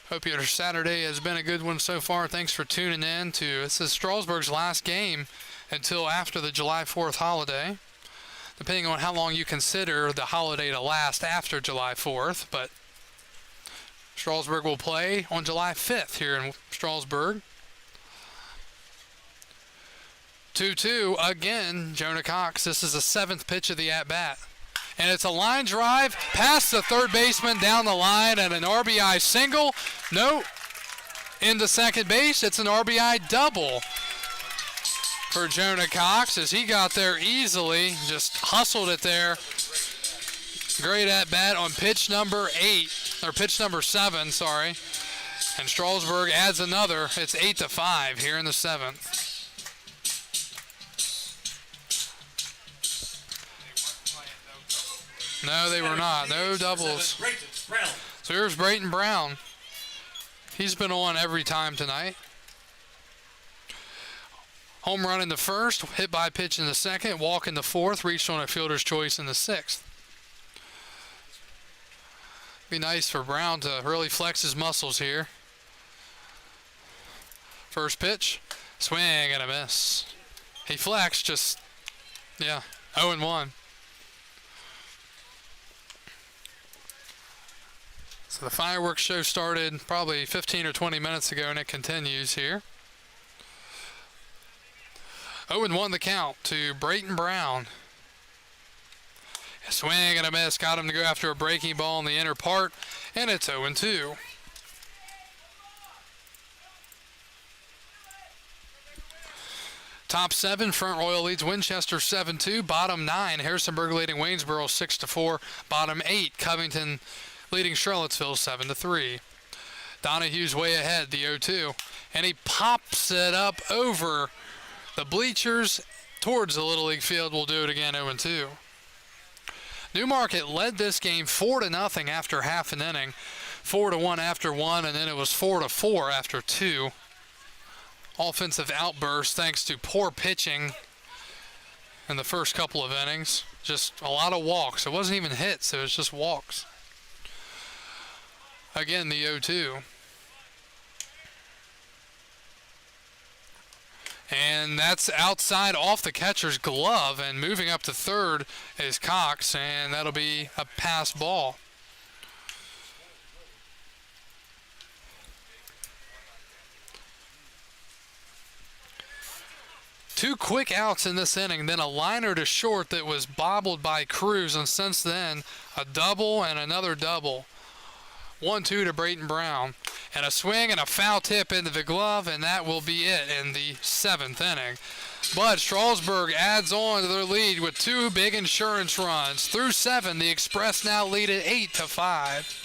Hope your Saturday has been a good one so far. Thanks for tuning in to, this is Strasburg's last game until after the July 4th holiday, depending on how long you consider the holiday to last after July 4th. But Strasburg will play on July 5th here in Strasburg. 2-2 again, Jonah Cox. This is the 7th pitch of the at-bat. And it's a line drive past the third baseman down the line and an RBI single. No, into second base. It's an RBI double for Jonah Cox as he got there easily, just hustled it there. Great at-bat on pitch number 7, sorry. And Strasburg adds another. It's 8-5 here in the 7th. No, they were not. No doubles. So here's Brayton Brown. He's been on every time tonight. Home run in the first, hit by pitch in the second, walk in the fourth, reached on a fielder's choice in the 6th. Be nice for Brown to really flex his muscles here. First pitch, swing and a miss. He flexed, 0-1. So the fireworks show started probably 15 or 20 minutes ago, and it continues here. 0-1 the count to Brayton Brown. A swing and a miss. Got him to go after a breaking ball in the inner part, and it's 0-2. Top 7, Front Royal leads Winchester 7-2. Bottom 9, Harrisonburg leading Waynesboro 6-4. Bottom 8, Covington leading Charlottesville 7-3. Donahue's way ahead, the 0-2. And he pops it up over the bleachers towards the Little League field. We'll do it again, 0-2. Newmarket led this game 4-0 after half an inning, 4-1 after 1, and then it was 4-4 after 2. Offensive outburst thanks to poor pitching in the first couple of innings. Just a lot of walks. It wasn't even hits, it was just walks. Again, the 0-2. And that's outside off the catcher's glove, and moving up to third is Cox, and that'll be a pass ball. Two quick outs in this inning, then a liner to short that was bobbled by Cruz, and since then, a double and another double. 1-2 to Brayton Brown. And a swing and a foul tip into the glove, and that will be it in the 7th inning. But Strasburg adds on to their lead with 2 big insurance runs. Through 7, the Express now lead at 8-5.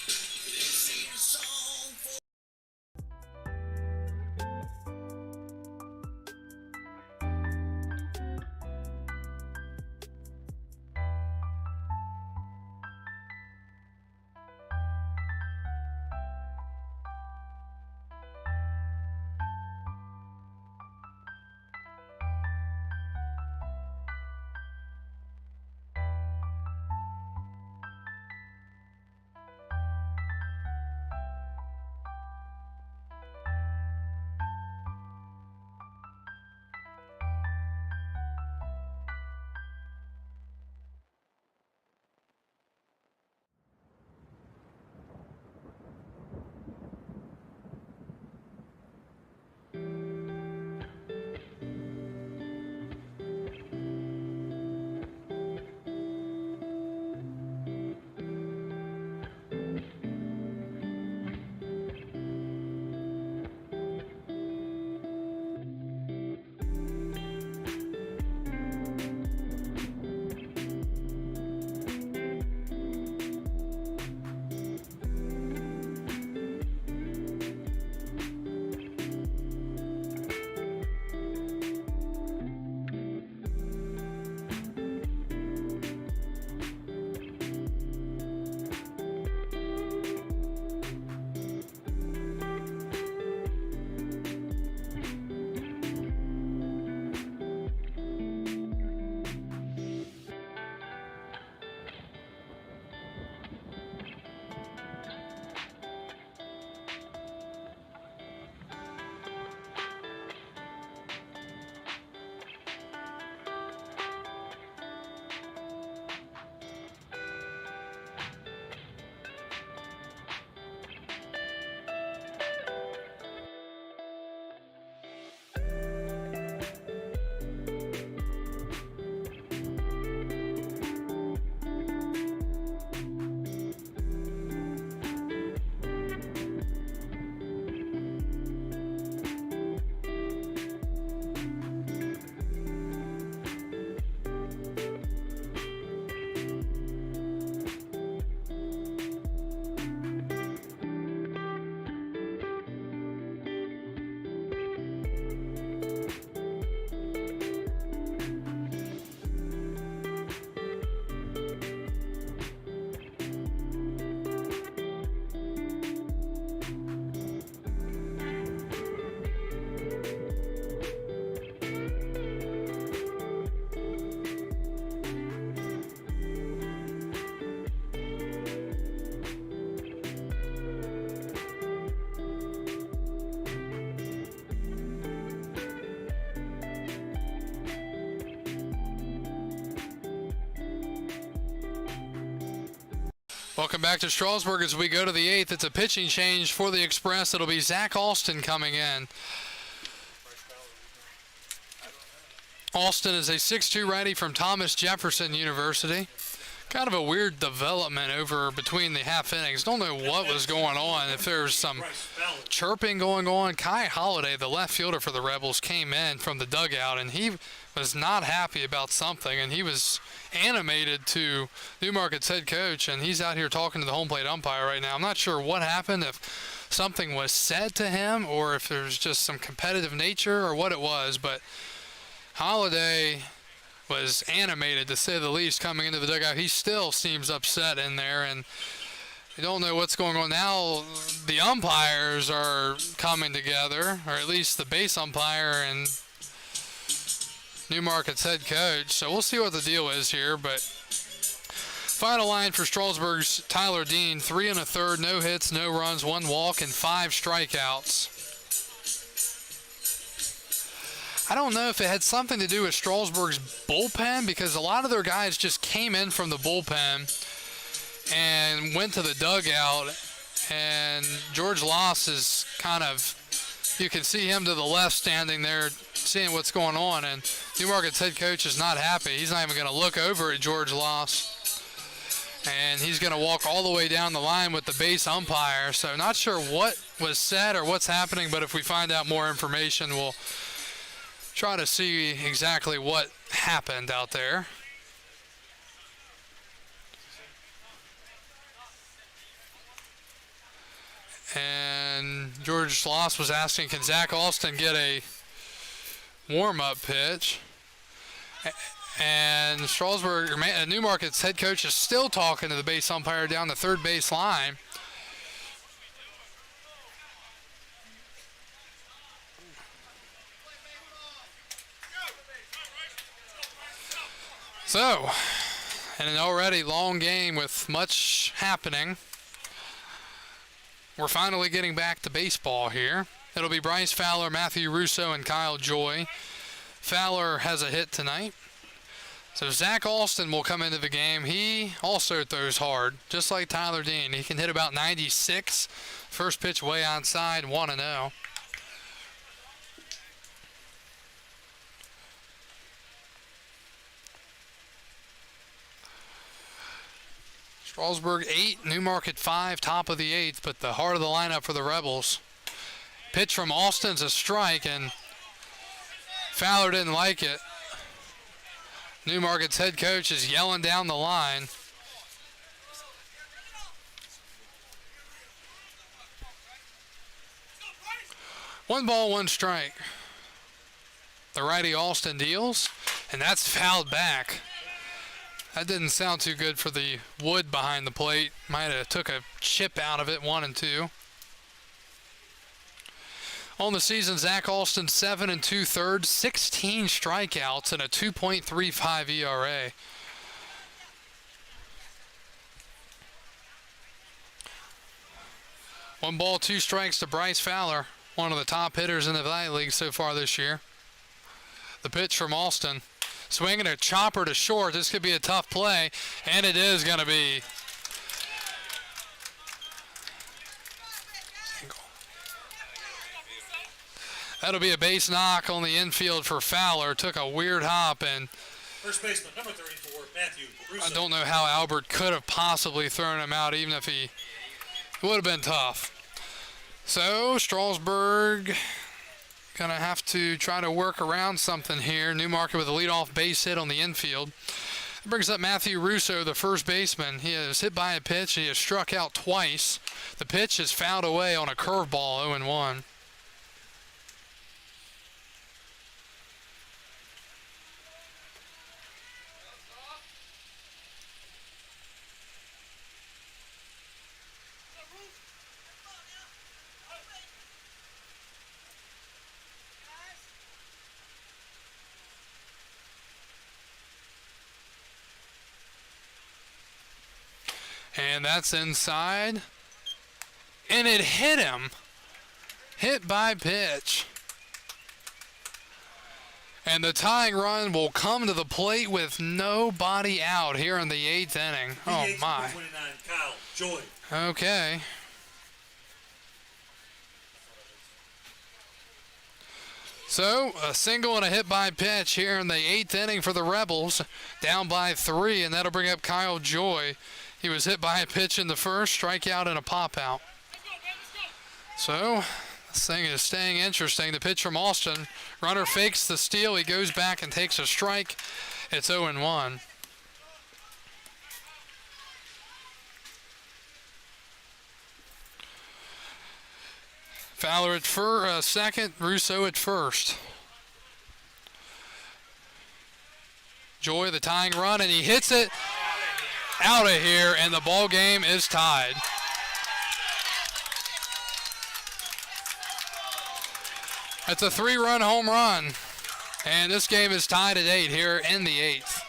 Welcome back to Strasburg as we go to the 8th. It's a pitching change for the Express. It'll be Zach Alston coming in. Alston is a 6'2" righty from Thomas Jefferson University. Kind of a weird development over between the half innings. Don't know what was going on, if there's some chirping going on. Kai Holiday, the left fielder for the Rebels, came in from the dugout, and he was not happy about something, and he was animated to Newmarket's head coach, and he's out here talking to the home plate umpire right now. I'm not sure what happened, if something was said to him or if there's just some competitive nature or what it was, but Holiday was animated, to say the least, coming into the dugout. He still seems upset in there, and you don't know what's going on. Now the umpires are coming together, or at least the base umpire and Newmarket's head coach. So we'll see what the deal is here, but final line for Strasburg's Tyler Dean, 3 1/3, no hits, no runs, 1 walk, and 5 strikeouts. I don't know if it had something to do with Strasburg's bullpen, because a lot of their guys just came in from the bullpen and went to the dugout, and George Loss is kind of, you can see him to the left standing there seeing what's going on, and Newmarket's head coach is not happy. He's not even going to look over at George Loss, and he's going to walk all the way down the line with the base umpire. So not sure what was said or what's happening, but if we find out more information, we'll try to see exactly what happened out there. And George Loss was asking, can Zach Alston get a warm-up pitch? And Strasburg, or Newmarket's head coach, is still talking to the base umpire down the third base line. So, in an already long game with much happening, we're finally getting back to baseball here. It'll be Bryce Fowler, Matthew Russo, and Kyle Joy. Fowler has a hit tonight. So Zach Alston will come into the game. He also throws hard, just like Tyler Dean. He can hit about 96. First pitch way outside, 1-0. Strasburg 8, Newmarket 5, top of the 8th, but the heart of the lineup for the Rebels. Pitch from Alston's a strike, and Fowler didn't like it. Newmarket's head coach is yelling down the line. One ball, one strike. The righty Alston deals, and that's fouled back. That didn't sound too good for the wood behind the plate. Might have took a chip out of it, 1-2. On the season, Zach Alston 7 2/3, 16 strikeouts, and a 2.35 ERA. One ball, 2 strikes to Bryce Fowler, one of the top hitters in the Valley League so far this year. The pitch from Alston. Swinging a chopper to short. This could be a tough play, and it is going to be. That'll be a base knock on the infield for Fowler. Took a weird hop, and First baseman, number 34, Matthew Russo. I don't know how Albert could have possibly thrown him out, even if it would have been tough. So Strasburg going to have to try to work around something here. Newmarket with a leadoff base hit on the infield. That brings up Matthew Russo, the first baseman. He is hit by a pitch. He has struck out twice. The pitch is fouled away on a curveball, 0-1. And that's inside. And it hit him. Hit by pitch. And the tying run will come to the plate with nobody out here in the 8th inning. Oh, DH my. number 29, Kyle Joy. Okay. So, a single and a hit by pitch here in the 8th inning for the Rebels. Down by 3, and that'll bring up Kyle Joy. He was hit by a pitch in the first, strikeout and a pop-out. So, this thing is staying interesting. The pitch from Austin. Runner fakes the steal. He goes back and takes a strike. It's 0-1. Fowler at second, Russo at first. Joy, the tying run, and he hits it out of here, and the ball game is tied. That's a 3-run home run, and this game is tied at 8 here in the 8th.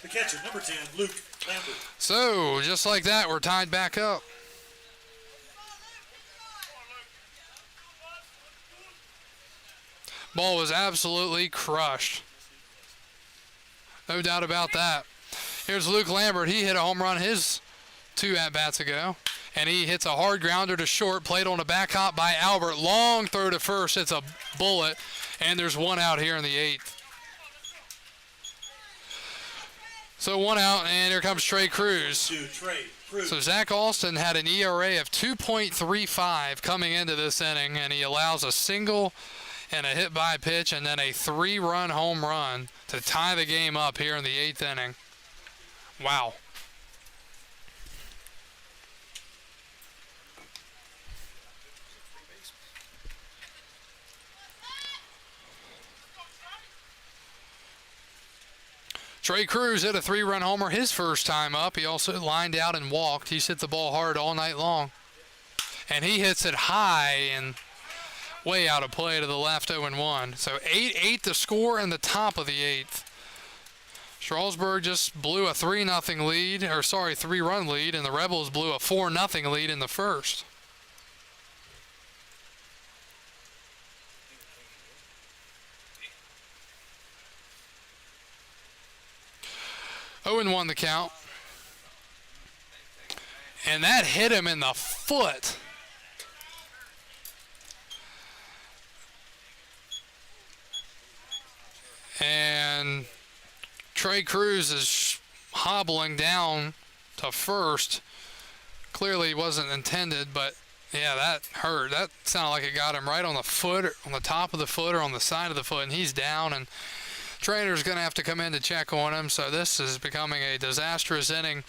The catcher, number 10, Luke Lambert. So, just like that, we're tied back up. Ball was absolutely crushed. No doubt about that. Here's Luke Lambert. He hit a home run his 2 at-bats ago. And he hits a hard grounder to short, played on a back hop by Albert. Long throw to first. It's a bullet. And there's 1 out here in the 8th. So 1 out, and here comes Trey Cruz. So Zach Alston had an ERA of 2.35 coming into this inning, and he allows a single and a hit by pitch and then a 3-run home run to tie the game up here in the 8th inning. Wow. Trey Cruz hit a 3-run homer his first time up. He also lined out and walked. He's hit the ball hard all night long. And he hits it high and way out of play to the left, 0-1. So 8-8 to score in the top of the 8th. Strasburg just blew a 3-0 lead, or sorry, 3-run lead, and the Rebels blew a 4-0 lead in the first. Oh, and 1 the count. And that hit him in the foot. And Trey Cruz is hobbling down to first. Clearly wasn't intended, but yeah, that hurt. That sounded like it got him right on the foot, on the top of the foot, or on the side of the foot, and he's down. And trainer's going to have to come in to check on him. So this is becoming a disastrous inning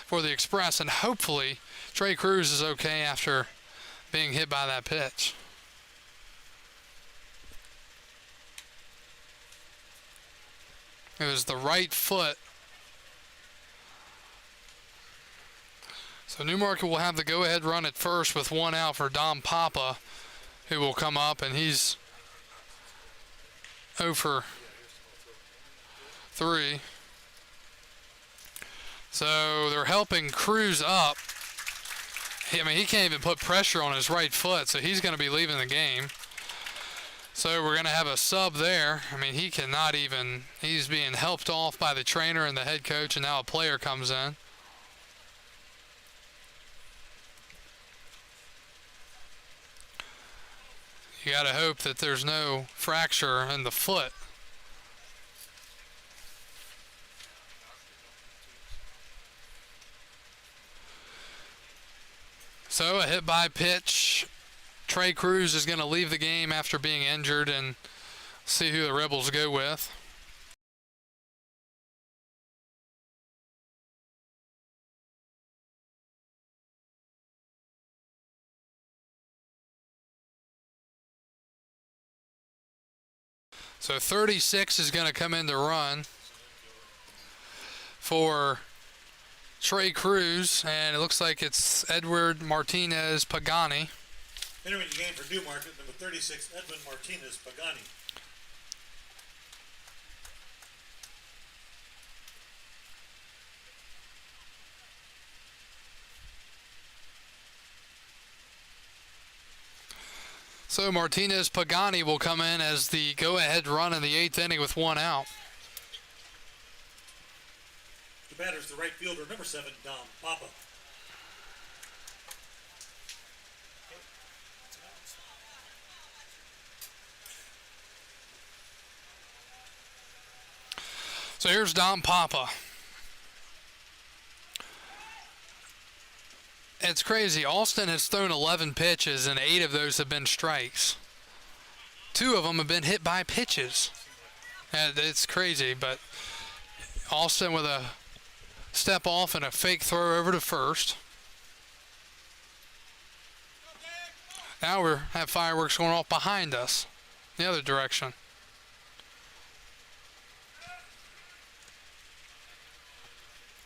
for the Express, and hopefully Trey Cruz is okay after being hit by that pitch. It was the right foot. So Newmarket will have the go-ahead run at first with 1 out for Dom Papa, who will come up, and he's 0 for 3. So they're helping Cruz up. I mean, he can't even put pressure on his right foot, so he's going to be leaving the game. So we're going to have a sub there. I mean, he cannot even, he's being helped off by the trainer and the head coach, and now a player comes in. You got to hope that there's no fracture in the foot. So a hit by pitch. Trey Cruz is going to leave the game after being injured, and see who the Rebels go with. So 36 is going to come in to run for Trey Cruz, and it looks like it's Edward Martinez Pagani. Entering the game for Newmarket, number 36, Edwin Martinez Pagani. So Martinez Pagani will come in as the go-ahead run in the 8th inning with 1 out. The batter's the right fielder, number 7, Dom Papa. So here's Dom Papa. It's crazy. Austin has thrown 11 pitches, and 8 of those have been strikes. 2 of them have been hit by pitches. And it's crazy, but Austin with a step off and a fake throw over to first. Now we have fireworks going off behind us, the other direction.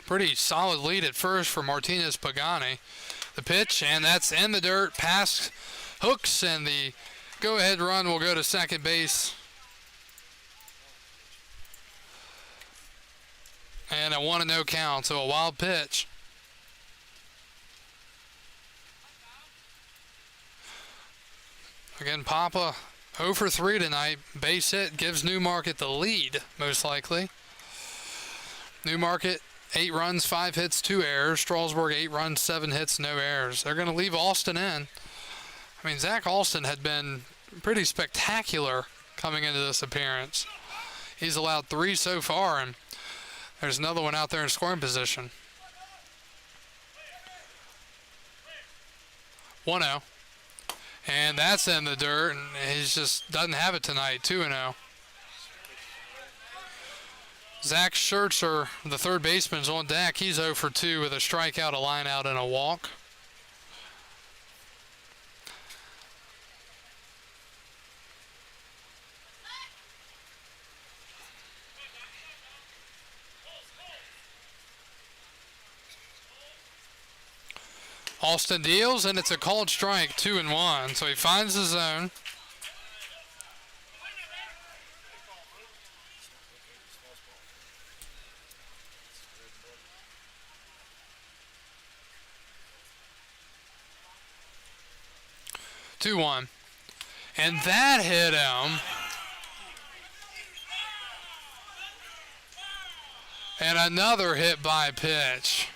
Pretty solid lead at first for Martinez Pagani. The pitch, and that's in the dirt, past Hooks, and the go-ahead run will go to second base. And a 1-0 count, so a wild pitch. Again, Papa 0 for 3 tonight. Base hit gives Newmarket the lead, most likely. Newmarket 8 runs, 5 hits, 2 errors. Strasburg 8 runs, 7 hits, no errors. They're going to leave Austin in. I mean, Zach Alston had been pretty spectacular coming into this appearance. He's allowed 3 so far, and there's another one out there in scoring position. 1-0. And that's in the dirt, and he just doesn't have it tonight. 2-0. Zach Schertzer, the third baseman's on deck. He's 0 for 2 with a strikeout, a line out, and a walk. Austin deals, and it's a called strike, 2-1. So he finds the zone. And that hit him. And another hit by pitch.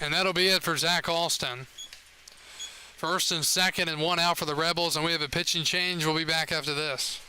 And that'll be it for Zach Alston. First and second and 1 out for the Rebels, and we have a pitching change. We'll be back after this.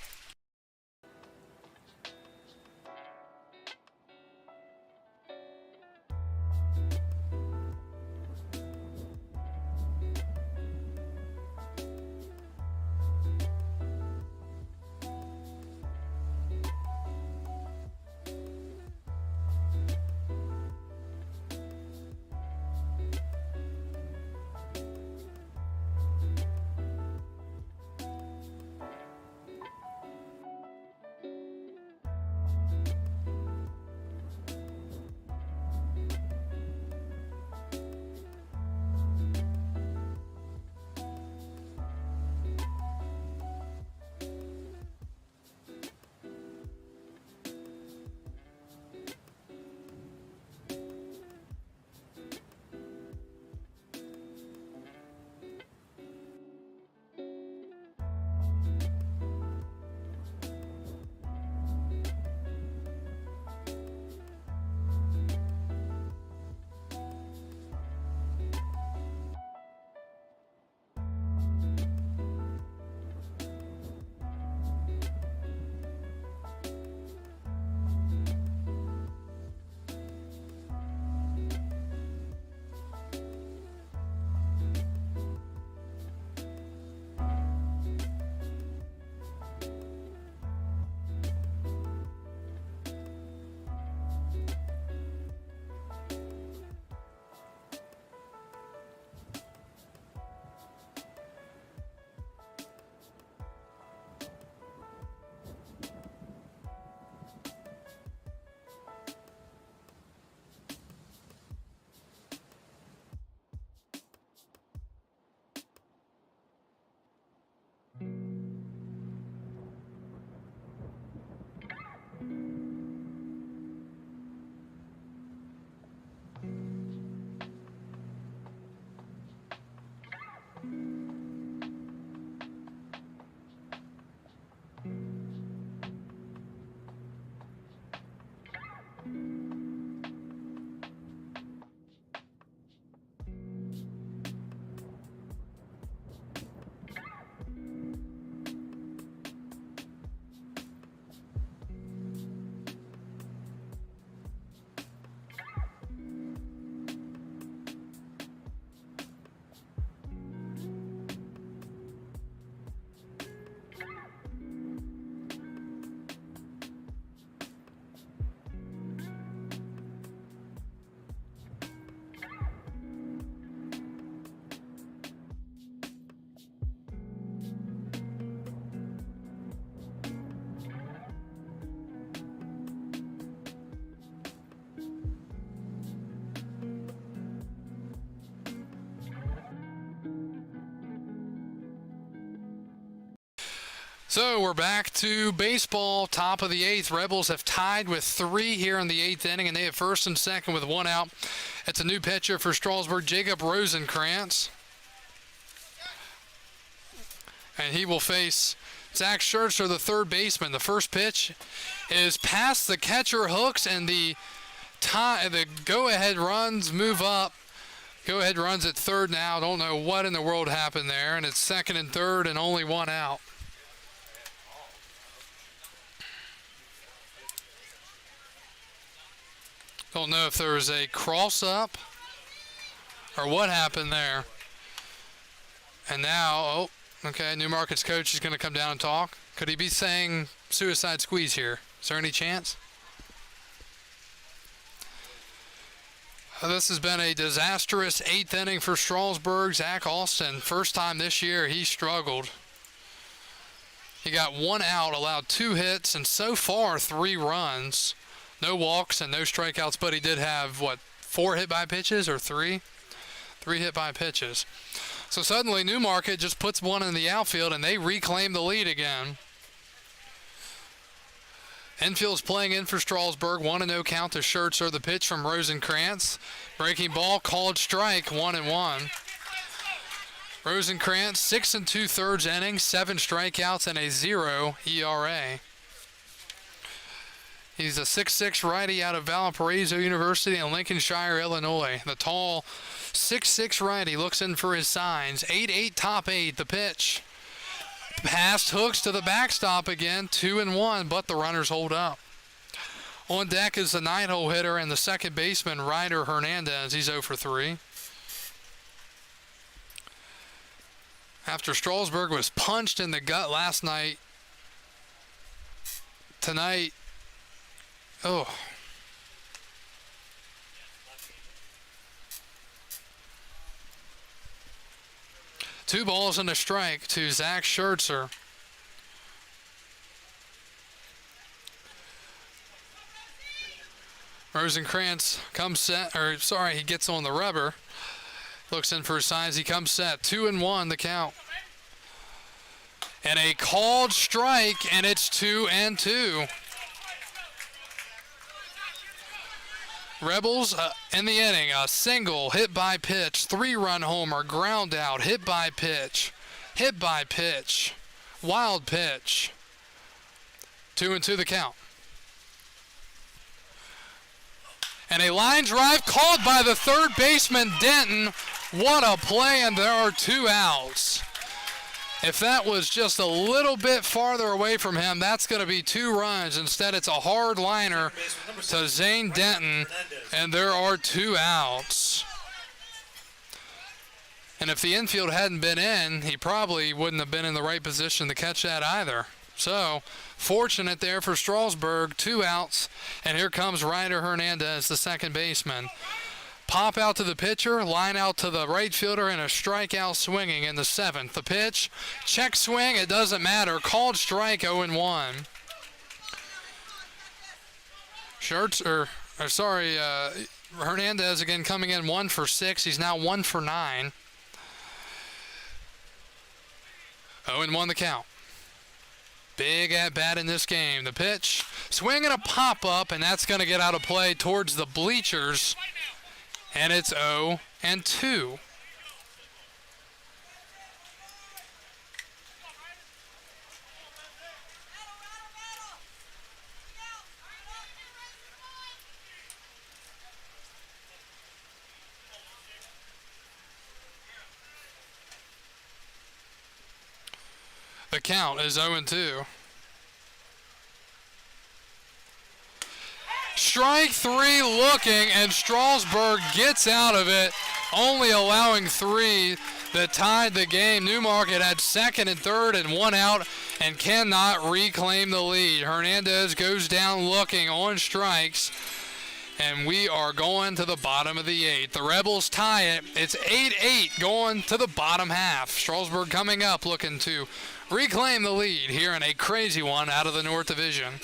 So we're back to baseball, top of the 8th. Rebels have tied with 3 here in the 8th inning, and they have first and second with 1 out. It's a new pitcher for Strasburg, Jacob Rosenkrantz. And he will face Zach Schertzer, the third baseman. The first pitch is past the catcher hooks, and the go-ahead runs move up. Go-ahead runs at third now. Don't know what in the world happened there, and it's second and third and only 1 out. Don't know if there was a cross-up or what happened there. And now, oh, okay, Newmarket's coach is going to come down and talk. Could he be saying suicide squeeze here? Is there any chance? This has been a disastrous 8th inning for Strasburg. Zach Austin, first time this year, he struggled. He got 1 out, allowed 2 hits, and so far 3 runs. No walks and no strikeouts, but he did have, 4 hit by pitches or 3? 3 hit by pitches. So suddenly Newmarket just puts 1 in the outfield, and they reclaim the lead again. Infield's playing in for Strasburg. 1-0 count to Schertzer. The pitch from Rosenkrantz. Breaking ball, called strike, 1-1. Rosenkrantz, 6 2/3 innings, 7 strikeouts, and a 0 ERA. He's a 6'6" righty out of Valparaiso University in Lincolnshire, Illinois. The tall 6'6" righty looks in for his signs. 8-8 top 8. The pitch. Past hooks to the backstop again. 2-1, but the runners hold up. On deck is the 9-hole hitter and the second baseman, Ryder Hernandez. He's 0 for 3. After Strasburg was punched in the gut last night, tonight, oh. Two balls and a strike to Zach Schertzer. Rosenkrantz comes set, he gets on the rubber. Looks in for his signs. He comes set. 2-1 the count. And a called strike, and it's 2-2. Rebels in the inning, a single, hit by pitch, 3-run homer, ground out, hit by pitch, wild pitch. 2-2 the count. And a line drive called by the third baseman, Denton. What a play, and there are 2 outs. If that was just a little bit farther away from him, that's going to be 2 runs. Instead, it's a hard liner to Zane Denton, and there are 2 outs. And if the infield hadn't been in, he probably wouldn't have been in the right position to catch that either. So, fortunate there for Strasburg, 2 outs, and here comes Ryder Hernandez, the second baseman. Pop out to the pitcher, line out to the right fielder, and a strikeout swinging in the 7th. The pitch, check swing, it doesn't matter. Called strike, 0-1. Hernandez again coming in 1 for 6. He's now 1 for 9. 0-1 the count. Big at bat in this game. The pitch, swing and a pop up, and that's going to get out of play towards the bleachers. And it's 0-2. The count is 0-2. Strike 3 looking, and Strasburg gets out of it, only allowing 3 that tied the game. Newmarket had second and third and 1 out and cannot reclaim the lead. Hernandez goes down looking on strikes, and we are going to the bottom of the 8th. The Rebels tie it. It's 8-8 going to the bottom half. Strasburg coming up looking to reclaim the lead here in a crazy one out of the North Division.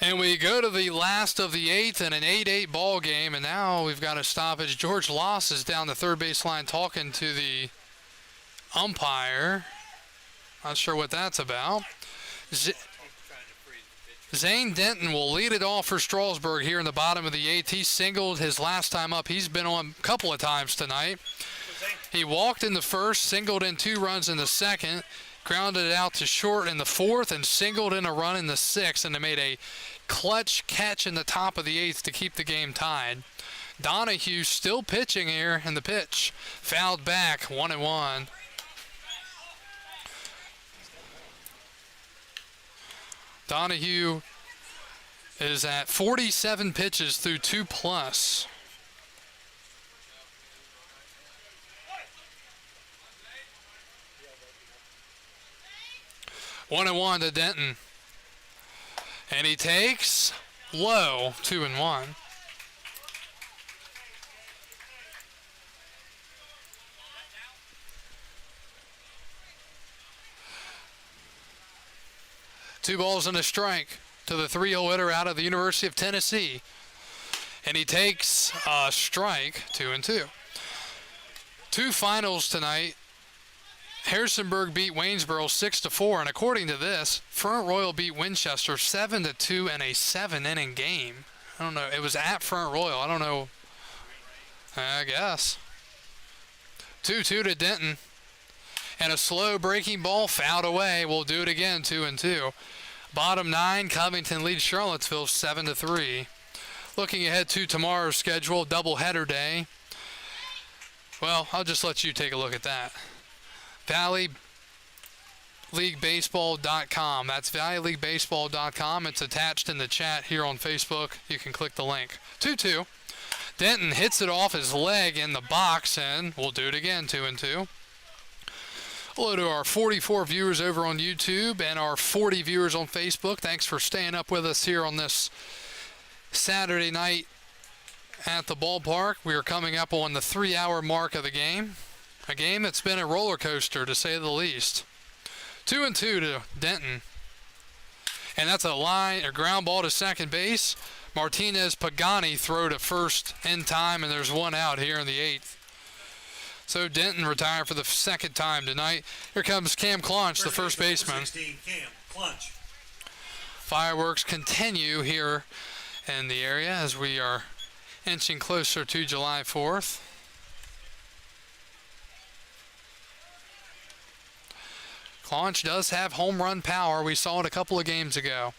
And we go to the last of the eighth in an 8-8 ball game, and now we've got a stoppage. George Loss is down the third base line talking to the umpire. Not sure what that's about. Zane Denton will lead it off for Strasburg here in the bottom of the eighth. He singled his last time up. He's been on a couple of times tonight. He walked in the first, singled in 2 runs in the second, grounded it out to short in the fourth, and singled in a run in the sixth, and they made a clutch catch in the top of the eighth to keep the game tied. Donahue still pitching here, and the pitch fouled back, 1-1. Donahue is at 47 pitches through 2+. One and one to Denton. And he takes low, 2-1. Two balls and a strike to the 3-0 hitter out of the University of Tennessee. And he takes a strike, 2-2. Two finals tonight. Harrisonburg beat Waynesboro 6-4, and according to this, Front Royal beat Winchester 7-2 in a 7-inning game. I don't know. It was at Front Royal. I don't know. I guess. 2-2 to Denton. And a slow breaking ball fouled away. We'll do it again, 2-2. Bottom 9, Covington leads Charlottesville 7-3. Looking ahead to tomorrow's schedule, doubleheader day. Well, I'll just let you take a look at that. ValleyLeagueBaseball.com. That's ValleyLeagueBaseball.com. It's attached in the chat here on Facebook. You can click the link. 2-2. Denton hits it off his leg in the box, and we'll do it again, 2-2. Hello to our 44 viewers over on YouTube and our 40 viewers on Facebook. Thanks for staying up with us here on this Saturday night at the ballpark. We are coming up on the 3-hour mark of the game. A game that's been a roller coaster, to say the least. 2-2 to Denton. And that's a ground ball to second base. Martinez Pagani throw to first in time, and there's one out here in the eighth. So Denton retired for the second time tonight. Here comes Cam Clunch, the first baseman. 16, Cam Clunch. Fireworks continue here in the area as we are inching closer to July 4th. Clunch does have home run power. We saw it a couple of games ago.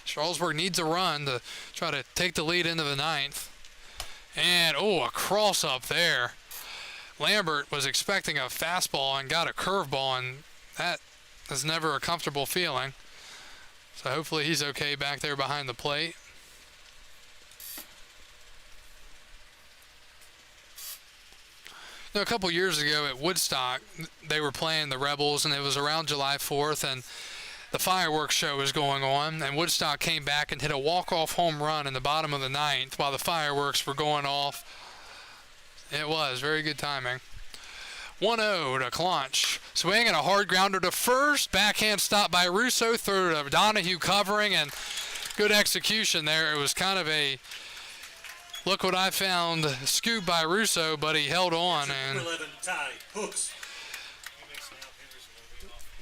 Strasburg needs a run to try to take the lead into the ninth. And, a cross up there. Lambert was expecting a fastball and got a curveball, and that is never a comfortable feeling. So hopefully he's okay back there behind the plate. A couple years ago at Woodstock, they were playing the Rebels, and it was around July 4th, and the fireworks show was going on, and Woodstock came back and hit a walk-off home run in the bottom of the ninth while the fireworks were going off. It was very good timing. 1-0 to Clunch. Swing and a hard grounder to first. Backhand stop by Russo. Throw to Donahue covering, and good execution there. It was kind of a look what I found scoop by Russo, but he held on. And 11, Ty Hooks.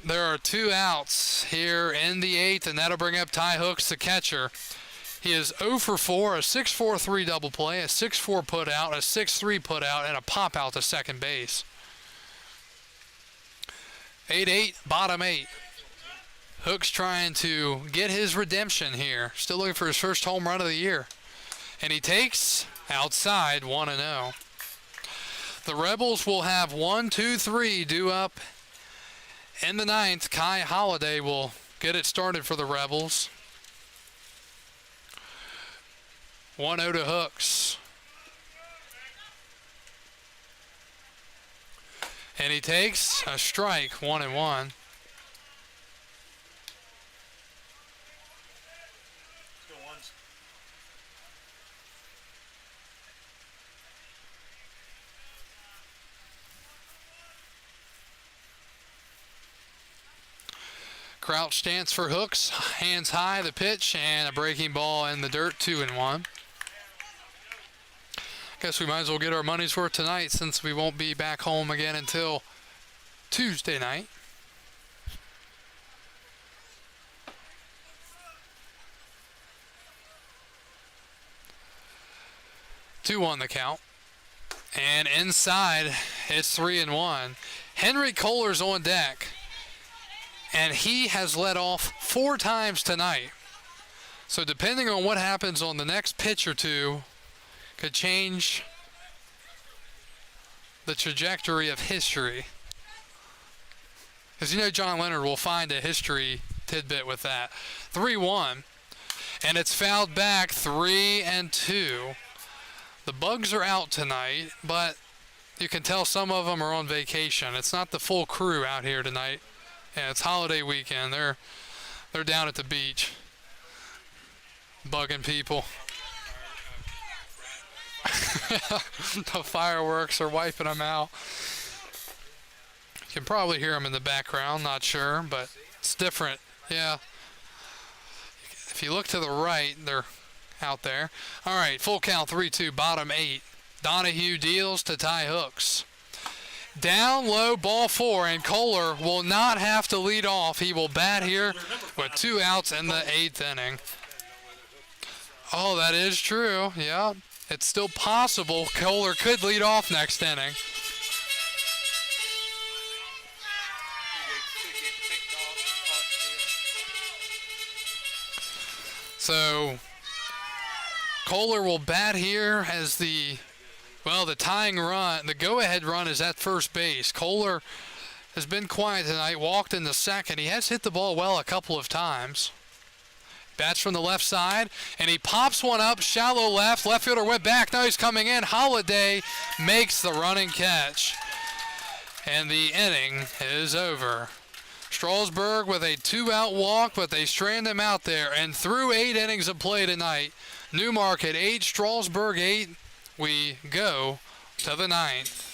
there are 2 outs here in the eighth, and that'll bring up Ty Hooks, the catcher. He is 0 for 4, a 6-4-3 double play, a 6-4 put out, a 6-3 put out, and a pop out to second base. 8-8, bottom 8. Hooks trying to get his redemption here. Still looking for his first home run of the year. And he takes outside 1-0. The Rebels will have 1, 2, 3 due up in the ninth. Kai Holiday will get it started for the Rebels. 1-0 to Hooks. And he takes a strike, 1-1. Crouch stance for hooks, hands high, the pitch, and a breaking ball in the dirt, 2-1. Guess we might as well get our money's worth tonight since we won't be back home again until Tuesday night. Two on the count. And inside, it's 3-1. Henry Kohler's on deck. And he has led off 4 times tonight. So depending on what happens on the next pitch or two, could change the trajectory of history. Because you know John Leonard will find a history tidbit with that. 3-1. And it's fouled back, 3-2. The Bugs are out tonight, but you can tell some of them are on vacation. It's not the full crew out here tonight. Yeah, it's holiday weekend. They're down at the beach, bugging people. The fireworks are wiping them out. You can probably hear them in the background, not sure, but it's different. Yeah. If you look to the right, they're out there. All right, full count, 3-2, bottom 8. Donahue deals to tie hooks. Down low, ball 4, and Kohler will not have to lead off. He will bat here with 2 outs in the 8th inning. Oh, that is true. Yeah, it's still possible Kohler could lead off next inning. So Kohler will bat here as the tying run, the go-ahead run is at first base. Kohler has been quiet tonight, walked in the second. He has hit the ball well a couple of times. Bats from the left side, and he pops one up, shallow left. Left fielder went back, now he's coming in. Holiday makes the running catch, and the inning is over. Strasburg with a 2-out walk, but they strand him out there. And through 8 innings of play tonight, Newmarket 8, Strasburg 8. We go to the 9th.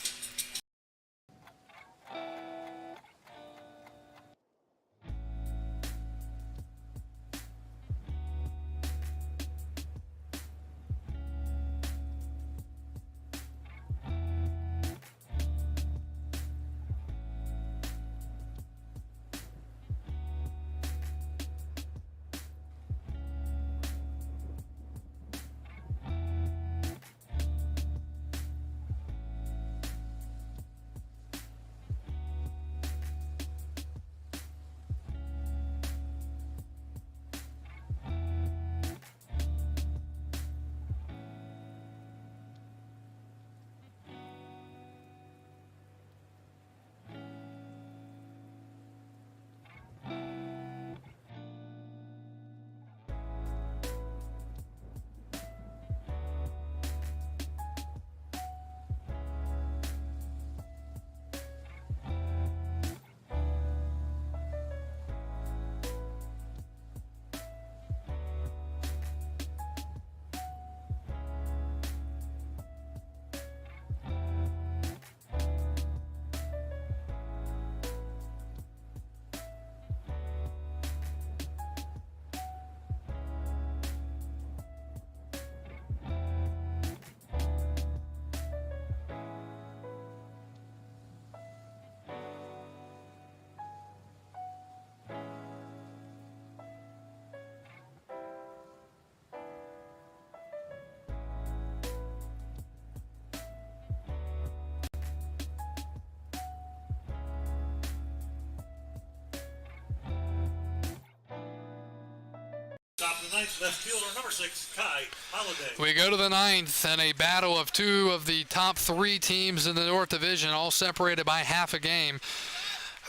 Top of the 9th, left fielder number 6, Kai Holiday. We go to the 9th and a battle of 2 of the top 3 teams in the North Division, all separated by half a game.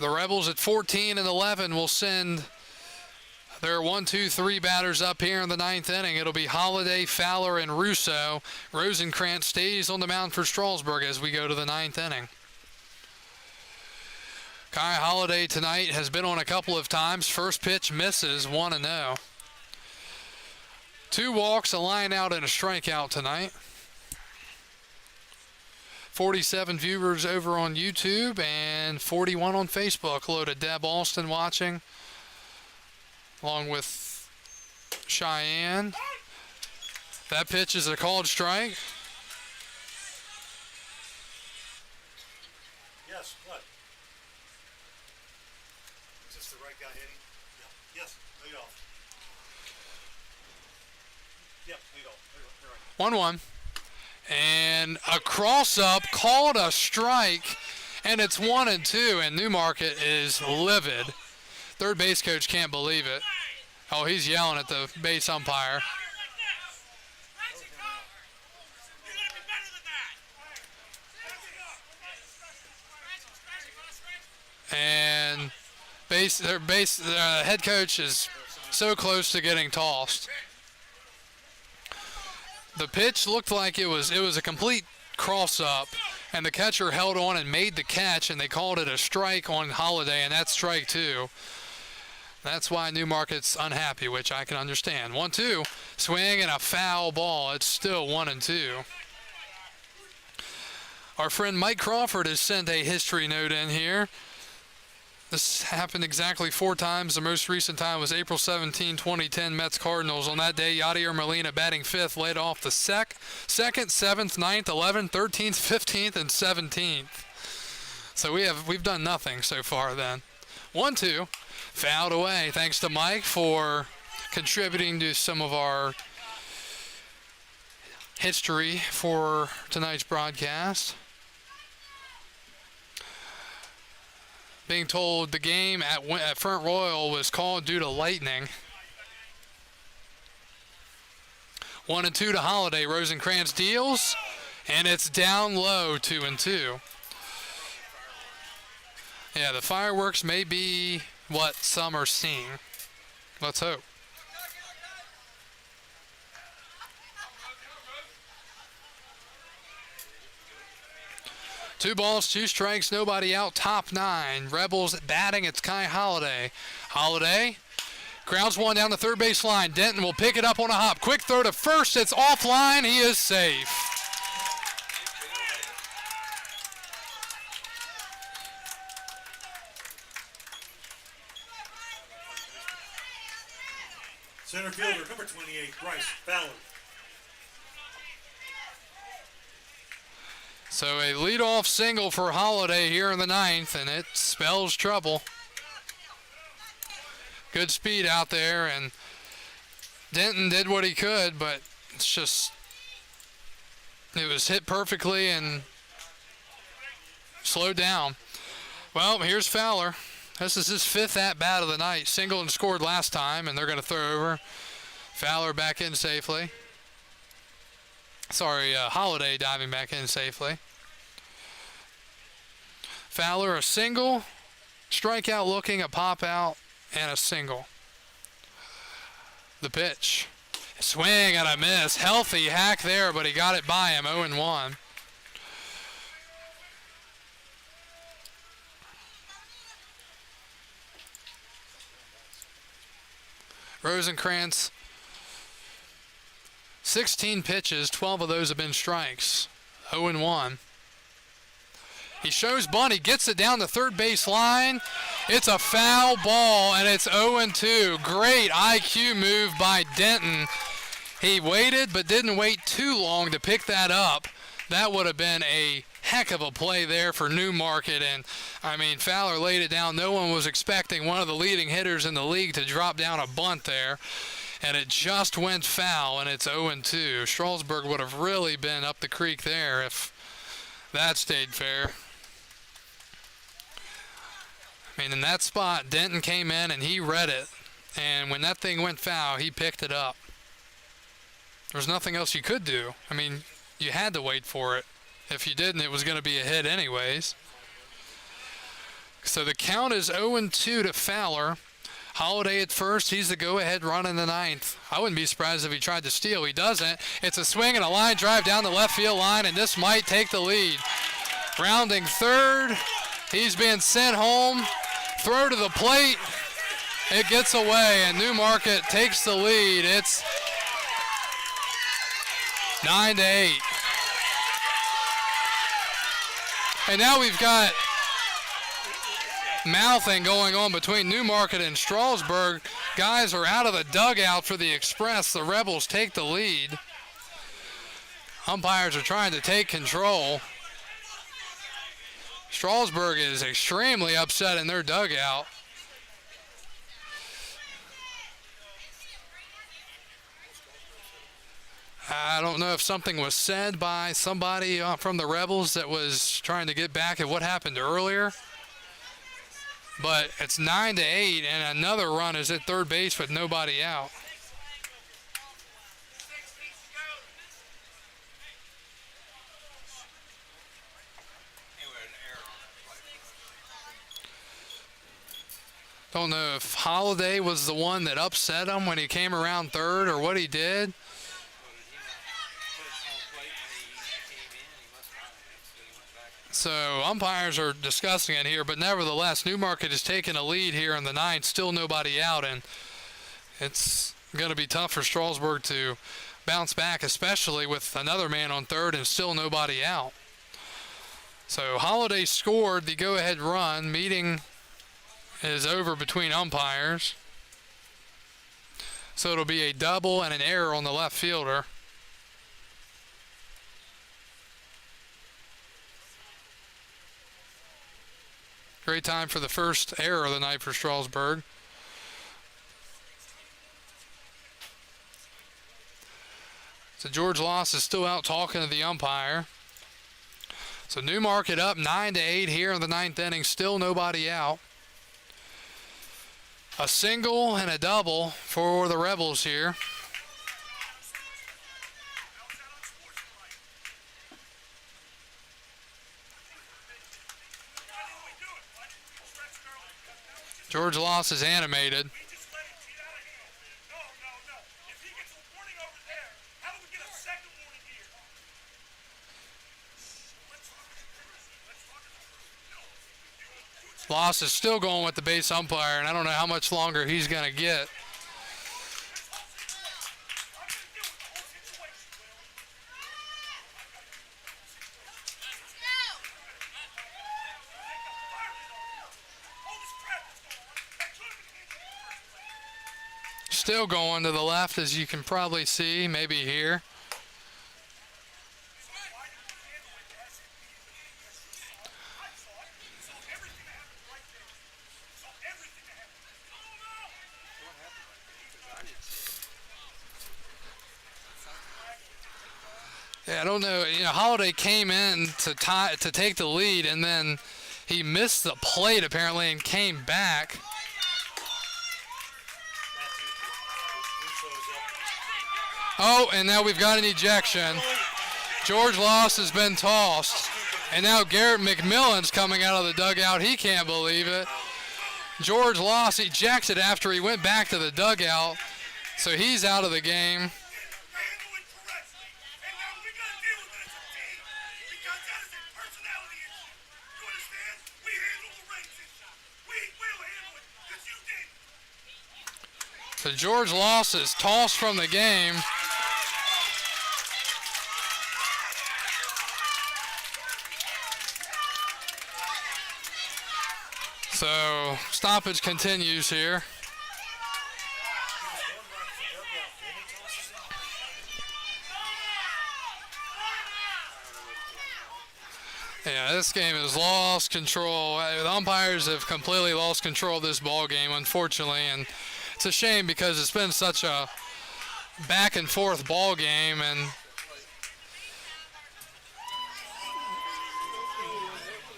The Rebels at 14 and 11 will send their 1, 2, 3 batters up here in the 9th inning. It'll be Holiday, Fowler, and Russo. Rosenkrantz stays on the mound for Strasburg as we go to the 9th inning. Kai Holiday tonight has been on a couple of times. First pitch misses, 1-0. 2 walks, a line out, and a strikeout tonight. 47 viewers over on YouTube and 41 on Facebook. Hello to Deb Alston watching. along with Cheyenne. That pitch is a called strike. Yes, what? Is this the right guy hitting? Yeah. Yes, lead off. Yep, lead off. You're right. 1-1. And a cross-up called a strike, and it's 1-2, and Newmarket is livid. Third base coach can't believe it. Oh, he's yelling at the base umpire. And their head coach is so close to getting tossed. The pitch looked like it was a complete cross-up, and the catcher held on and made the catch, and they called it a strike on Holiday, and that's strike 2. That's why Newmarket's unhappy, which I can understand. 1-2, swing and a foul ball. It's still 1-2. Our friend Mike Crawford has sent a history note in here. This happened exactly 4 times. The most recent time was April 17, 2010, Mets-Cardinals. On that day, Yadier Molina batting 5th led off the 2nd, 7th, 9th, 11th, 13th, 15th, and 17th. So we've done nothing so far then. 1-2, fouled away. Thanks to Mike for contributing to some of our history for tonight's broadcast. Being told the game at Front Royal was called due to lightning. 1-2 to Holiday. Rosencrantz deals, and it's down low, 2-2. Yeah, the fireworks may be what some are seeing. Let's hope. Two balls, 2 strikes, nobody out, top 9. Rebels batting, it's Kai Holiday. Holiday grounds one down the third base line. Denton will pick it up on a hop. Quick throw to first, it's offline, he is safe. Center fielder, number 28, Bryce Fowler. So a leadoff single for Holiday here in the 9th, and it spells trouble. Good speed out there, and Denton did what he could, but it was hit perfectly and slowed down. Well, here's Fowler. This is his 5th at-bat of the night. Singled and scored last time, and they're going to throw over. Fowler back in safely. Holiday diving back in safely. Fowler, a single, strikeout looking, a pop out, and a single. The pitch. Swing and a miss. Healthy hack there, but he got it by him, 0-1. Rosencrantz, 16 pitches, 12 of those have been strikes. 0-1. He shows bunt. He gets it down the third base line. It's a foul ball, and it's 0-2. Great IQ move by Denton. He waited, but didn't wait too long to pick that up. That would have been a heck of a play there for Newmarket. And, Fowler laid it down. No one was expecting one of the leading hitters in the league to drop down a bunt there. And it just went foul, and it's 0-2. Strasburg would have really been up the creek there if that stayed fair. In that spot, Denton came in and he read it. And when that thing went foul, he picked it up. There was nothing else you could do. You had to wait for it. If you didn't, it was going to be a hit anyways. So the count is 0-2 to Fowler. Holiday at first. He's the go-ahead run in the 9th. I wouldn't be surprised if he tried to steal. He doesn't. It's a swing and a line drive down the left field line, and this might take the lead. Rounding third. He's being sent home. Throw to the plate. It gets away, and Newmarket takes the lead. It's 9-8. And now we've got mouthing going on between Newmarket and Strasburg. guys are out of the dugout for the Express. The Rebels take the lead. Umpires are trying to take control. Strasburg is extremely upset in their dugout. I don't know if something was said by somebody from the Rebels that was trying to get back at what happened earlier. But it's 9-8, and another run is at third base with nobody out. Don't know if Holiday was the one that upset him when he came around third or what he did. So umpires are discussing it here, but nevertheless, Newmarket is taking a lead here in the ninth, still nobody out, and it's going to be tough for Strasburg to bounce back, especially with another man on third and still nobody out. So Holiday scored the go-ahead run. Meeting is over between umpires. So it'll be a double and an error on the left fielder. Great time for the first error of the night for Strasburg. So George Loss is still out talking to the umpire. So Newmarket up 9-8 here in the ninth inning, still nobody out. A single and a double for the Rebels here. George Loss is animated. Loss is still going with the base umpire, and I don't know how much longer he's going to get. Still going to the left, as you can probably see, maybe here. Yeah, I don't know. You know, Holiday came in to take the lead, and then he missed the plate apparently and came back. Oh, and now we've got an ejection. George Loss has been tossed. And now Garrett McMillan's coming out of the dugout. He can't believe it. George Loss ejected after he went back to the dugout. So he's out of the game. So George Loss is tossed from the game. So stoppage continues here. Yeah, this game has lost control. The umpires have completely lost control of this ball game, unfortunately, and it's a shame because it's been such a back and forth ball game, and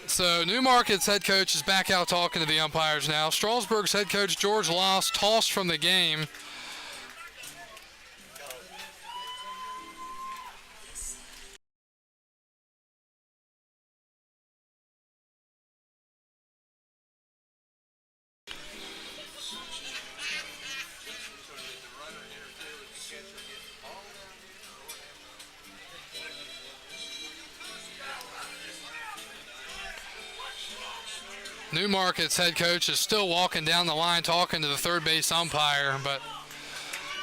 so Newmarket's head coach is back out talking to the umpires now. Strasburg's head coach George Loss tossed from the game. Newmarket's head coach is still walking down the line talking to the third base umpire, but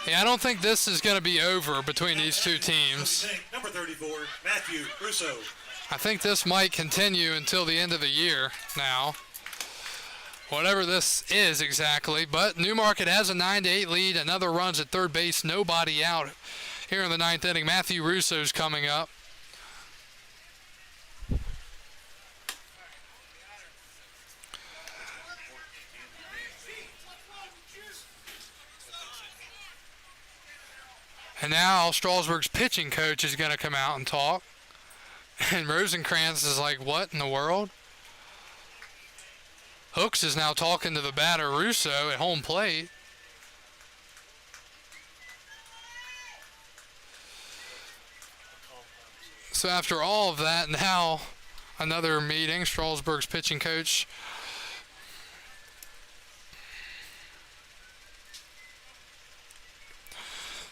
yeah, I don't think this is going to be over between these two teams. Number 34, Matthew Russo. I think this might continue until the end of the year now. whatever this is exactly. But Newmarket has a 9-8 lead. Another runs at third base, nobody out here in the ninth inning. Matthew Russo's coming up. And now Strasburg's pitching coach is going to come out and talk. And Rosenkrantz is like, what in the world? Hooks is now talking to the batter Russo at home plate. So after all of that, now another meeting. Strasburg's pitching coach.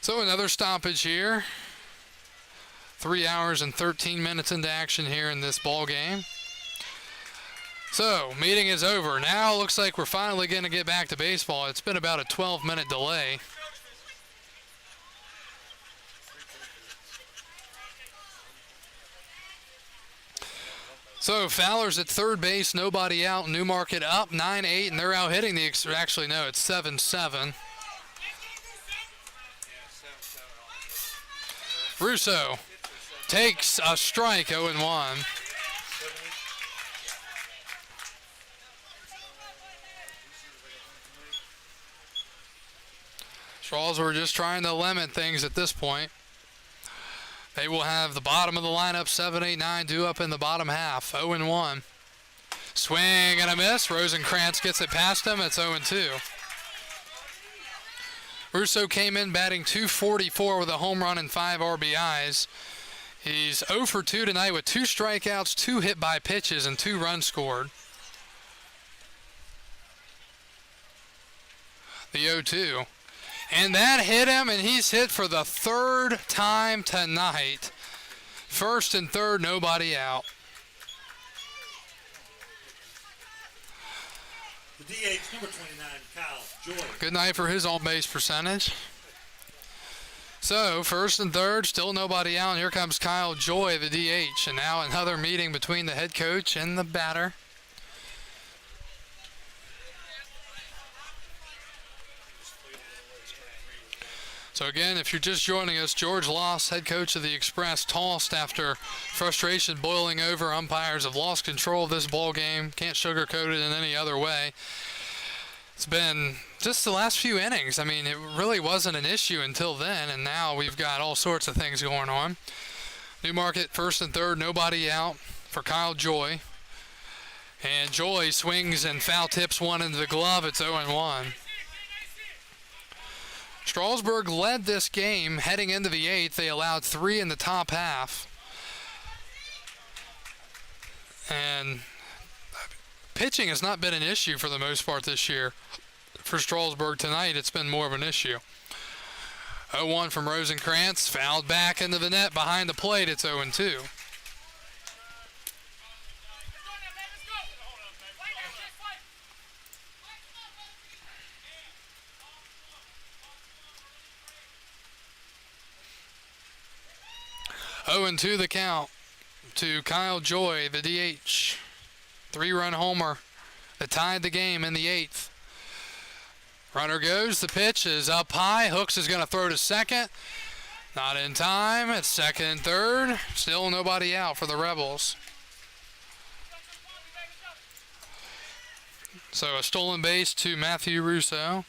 So another stoppage here. 3 hours and 13 minutes into action here in this ball game. So, meeting is over. Now looks like we're finally going to get back to baseball. It's been about a 12-minute delay. So, Fowler's at third base, nobody out. Newmarket up 9-8, and they're out hitting the... Actually, no, it's 7-7. Russo takes a strike, 0-1. Strasburg just trying to limit things at this point. They will have the bottom of the lineup, 7, 8, 9, due up in the bottom half, 0-1. Swing and a miss. Rosenkrantz gets it past him. It's 0-2. Russo came in batting .244 with a home run and 5 RBIs. He's 0 for 2 tonight with 2 strikeouts, 2 hit by pitches, and 2 runs scored. The 0-2. And that hit him, and he's hit for the 3rd time tonight. First and third, nobody out. The DH, number 29, Kyle Joy. Good night for his on-base percentage. So, first and third, still nobody out. And here comes Kyle Joy, the DH. And now another meeting between the head coach and the batter. So again, if you're just joining us, George Loss, head coach of the Express, tossed after frustration boiling over. Umpires have lost control of this ball game. Can't sugarcoat it in any other way. It's been just the last few innings. I mean, it really wasn't an issue until then, and now we've got all sorts of things going on. Newmarket, first and third, nobody out for Kyle Joy. And Joy swings and foul tips one into the glove. It's 0-1. Strasburg led this game heading into the 8th. They allowed 3 in the top half. And pitching has not been an issue for the most part this year. For Strasburg tonight, it's been more of an issue. 0-1 from Rosenkrantz. Fouled back into the net behind the plate. It's 0-2. Oh, and 2 the count to Kyle Joy, the DH. 3-run homer that tied the game in the 8th. Runner goes. The pitch is up high. Hooks is going to throw to second. Not in time. It's second and third. Still nobody out for the Rebels. So a stolen base to Matthew Russo.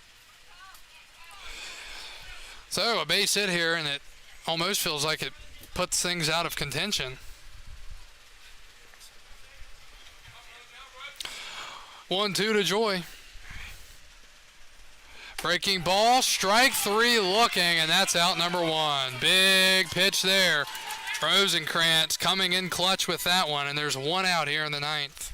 So a base hit here, and it almost feels like it puts things out of contention. 1-2 to Joy. Breaking ball, strike 3 looking, and that's out number 1. Big pitch there. Rosenkrantz coming in clutch with that one, and there's 1 out here in the 9th.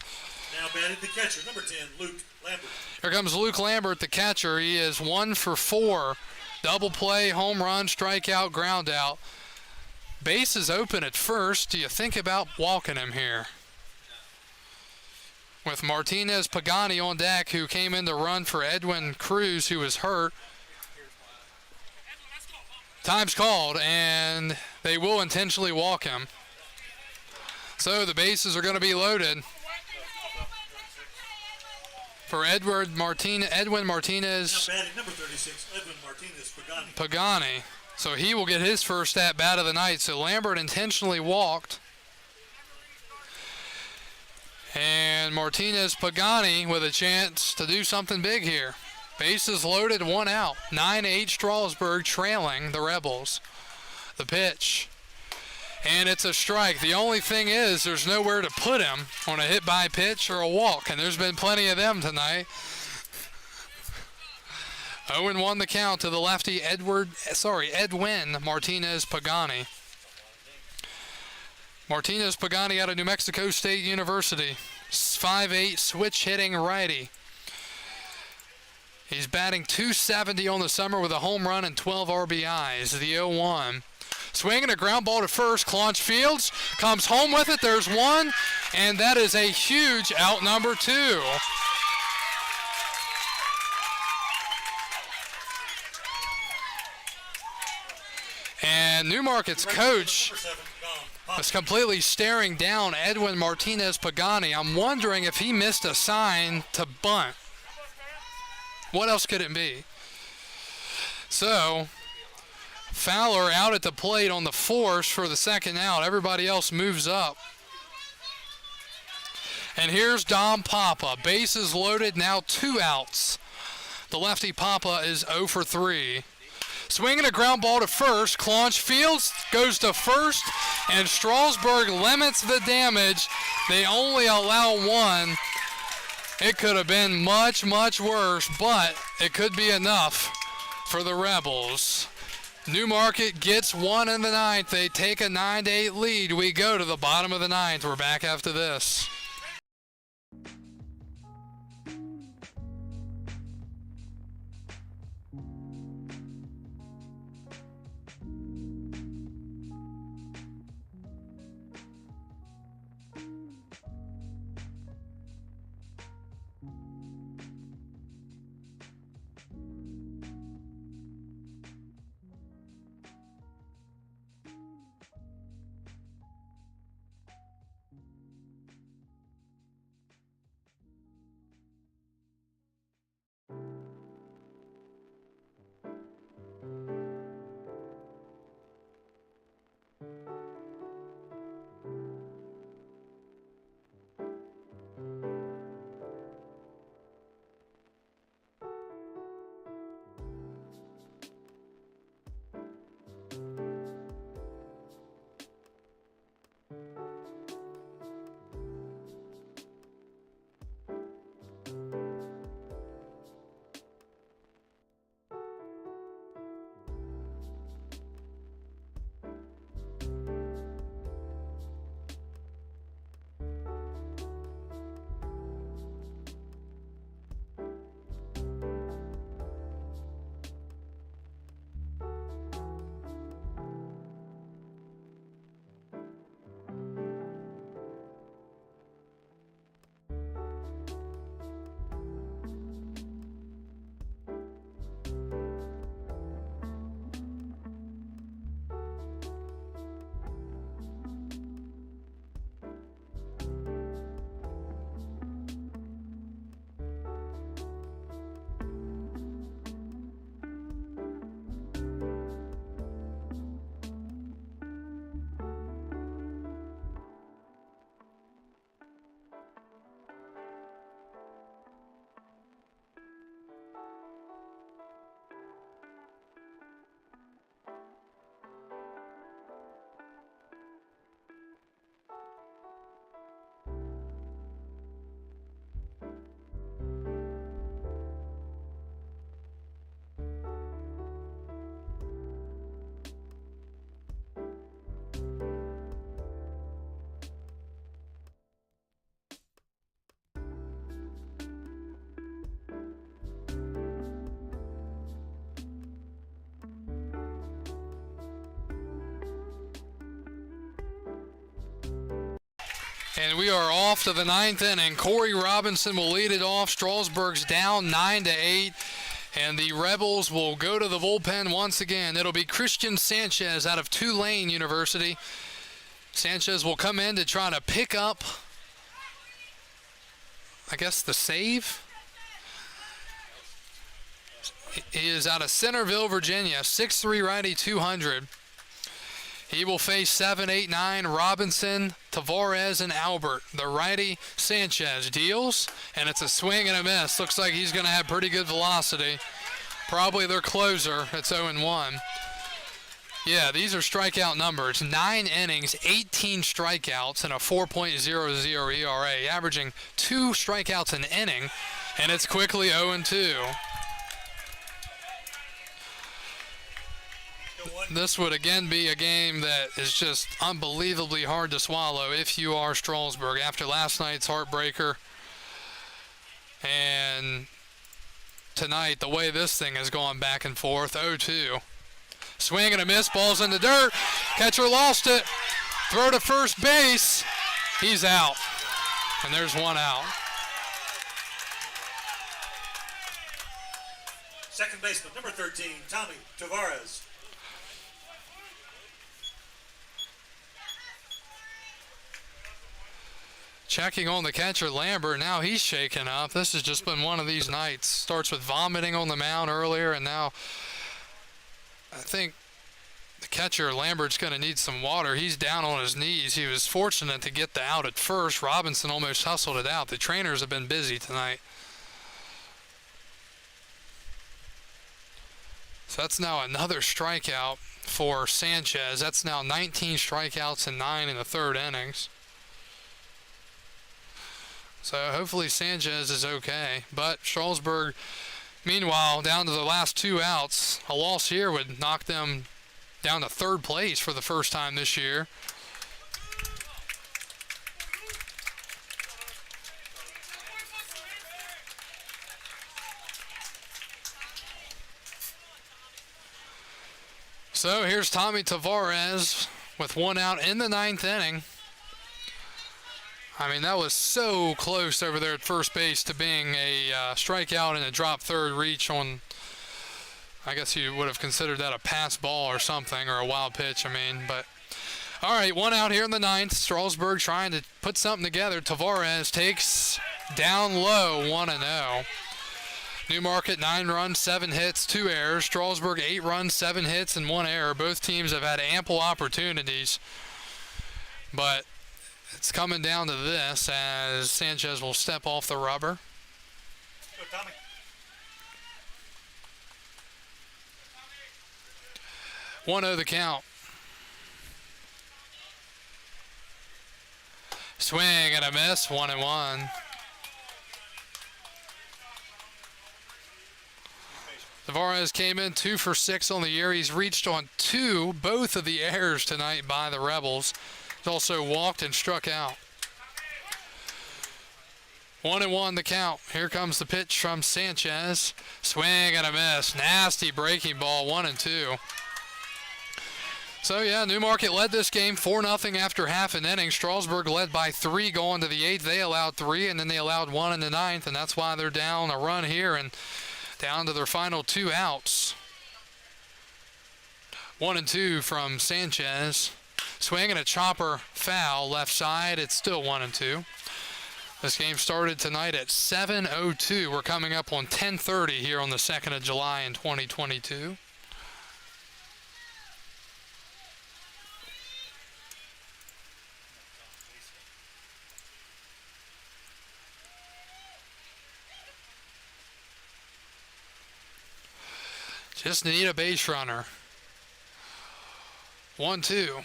Now batting the catcher, number 10, Luke Lambert. Here comes Luke Lambert, the catcher. He is 1 for 4. Double play, home run, strikeout, ground out. Base is open at first. Do you think about walking him here? With Martinez Pagani on deck, who came in to run for Edwin Cruz, who was hurt. Time's called, and they will intentionally walk him. So the bases are going to be loaded for Edwin Now Martinez batting number 36, Edwin Martinez Pagani. Pagani. So he will get his first at bat of the night. So Lambert intentionally walked. And Martinez Pagani with a chance to do something big here. Bases loaded, 1 out. 9-8 Strasburg trailing the Rebels. The pitch. And it's a strike. The only thing is there's nowhere to put him on a hit by pitch or a walk. And there's been plenty of them tonight. 0-1 the count to the lefty Edwin Martinez Pagani. Martinez Pagani out of New Mexico State University. 5'8", switch hitting righty. He's batting .270 on the summer with a home run and 12 RBIs. The 0-1. Swinging a ground ball to first. Claunch Fields comes home with it. There's one. And that is a huge out number 2. And Newmarket's coach was completely staring down Edwin Martinez Pagani. I'm wondering if he missed a sign to bunt. What else could it be? So, Fowler out at the plate on the force for the second out. Everybody else moves up. And here's Dom Papa. Bases loaded, now 2 outs. The lefty Papa is 0 for 3. Swinging a ground ball to first. Claunch Fields goes to first, and Strasburg limits the damage. They only allow 1. It could have been much, much worse, but it could be enough for the Rebels. Newmarket gets 1 in the 9th. They take a 9-8 lead. We go to the bottom of the 9th. We're back after this. And we are off to the 9th inning. Corey Robinson will lead it off. Strasburg's down 9-8. And the Rebels will go to the bullpen once again. It'll be Christian Sanchez out of Tulane University. Sanchez will come in to try to pick up, I guess, the save. He is out of Centerville, Virginia. 6'3" righty, 200. He will face 7, 8, 9, Robinson, Tavares, and Albert. The righty, Sanchez, deals, and it's a swing and a miss. Looks like he's going to have pretty good velocity. Probably their closer. It's 0-1. Yeah, these are strikeout numbers. 9 innings, 18 strikeouts, and a 4.00 ERA, averaging 2 strikeouts an inning, and it's quickly 0-2. This would again be a game that is just unbelievably hard to swallow if you are Strasburg after last night's heartbreaker. And tonight, the way this thing has gone back and forth, 0-2. Swing and a miss, ball's in the dirt. Catcher lost it. Throw to first base. He's out. And there's one out. Second baseman, number 13, Tommy Tavares. Checking on the catcher, Lambert. Now he's shaken up. This has just been one of these nights. Starts with vomiting on the mound earlier, and now I think the catcher, Lambert's going to need some water. He's down on his knees. He was fortunate to get the out at first. Robinson almost hustled it out. The trainers have been busy tonight. So that's now another strikeout for Sanchez. That's now 19 strikeouts and 9 in the third innings. So hopefully Sanchez is okay. But Strasburg, meanwhile, down to the last 2 outs. A loss here would knock them down to third place for the first time this year. So here's Tommy Tavares with 1 out in the 9th inning. I mean, that was so close over there at first base to being a strikeout and a drop third reach on, I guess you would have considered that a pass ball or something, or a wild pitch, I mean. But, all right, 1 out here in the 9th. Strasburg trying to put something together. Tavares takes down low, 1-0. Newmarket, 9 runs, 7 hits, 2 errors. Strasburg, 8 runs, 7 hits, and 1 error. Both teams have had ample opportunities. But it's coming down to this as Sanchez will step off the rubber. Go, Tommy. One 0 the count. Swing and a miss, 1-1. Tavares came in 2 for 6 on the year. He's reached on both of the errors tonight by the Rebels. He's also walked and struck out. 1-1 the count. Here comes the pitch from Sanchez. Swing and a miss. Nasty breaking ball, 1-2. So yeah, Newmarket led this game 4-0 after half an inning. Strasburg led by 3 going to the 8th. They allowed 3, and then they allowed 1 in the 9th, and that's why they're down a run here and down to their final 2 outs. 1-2 from Sanchez. Swing and a chopper foul left side. It's still 1-2. This game started tonight at 7:02. We're coming up on 10:30 here on the 2nd of July in 2022. Just need a base runner. 1-2.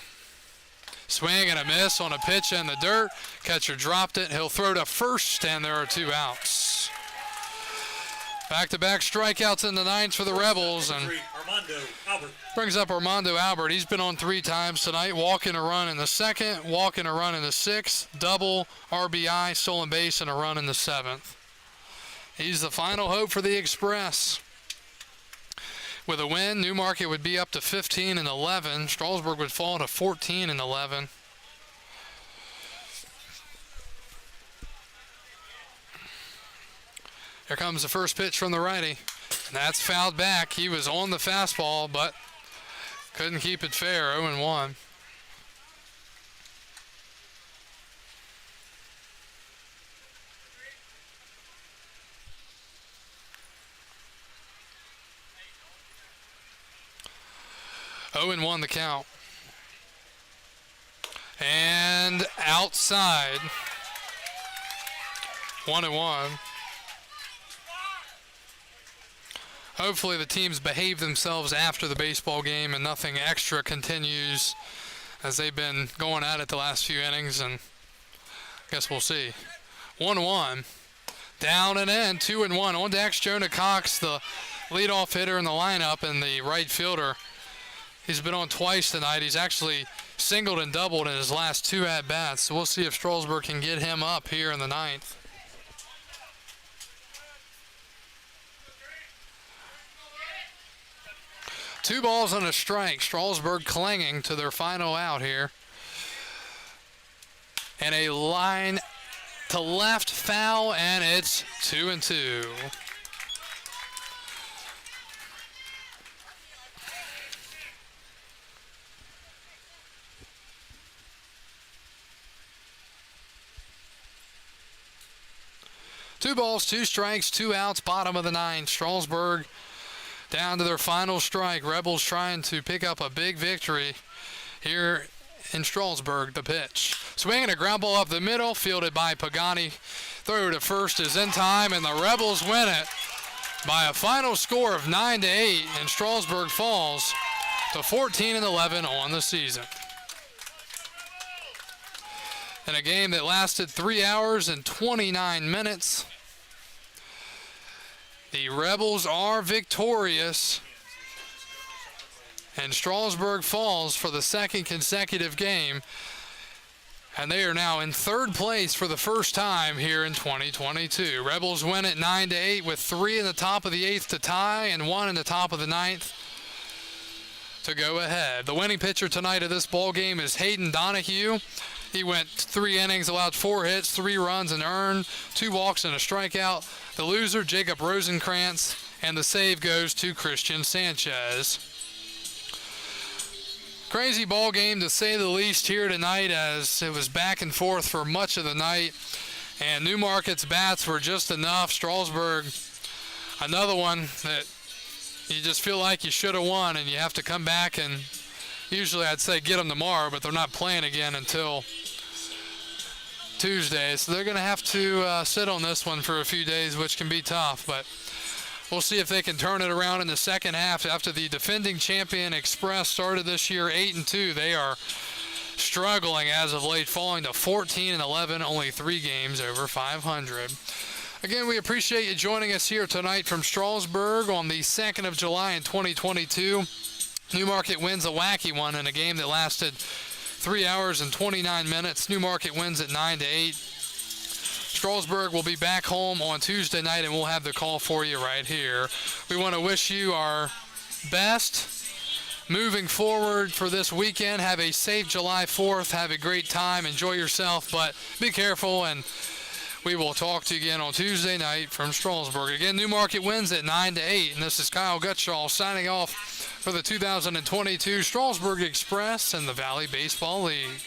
Swing and a miss on a pitch in the dirt. Catcher dropped it. He'll throw to first, and there are 2 outs. Back-to-back strikeouts in the 9th for the Rebels, and Armando Albert. brings up Armando Albert. He's been on 3 times tonight. Walking a run in the 2nd, walking a run in the 6th, double RBI, stolen base, and a run in the 7th. He's the final hope for the Express. With a win, Newmarket would be up to 15-11. Strasburg would fall to 14-11. Here comes the first pitch from the righty. And that's fouled back. He was on the fastball, but couldn't keep it fair. 0-1. 0-1 the count. And outside. 1-1. Hopefully the teams behave themselves after the baseball game and nothing extra continues, as they've been going at it the last few innings, and I guess we'll see. 1-1. Down and in, 2-1. On deck, Jonah Cox, the leadoff hitter in the lineup, and the right fielder. He's been on twice tonight. He's actually singled and doubled in his last 2 at-bats, so we'll see if Strasburg can get him up here in the 9th. Two balls and a strike. Strasburg clinging to their final out here. And a line to left, foul, and it's 2-2. Two balls, 2 strikes, 2 outs, bottom of the 9th. Strasburg down to their final strike. Rebels trying to pick up a big victory here in Strasburg. The pitch. Swinging a ground ball up the middle, fielded by Pagani. Throw to first is in time, and the Rebels win it by a final score of 9-8, and Strasburg falls to 14-11 on the season. In a game that lasted 3 hours and 29 minutes, the Rebels are victorious, and Strasburg falls for the second consecutive game, and they are now in 3rd place for the first time here in 2022. Rebels win it 9-8 with 3 in the top of the 8th to tie and 1 in the top of the 9th to go ahead. The winning pitcher tonight of this ball game is Hayden Donahue. He went 3 innings, allowed 4 hits, 3 runs, and earned 2 walks and a strikeout. The loser, Jacob Rosenkrantz, and the save goes to Christian Sanchez. Crazy ball game to say the least here tonight, as it was back and forth for much of the night, and Newmarket's bats were just enough. Strasburg, another one that you just feel like you should have won, and you have to come back, and usually I'd say get them tomorrow, but they're not playing again until Tuesday, so they're going to have to sit on this one for a few days, which can be tough, but we'll see if they can turn it around in the second half. After the defending champion Express started this year 8-2, they are struggling as of late, falling to 14-11, only 3 games over 500. Again, we appreciate you joining us here tonight from Strasburg on the 2nd of July in 2022. Newmarket wins a wacky one in a game that lasted 3 hours and 29 minutes. Newmarket wins at 9-8. Strasburg will be back home on Tuesday night, and we'll have the call for you right here. We want to wish you our best moving forward for this weekend. Have a safe July 4th. Have a great time. Enjoy yourself, but be careful, and we will talk to you again on Tuesday night from Strasburg. Again, Newmarket wins at 9-8, and this is Kyle Gutschall signing off for the 2022 Strasburg Express and the Valley Baseball League.